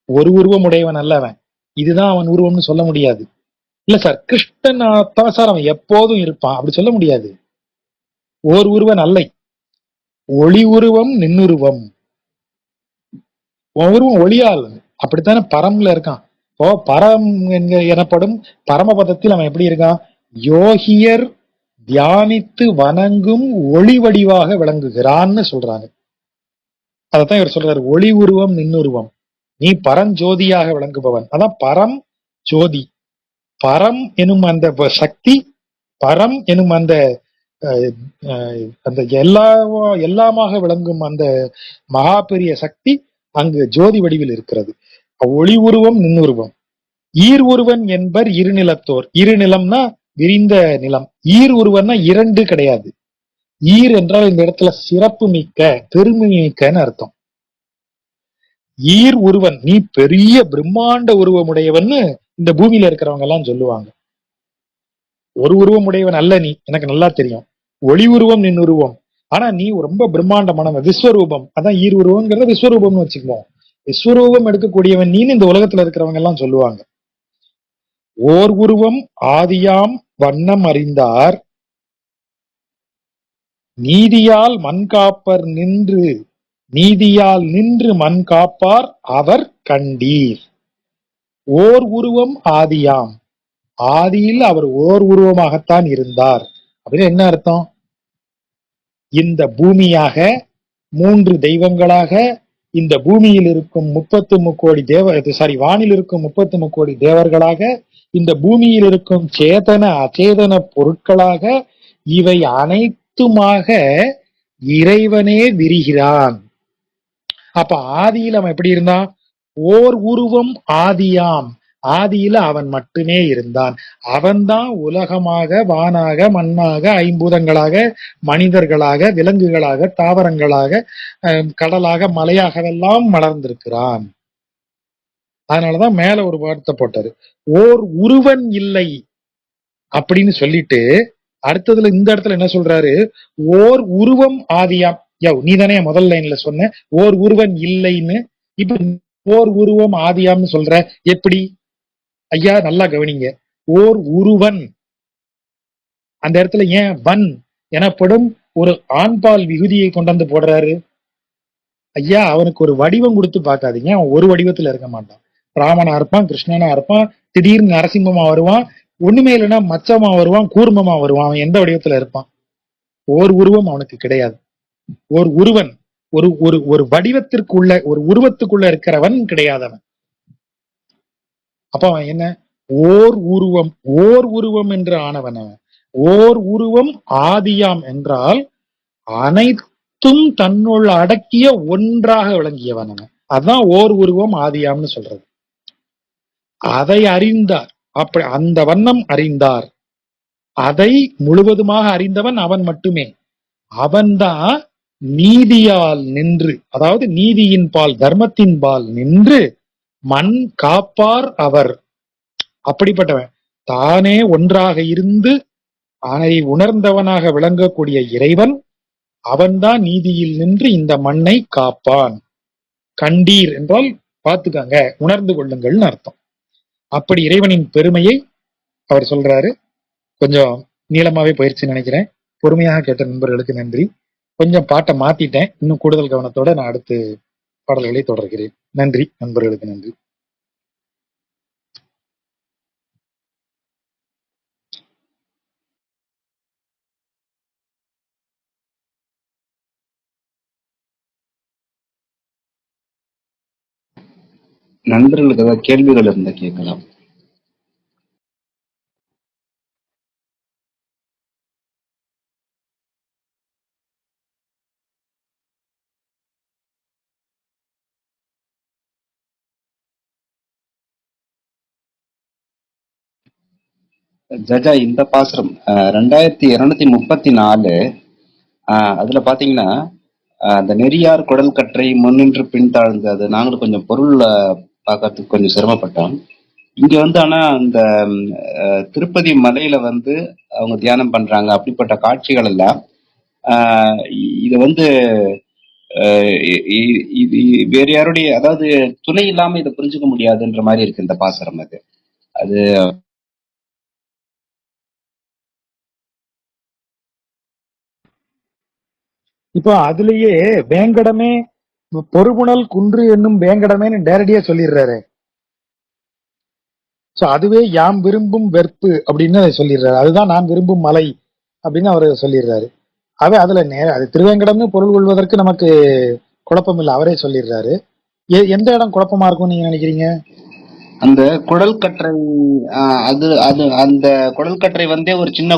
ஒரு உருவம் உடையவன் அல்ல அவன், இதுதான் அவன் உருவம்னு சொல்ல முடியாது. இல்ல சார் கிருஷ்ணன் சார் அவன் எப்போதும் இருப்பான் அப்படி சொல்ல முடியாது. ஓர் உருவன் அல்லை, ஒளி உருவம் நின்னுருவம். உருவம் ஒளியால், அப்படித்தானே பரம்ல இருக்கான். இப்போ பரம் எனப்படும் பரமபதத்தில் அவன் எப்படி இருக்கான்? யோகியர் தியானித்து வணங்கும் ஒளி வடிவாக விளங்குகிறான்னு சொல்றாங்க. அதத்தான் இவர் சொல்றாரு, ஒளி உருவம் நின்னுருவம். நீ பரஞ்சோதியாக விளங்குபவன். அதான் பரம் ஜோதி. பரம் எனும் அந்த சக்தி, பரம் எனும் அந்த அந்த எல்லாமாக விளங்கும் அந்த மகா பெரிய சக்தி அங்கு ஜோதி வடிவில் இருக்கிறது. ஒளி உருவம் நின்னுருவம். ஈர் ஒருவன் என்பர் இருநிலத்தோர். இரு நிலம்னா விரிந்த நிலம். ஈர் ஒருவன்னா இரண்டு கிடையாது. ஈர் என்றால் இந்த இடத்துல சிறப்பு மிக்க, பெருமை மிக்கன்னு அர்த்தம். ஈர் ஒருவன், நீ பெரிய பிரம்மாண்ட உருவமுடையவன்னு இந்த பூமியில இருக்கிறவங்க எல்லாம் சொல்லுவாங்க. ஒரு உருவம் உடையவன் அல்ல நீ, எனக்கு நல்லா தெரியும். ஒளி உருவம் நின் உருவம். ஆனா நீ ரொம்ப பிரம்மாண்டமானவன், விஸ்வரூபம். அதான் ஈர் உருவம்ங்கிறத விஸ்வரூபம்னு வச்சுக்குவோம். விஸ்வரூபம் எடுக்கக்கூடியவன் நீன்னு இந்த உலகத்துல இருக்கிறவங்க எல்லாம் சொல்லுவாங்க. ஓர் உருவம் ஆதியாம் வண்ணம் அறிந்தார், நீதியால் மண் காப்பர் நின்று, நீதியால் நின்று மண் காப்பார் அவர் கண்டீர். ஓர் உருவம் ஆதியாம், ஆதியில் அவர் ஓர் உருவமாகத்தான் இருந்தார். அப்படின்னு என்ன அர்த்தம்? இந்த பூமியாக, மூன்று தெய்வங்களாக, இந்த பூமியில் இருக்கும் 33 கோடி வானில் இருக்கும் 33 கோடி தேவர்களாக, இந்த பூமியில் இருக்கும் சேதன அச்சேதன பொருட்களாக, இவை அனைத்துமாக இறைவனே விரிகிறான். அப்ப ஆதியில் அவன் எப்படி இருந்தான்? ஓர் உருவம் ஆதியாம், ஆதியில அவன் மட்டுமே இருந்தான். அவன்தான் உலகமாக, வானாக, மண்ணாக, ஐம்பூதங்களாக, மனிதர்களாக, விலங்குகளாக, தாவரங்களாக, கடலாக, மலையாகவெல்லாம் மலர்ந்திருக்கிறான். அதனாலதான் மேல ஒரு வார்த்தை போட்டாரு, ஓர் உருவன் இல்லை அப்படின்னு சொல்லிட்டு அடுத்ததுல இந்த இடத்துல என்ன சொல்றாரு? ஓர் உருவம் ஆதியாம். நீ தானே முதல் லைன்ல சொன்ன ஓர் உருவன் இல்லைன்னு. இப்ப ஓர் உருவம் ஆதியாம்னு சொல்ற, எப்படி ஐயா? நல்லா கவனிங்க. ஓர் உருவன், அந்த இடத்துல ஏன் வன் எனப்படும் ஒரு ஆண்பால் விகுதியை கொண்டு வந்து போடுறாரு? ஐயா, அவனுக்கு ஒரு வடிவம் கொடுத்து பார்க்காதீங்க. அவன் ஒரு வடிவத்துல இருக்க மாட்டான். ராமனா இருப்பான், கிருஷ்ணனா இருப்பான், திடீர்னு நரசிம்மமா வருவான், ஒண்ணுமே இல்லைன்னா மச்சமா வருவான், கூர்மமா வருவான். அவன் எந்த வடிவத்துல இருப்பான்? ஓர் உருவம் அவனுக்கு கிடையாது. ஓர் உருவன், ஒரு ஒரு ஒரு வடிவத்திற்குள்ள, ஒரு உருவத்துக்குள்ள இருக்கிறவன் கிடையாதவன். அப்ப அவன் என்ன? ஓர் உருவம், ஓர் உருவம் என்று ஆனவன் அவன். ஓர் உருவம் ஆதியாம் என்றால் அனைத்தும் தன்னுள் அடக்கிய ஒன்றாக விளங்கியவன் அவன். அதான் ஓர் உருவம் ஆதியாம்னு சொல்றது. அதை அறிந்தார். அப்படி அந்த வண்ணம் அறிந்தார். அதை முழுவதுமாக அறிந்தவன் அவன் மட்டுமே. அவன்தான் நீதியால் நின்று, அதாவது நீதியின் பால், தர்மத்தின் பால் நின்று மண் காப்பார் அவர். அப்படிப்பட்டவன் தானே ஒன்றாக இருந்து அதை உணர்ந்தவனாக விளங்கக்கூடிய இறைவன் அவன்தான் நீதியில் நின்று இந்த மண்ணை காப்பான். கண்டீர் என்றால் பார்த்துக்காங்க, உணர்ந்து கொள்ளுங்கள்னு அர்த்தம். அப்படி இறைவனின் பெருமையை அவர் சொல்றாரு. கொஞ்சம் நீளமாவே போயிருச்சுன்னு நினைக்கிறேன். பொறுமையாக கேட்ட நண்பர்களுக்கு நன்றி. கொஞ்சம் பாட்டை மாத்திட்டேன். இன்னும் கூடுதல் கவனத்தோட நான் அடுத்து பாடல்களை தொடர்கிறேன். நன்றி நண்பர்களுக்கு நன்றி. நண்பர்களுக்கு ஏதாவது கேள்விகள் இருந்தா கேட்கலாம். ஜஜா, இந்த பாசுரம் 2234 அதுல பாத்தீங்கன்னா அந்த நெறியார் குடல் கற்றை முன்னின்று பின் தாழ்ந்து, அது நாங்களும் கொஞ்சம் பொருள் பார்க்கறதுக்கு கொஞ்சம் சிரமப்பட்டோம். இங்க ஆனா அந்த திருப்பதி மலையில அவங்க தியானம் பண்றாங்க. அப்படிப்பட்ட காட்சிகள் எல்லாம் இத வேற யாருடைய, அதாவது துணை இல்லாம இதை புரிஞ்சுக்க முடியாதுன்ற மாதிரி இருக்கு இந்த பாசுரம். அது இப்போ அதுலயே வேங்கடமே பொறுபுணல் குன்று என்னும் வேங்கடமேன்னு நேரடியா சொல்லிடுறாரு. சோ அதுவே யாம் விரும்பும் வெற்பு அப்படின்னு சொல்லிடுறாரு. அதுதான் நான் விரும்பும் மலை அப்படின்னு அவர் சொல்லிடுறாரு. அதுல அது திருவேங்கடம்னு பொருள் கொள்வதற்கு நமக்கு குழப்பம் இல்லை, அவரே சொல்லிடுறாரு. எந்த இடம் குழப்பமா இருக்கும்னு நீங்க நினைக்கிறீங்க? அந்த குடல் கற்றை, அது அது அந்த குடல் கற்றை வந்து ஒரு சின்ன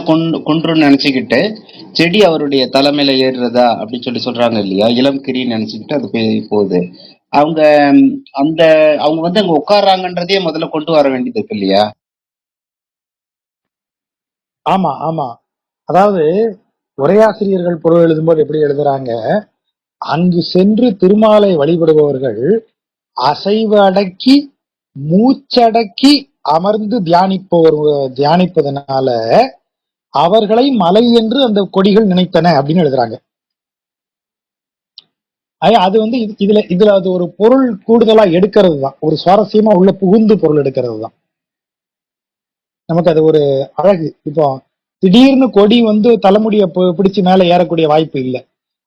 குன்றுன்னு நினைச்சுக்கிட்டு செடி அவருடைய தலைமையில ஏறுறதா அப்படின்னு சொல்றாங்க இல்லையா, இளம் கிரின்னு நினைச்சுக்கிட்டு அது போகுது. அவங்க அந்த அவங்க வந்து அங்க உட்கார்றாங்கன்றதே முதல்ல கொண்டு வர வேண்டியது இருக்கு இல்லையா? ஆமா ஆமா, அதாவது உரையாசிரியர்கள் பொருள் எழுதும்போது எப்படி எழுதுறாங்க, அங்கு சென்று திருமாலை வழிபடுபவர்கள் அசைவு அடக்கி மூச்சடக்கி அமர்ந்து தியானிப்பதனால அவர்களை மலை என்று அந்த கொடிகள் நினைத்தன அப்படின்னு எழுதுறாங்க. அது வந்து இதுல அது ஒரு பொருள் கூடுதலா எடுக்கிறது தான், ஒரு சுவாரஸ்யமா உள்ள புகுந்து பொருள் எடுக்கிறது தான். நமக்கு அது ஒரு அழகு. இப்போ திடீர்னு கொடி வந்து தலைமுடிய பிடிச்சு மேல ஏறக்கூடிய வாய்ப்பு இல்லை.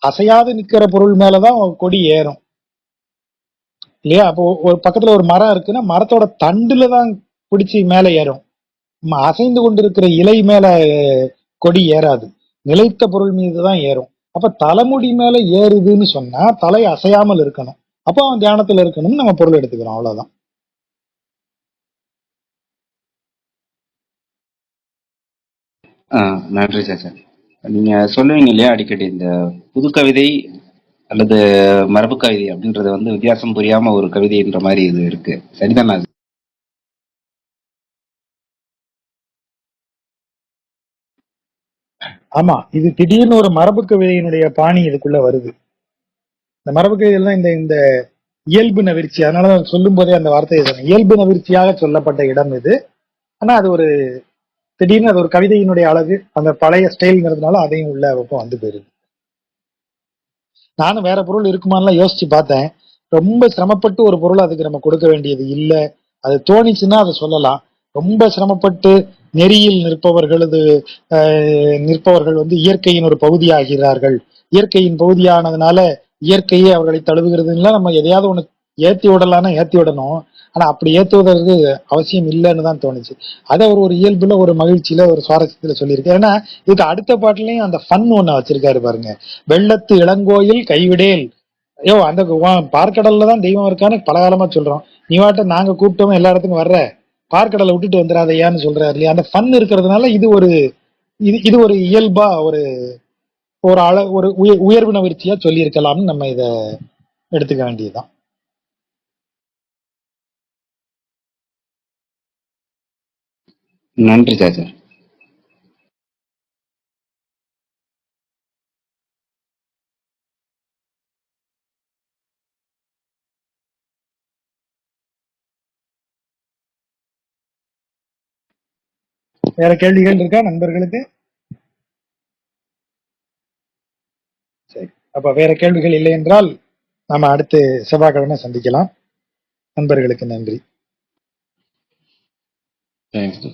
அசையாது நிக்கிற பொருள் மேலதான் கொடி ஏறும் இல்லையா? அப்போ ஒரு பக்கத்துல ஒரு மரம் இருக்குன்னா மரத்தோட தண்டுல தான் பிடிச்சி மேல ஏறும். அசைந்து கொண்டிருக்கிற இலை மேல கொடி ஏறாது, நிலைத்த பொருள் மீதுதான் ஏறும். அப்ப தலைமுடி மேல ஏறுதுன்னு சொன்னா தலை அசையாமல் இருக்கணும், அப்போ அவன் தியானத்துல இருக்கணும்னு நம்ம பொருள் எடுத்துக்கிறோம், அவ்வளவுதான். நன்றி சார். நீங்க சொல்லுவீங்க இல்லையா அடிக்கடி, இந்த புது கவிதை அல்லது மரபு கவிதை அப்படின்றது வந்து வித்தியாசம் புரியாம ஒரு கவிதைன்ற மாதிரி இது இருக்கு, சரிதானே? அது ஆமா, இது திடீர்னு ஒரு மரபு கவிதையினுடைய பாணி இதுக்குள்ள வருது. இந்த மரபு கவிதையில தான் இந்த இந்த இயல்பு நவிர்ச்சி, அதனாலதான் சொல்லும் போதே அந்த வார்த்தை இயல்பு நவிர்ச்சியாக சொல்லப்பட்ட இடம் இது. ஆனா அது ஒரு திடீர்னு அது ஒரு கவிதையினுடைய அழகு, அந்த பழைய ஸ்டைல்ங்கிறதுனால அதையும் உள்ள வந்து போயிருது. நானும் வேற பொருள் இருக்குமான்லாம் யோசிச்சு பார்த்தேன். ரொம்ப சிரமப்பட்டு ஒரு பொருள் அதுக்கு நம்ம கொடுக்க வேண்டியது இல்லை. அது தோணிச்சுன்னா அதை சொல்லலாம். ரொம்ப சிரமப்பட்டு நெறியில் நிற்பவர்கள் வந்து இயற்கையின் ஒரு பகுதி ஆகிறார்கள். இயற்கையின் பகுதியானதுனால இயற்கையே அவர்களை தழுவுகிறதுல நம்ம எதையாவது ஒண்ணு ஏத்தி விடலாம்னா ஏத்தி விடணும். ஆனா அப்படி ஏத்துவதற்கு அவசியம் இல்லைன்னு தான் தோணுச்சு. அதை ஒரு இயல்புல ஒரு மகிழ்ச்சியில ஒரு சுவாரஸ்யத்துல சொல்லியிருக்கு. ஏன்னா இதுக்கு அடுத்த பாட்டுலயும் அந்த ஃபன் ஒண்ணு வச்சிருக்காரு பாருங்க, வெள்ளத்து இளங்கோயில் கைவிடேல். ஐயோ, அந்த பார்க்கடல்ல தான் தெய்வம் இருக்கான்னு பலகாலமா சொல்றோம். நீ வாட்ட நாங்க கூப்பிட்டோம் எல்லா இடத்துக்கும் வர்ற, பார்க்கடலை விட்டுட்டு வந்துடாதையான்னு சொல்றாரு இல்லையா? அந்த ஃபன் இருக்கிறதுனால இது ஒரு இது ஒரு இயல்பா ஒரு ஒரு ஒரு உயர்வு நவிர்ச்சியா சொல்லி இருக்கலாம்னு நம்ம இத எடுத்துக்க வேண்டியதுதான். நன்றி சார். வேற கேள்விகள் இருக்கா நண்பர்களுக்கு? சரி, அப்ப வேற கேள்விகள் இல்லை என்றால் நாம அடுத்து செவ்வாய்க்கிழமை சந்திக்கலாம். நண்பர்களுக்கு நன்றி. தேங்க்ஸ்.